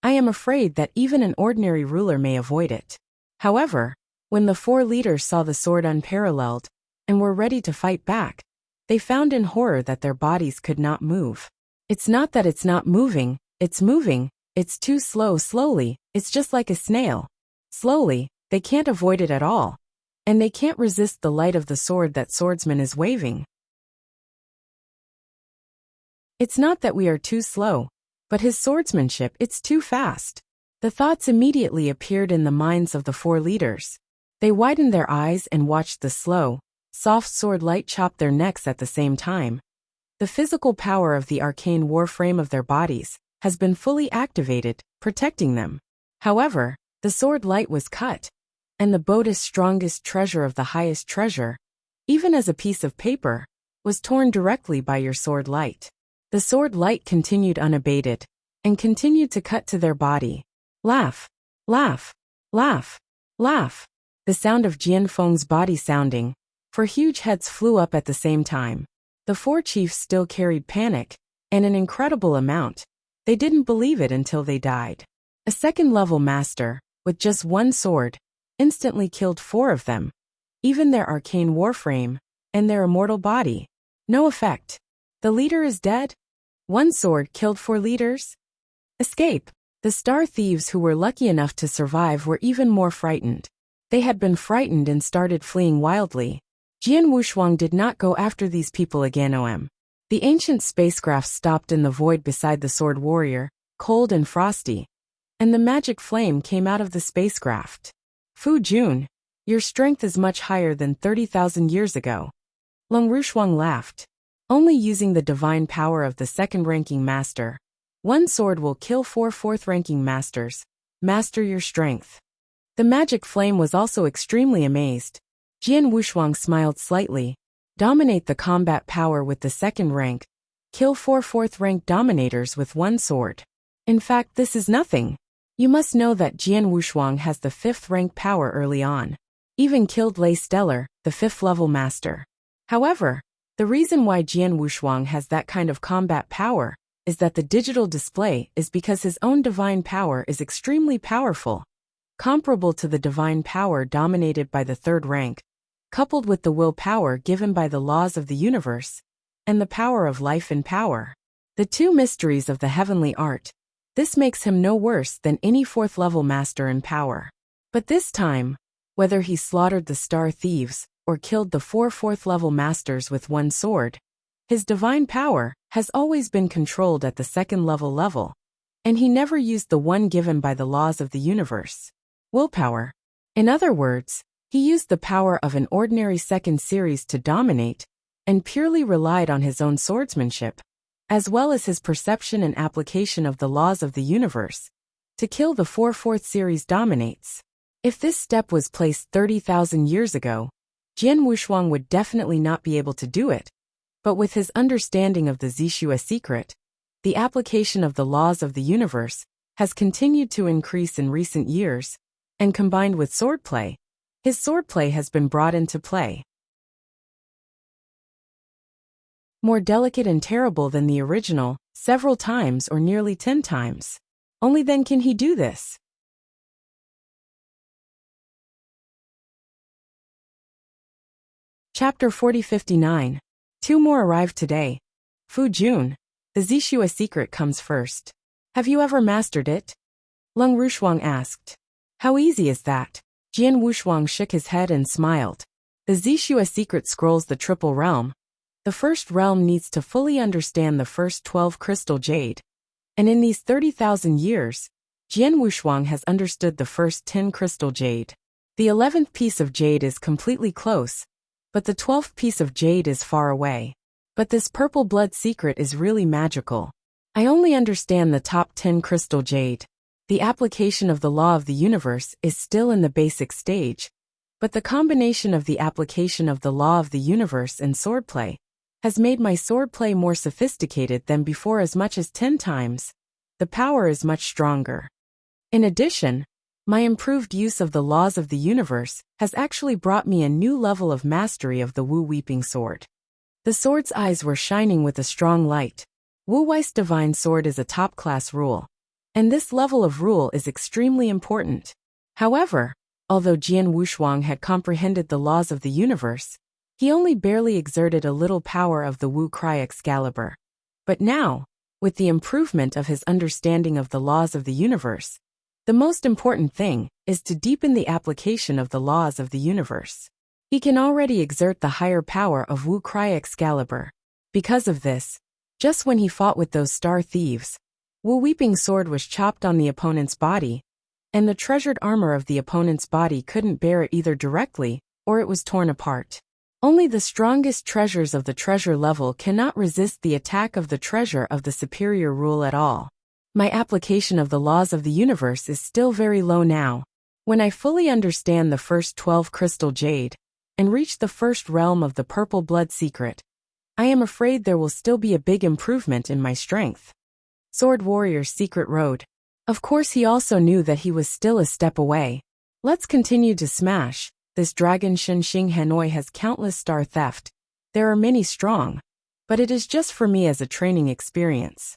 I am afraid that even an ordinary ruler may avoid it. However, when the 4 leaders saw the sword unparalleled, and were ready to fight back, they found in horror that their bodies could not move. It's not that it's not moving, it's moving, it's too slowly, it's just like a snail. Slowly, they can't avoid it at all. And they can't resist the light of the sword that Swordsman is waving. It's not that we are too slow, but his swordsmanship, it's too fast. The thoughts immediately appeared in the minds of the 4 leaders. They widened their eyes and watched the slow, soft sword light chop their necks at the same time. The physical power of the arcane warframe of their bodies has been fully activated, protecting them. However, the sword light was cut, and the boat's strongest treasure of the highest treasure, even as a piece of paper, was torn directly by your sword light. The sword light continued unabated, and continued to cut to their body. Laugh, laugh, laugh, laugh. The sound of Jian Feng's body sounding, for huge heads flew up at the same time. The 4 chiefs still carried panic, and an incredible amount. They didn't believe it until they died. A 2nd level master, with just 1 sword, instantly killed 4 of them. Even their arcane warframe, and their immortal body. No effect. The leader is dead? 1 sword killed 4 leaders? Escape. The star thieves who were lucky enough to survive were even more frightened. They had been frightened and started fleeing wildly. Jian Wushuang did not go after these people again. The ancient spacecraft stopped in the void beside the sword warrior, cold and frosty, and the magic flame came out of the spacecraft. Fu Jun, your strength is much higher than 30,000 years ago. Long Rushuang laughed. Only using the divine power of the 2nd-ranking master, 1 sword will kill 4 4th-ranking masters. Master your strength. The magic flame was also extremely amazed. Jian Wushuang smiled slightly. Dominate the combat power with the 2nd rank. Kill 4 4th-rank dominators with 1 sword. In fact, this is nothing. You must know that Jian Wushuang has the 5th rank power early on. Even killed Lei Stellar, the 5th level master. However, the reason why Jian Wushuang has that kind of combat power is that the digital display is because his own divine power is extremely powerful, comparable to the divine power dominated by the 3rd rank, coupled with the will power given by the laws of the universe, and the power of life and power. The 2 mysteries of the heavenly art. This makes him no worse than any 4th level master in power. But this time, whether he slaughtered the star thieves, or killed the 4 4th level masters with 1 sword, his divine power has always been controlled at the 2nd level, And he never used the one given by the laws of the universe. Willpower. In other words, he used the power of an ordinary second series to dominate, and purely relied on his own swordsmanship, as well as his perception and application of the laws of the universe, to kill the 4/4 series dominates. If this step was placed 30,000 years ago, Jian Wushuang would definitely not be able to do it, but with his understanding of the Zixue secret, the application of the laws of the universe has continued to increase in recent years, and combined with swordplay, his swordplay has been brought into play. More delicate and terrible than the original, several times or nearly 10 times. Only then can he do this. Chapter 4059. Two more arrived today. Fu Jun. The Zixue secret comes first. Have you ever mastered it? Leng Rushuang asked. How easy is that? Jian Wushuang shook his head and smiled. The Zixue secret scrolls the triple realm. The first realm needs to fully understand the first 12 crystal jade. And in these 30,000 years, Jian Wushuang has understood the first 10 crystal jade. The 11th piece of jade is completely close, but the 12th piece of jade is far away. But this purple blood secret is really magical. I only understand the top 10 crystal jade. The application of the law of the universe is still in the basic stage, but the combination of the application of the law of the universe and swordplay has made my swordplay more sophisticated than before as much as 10 times. The power is much stronger. In addition, my improved use of the laws of the universe has actually brought me a new level of mastery of the Wu Weeping Sword. The sword's eyes were shining with a strong light. Wu Wei's divine sword is a top-class rule, and this level of rule is extremely important. However, although Jian Wushuang had comprehended the laws of the universe, he only barely exerted a little power of the Wu Cry Excalibur. But now, with the improvement of his understanding of the laws of the universe, the most important thing is to deepen the application of the laws of the universe. He can already exert the higher power of Wu Cry Excalibur. Because of this, just when he fought with those star thieves, Wu Weeping Sword was chopped on the opponent's body, and the treasured armor of the opponent's body couldn't bear it either directly, or it was torn apart. Only the strongest treasures of the treasure level cannot resist the attack of the treasure of the superior rule at all. My application of the laws of the universe is still very low now. When I fully understand the first 12 crystal jade, and reach the first realm of the purple blood secret, I am afraid there will still be a big improvement in my strength. Sword Warrior's Secret Road. Of course he also knew that he was still a step away. Let's continue to smash. This dragon Shenxing Hanoi has countless star theft. There are many strong, but it is just for me as a training experience.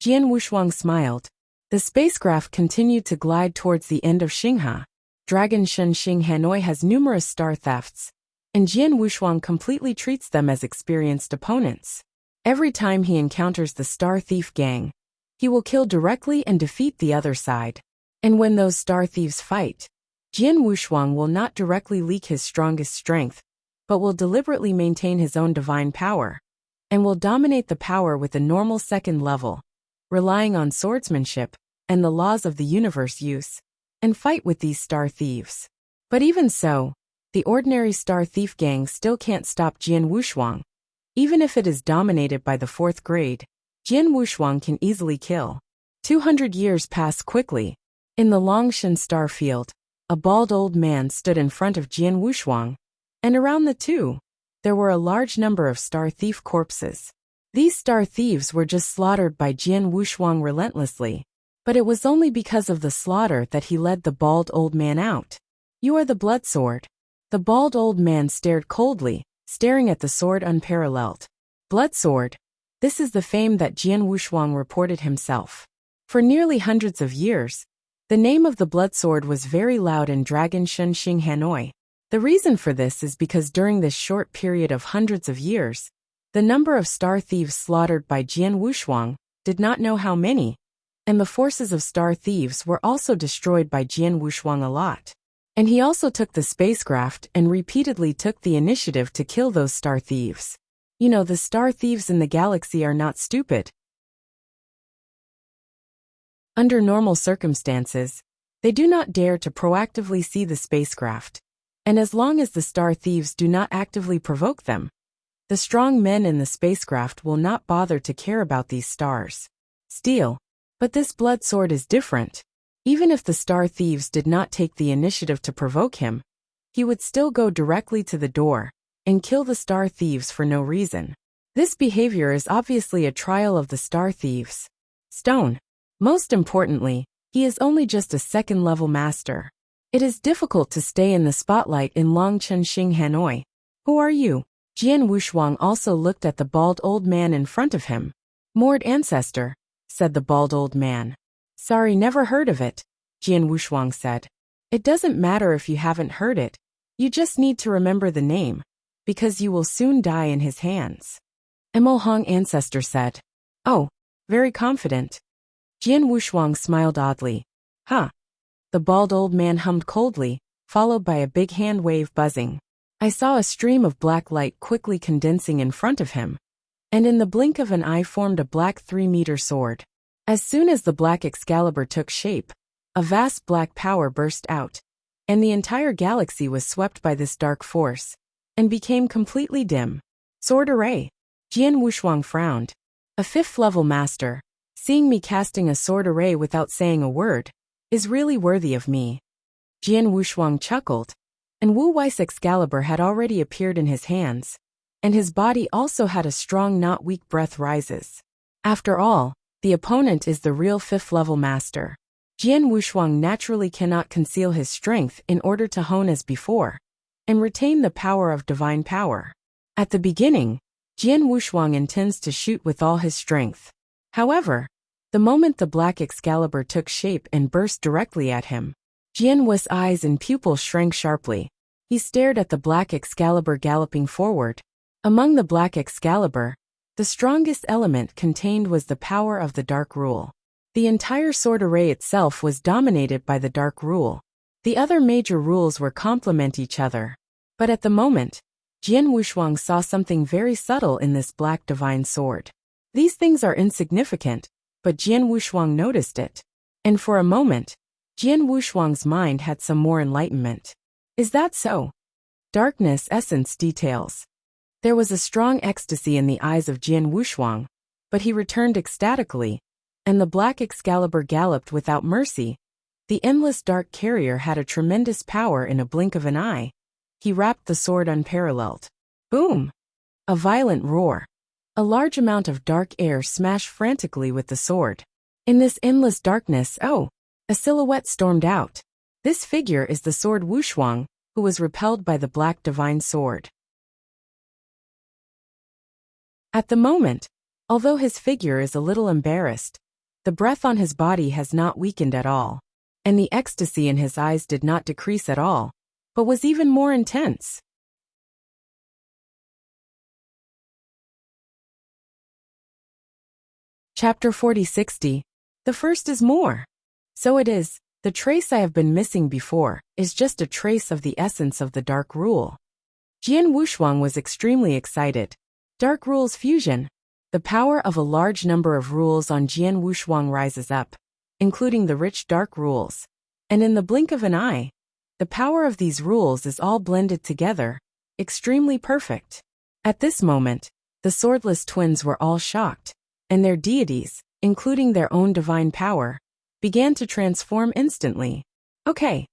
Jian Wushuang smiled. The spacecraft continued to glide towards the end of Xingha. Dragon Shenxing Hanoi has numerous star thefts, and Jian Wushuang completely treats them as experienced opponents. Every time he encounters the Star Thief gang, he will kill directly and defeat the other side. And when those star thieves fight, Jian Wushuang will not directly leak his strongest strength, but will deliberately maintain his own divine power, and will dominate the power with a normal second level, relying on swordsmanship and the laws of the universe use, and fight with these star thieves. But even so, the ordinary star thief gang still can't stop Jian Wushuang. Even if it is dominated by the 4th grade, Jian Wushuang can easily kill. 200 years pass quickly. In the Longshan star field, a bald old man stood in front of Jian Wushuang, and around the two, there were a large number of star thief corpses. These star thieves were just slaughtered by Jian Wushuang relentlessly, but it was only because of the slaughter that he led the bald old man out. You are the blood sword. The bald old man stared coldly, staring at the sword unparalleled. Blood sword. This is the fame that Jian Wushuang reported himself. For nearly hundreds of years, the name of the blood sword was very loud in Dragon Shenxing Hanoi. The reason for this is because during this short period of hundreds of years, the number of star thieves slaughtered by Jian Wushuang did not know how many, and the forces of star thieves were also destroyed by Jian Wushuang a lot. And he also took the spacecraft and repeatedly took the initiative to kill those star thieves. You know, the star thieves in the galaxy are not stupid. Under normal circumstances, they do not dare to proactively see the spacecraft. And as long as the star thieves do not actively provoke them, the strong men in the spacecraft will not bother to care about these stars. Steel. But this blood sword is different. Even if the star thieves did not take the initiative to provoke him, he would still go directly to the door and kill the star thieves for no reason. This behavior is obviously a trial of the star thieves. Stone. Most importantly, he is only just a second-level master. It is difficult to stay in the spotlight in Longchenxing, Hanoi. Who are you? Jian Wushuang also looked at the bald old man in front of him. Moored ancestor, said the bald old man. Sorry, never heard of it, Jian Wushuang said. It doesn't matter if you haven't heard it. You just need to remember the name, because you will soon die in his hands. Emohong ancestor said. Oh, very confident. Jian Wushuang smiled oddly. Huh. The bald old man hummed coldly, followed by a big hand wave buzzing. I saw a stream of black light quickly condensing in front of him, and in the blink of an eye formed a black 3-meter sword. As soon as the black Excalibur took shape, a vast black power burst out, and the entire galaxy was swept by this dark force, and became completely dim. Sword array. Jian Wushuang frowned. A 5th-level master, seeing me casting a sword array without saying a word, is really worthy of me. Jian Wushuang chuckled, and Wu Wei's Excalibur had already appeared in his hands, and his body also had a strong not weak breath rises. After all, the opponent is the real 5th-level master. Jian Wushuang naturally cannot conceal his strength in order to hone as before, and retain the power of divine power. At the beginning, Jian Wushuang intends to shoot with all his strength. However, the moment the black Excalibur took shape and burst directly at him, Jian Wu's eyes and pupils shrank sharply. He stared at the black Excalibur galloping forward. Among the black Excalibur, the strongest element contained was the power of the Dark Rule. The entire sword array itself was dominated by the Dark Rule. The other major rules were complement each other. But at the moment, Jian Wushuang saw something very subtle in this black divine sword. These things are insignificant, but Jian Wushuang noticed it. And for a moment, Jian Wushuang's mind had some more enlightenment. Is that so? Darkness essence details. There was a strong ecstasy in the eyes of Jian Wushuang, but he returned ecstatically, and the black Excalibur galloped without mercy. The endless dark carrier had a tremendous power in a blink of an eye. He rapped the sword unparalleled. Boom! A violent roar. A large amount of dark air smashed frantically with the sword. In this endless darkness, a silhouette stormed out. This figure is the sword Wushuang, who was repelled by the black divine sword. At the moment, although his figure is a little embarrassed, the breath on his body has not weakened at all, and the ecstasy in his eyes did not decrease at all, but was even more intense. Chapter 40-60. The first is more. So it is, the trace I have been missing before is just a trace of the essence of the Dark Rule. Jian Wushuang was extremely excited. Dark Rules fusion. The power of a large number of rules on Jian Wushuang rises up, including the rich dark rules. And in the blink of an eye, the power of these rules is all blended together, extremely perfect. At this moment, the swordless twins were all shocked, and their deities, including their own divine power, began to transform instantly. Okay.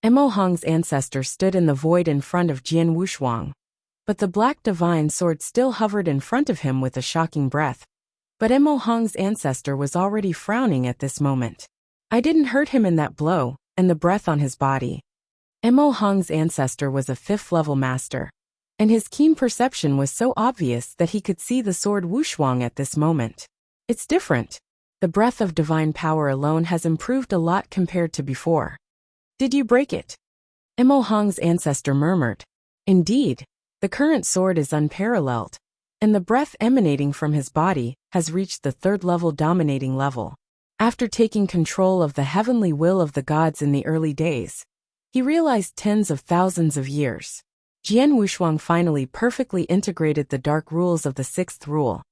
Emohong's ancestor stood in the void in front of Jian Wushuang. But the black divine sword still hovered in front of him with a shocking breath. But Emohong's ancestor was already frowning at this moment. I didn't hurt him in that blow, and the breath on his body. Emohong's ancestor was a 5th-level master, and his keen perception was so obvious that he could see the sword Wushuang at this moment. It's different. The breath of divine power alone has improved a lot compared to before. Did you break it? Emohong's ancestor murmured. Indeed. The current sword is unparalleled, and the breath emanating from his body has reached the 3rd-level dominating level. After taking control of the heavenly will of the gods in the early days, he realized tens of thousands of years. Jian Wushuang finally perfectly integrated the dark rules of the 6th rule,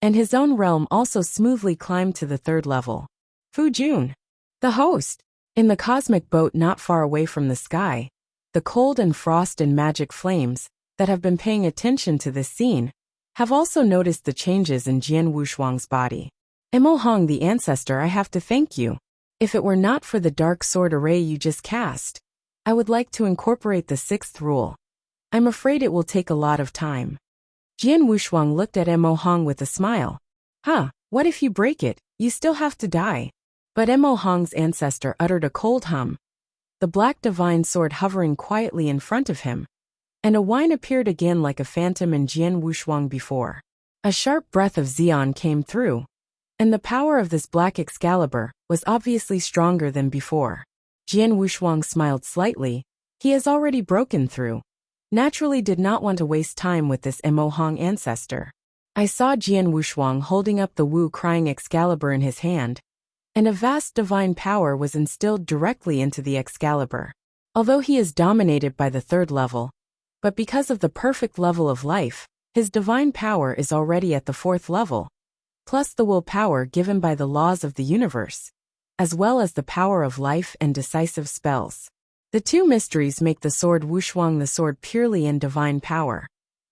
and his own realm also smoothly climbed to the 3rd level. Fu Jun, the host. In the cosmic boat not far away from the sky, the cold and frost and magic flames that have been paying attention to this scene have also noticed the changes in Jian Wushuang's body. Emo Hong, the ancestor, I have to thank you. If it were not for the dark sword array you just cast, I would like to incorporate the sixth rule. I'm afraid it will take a lot of time. Jian Wushuang looked at Emo Hong with a smile. What if you break it? You still have to die. But Emo Hong's ancestor uttered a cold hum, the black divine sword hovering quietly in front of him, and a whine appeared again like a phantom in Jian Wushuang before. A sharp breath of Xian came through, and the power of this black Excalibur was obviously stronger than before. Jian Wushuang smiled slightly. He has already broken through. Naturally did not want to waste time with this Emo Hong ancestor. I saw Jian Wushuang holding up the Wu-crying Excalibur in his hand, and a vast divine power was instilled directly into the Excalibur. Although he is dominated by the third level, but because of the perfect level of life, his divine power is already at the fourth level, plus the willpower given by the laws of the universe, as well as the power of life and decisive spells. The two mysteries make the sword Wushuang the sword purely in divine power,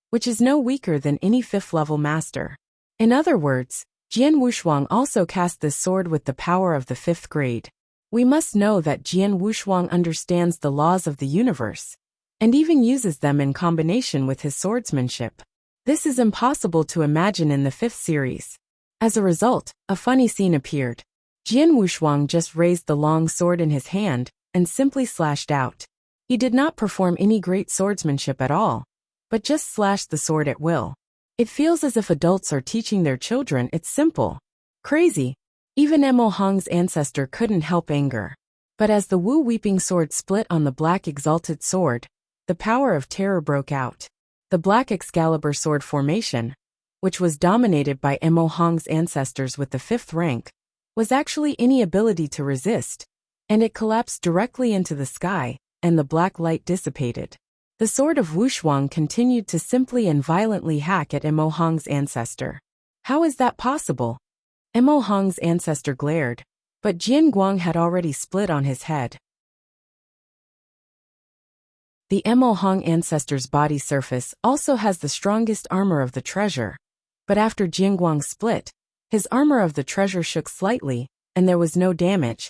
which is no weaker than any fifth-level master. In other words, Jian Wushuang also cast this sword with the power of the fifth grade. We must know that Jian Wushuang understands the laws of the universe, and even uses them in combination with his swordsmanship. This is impossible to imagine in the fifth series. As a result, a funny scene appeared. Jian Wushuang just raised the long sword in his hand and simply slashed out. He did not perform any great swordsmanship at all, but just slashed the sword at will. It feels as if adults are teaching their children. It's simple. Crazy. Even Emo Hong's ancestor couldn't help anger. But as the Wu weeping sword split on the black exalted sword, the power of terror broke out. The black Excalibur sword formation, which was dominated by Emo Hong's ancestors with the fifth rank, was actually any ability to resist, and it collapsed directly into the sky, and the black light dissipated. The sword of Wushuang continued to simply and violently hack at Emo Hong's ancestor. How is that possible? Emo Hong's ancestor glared, but Jian Guang had already split on his head. The Emo Hong ancestor's body surface also has the strongest armor of the treasure, but after Jian Guang split, his armor of the treasure shook slightly, and there was no damage.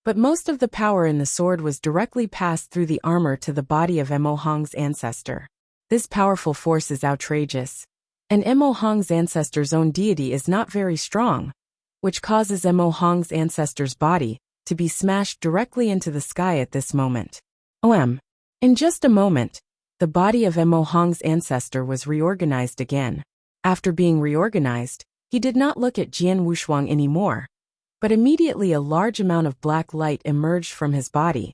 But most of the power in the sword was directly passed through the armor to the body of Emo Hong's ancestor. This powerful force is outrageous. And Emo Hong's ancestor's own deity is not very strong, which causes Emo Hong's ancestor's body to be smashed directly into the sky at this moment. In just a moment, the body of Emo Hong's ancestor was reorganized again. After being reorganized, he did not look at Jian Wushuang anymore, but immediately a large amount of black light emerged from his body,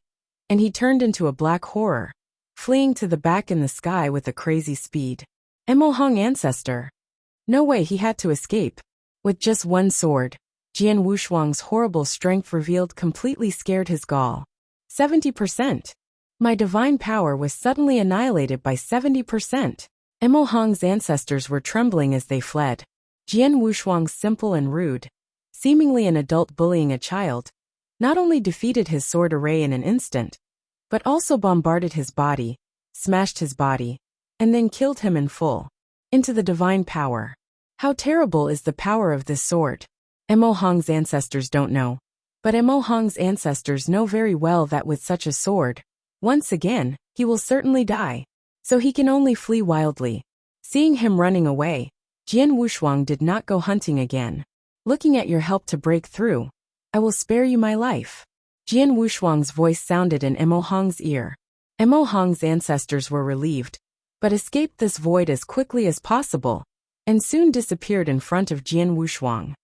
and he turned into a black horror, fleeing to the back in the sky with a crazy speed. Emo Hong ancestor. No way, he had to escape. With just one sword, Jian Wushuang's horrible strength revealed completely scared his gall. 70%. My divine power was suddenly annihilated by 70%. Emo Hong's ancestors were trembling as they fled. Jian Wushuang's simple and rude, seemingly an adult bullying a child, not only defeated his sword array in an instant, but also bombarded his body, smashed his body, and then killed him in full. Into the divine power. How terrible is the power of this sword? Emo Hong's ancestors don't know. But Emo Hong's ancestors know very well that with such a sword, once again, he will certainly die. So he can only flee wildly. Seeing him running away, Jian Wushuang did not go hunting again. Looking at your help to break through, I will spare you my life. Jian Wushuang's voice sounded in Emo Hong's ear. Emo Hong's ancestors were relieved, but escaped this void as quickly as possible, and soon disappeared in front of Jian Wushuang.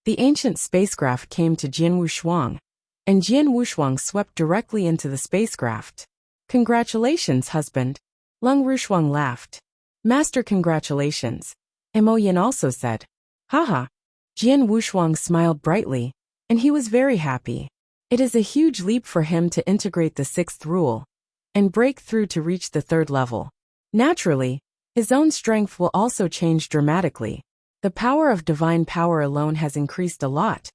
The ancient spacecraft came to Jian Wushuang, and Jian Wushuang swept directly into the spacecraft. Congratulations, husband. Lung Wushuang laughed. Master, congratulations. Emo Yin also said. Haha. Jian Wushuang smiled brightly, and he was very happy. It is a huge leap for him to integrate the sixth rule and break through to reach the third level. Naturally, his own strength will also change dramatically. The power of divine power alone has increased a lot,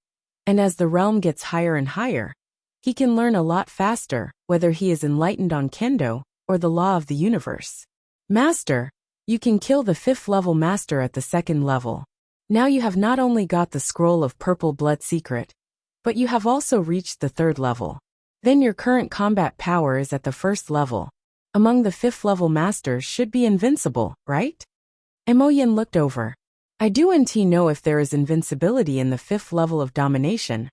And as the realm gets higher and higher, he can learn a lot faster, whether he is enlightened on Kendo or the law of the universe. Master, you can kill the 5th level master at the 2nd level. Now you have not only got the scroll of purple blood secret, but you have also reached the 3rd level. Then your current combat power is at the 1st level. Among the 5th level masters should be invincible, right? Emoyin looked over. I don't know if there is invincibility in the 5th level of domination,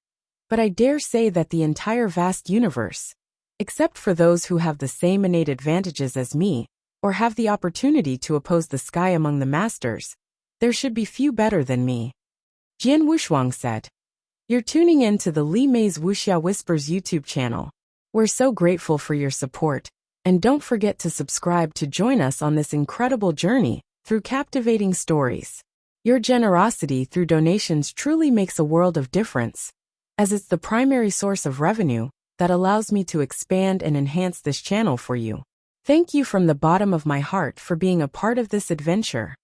but I dare say that the entire vast universe, except for those who have the same innate advantages as me, or have the opportunity to oppose the sky among the masters, there should be few better than me. Jian Wushuang said. You're tuning in to the Li Mei's Wuxia Whispers YouTube channel. We're so grateful for your support, and don't forget to subscribe to join us on this incredible journey through captivating stories. Your generosity through donations truly makes a world of difference, as it's the primary source of revenue that allows me to expand and enhance this channel for you. Thank you from the bottom of my heart for being a part of this adventure.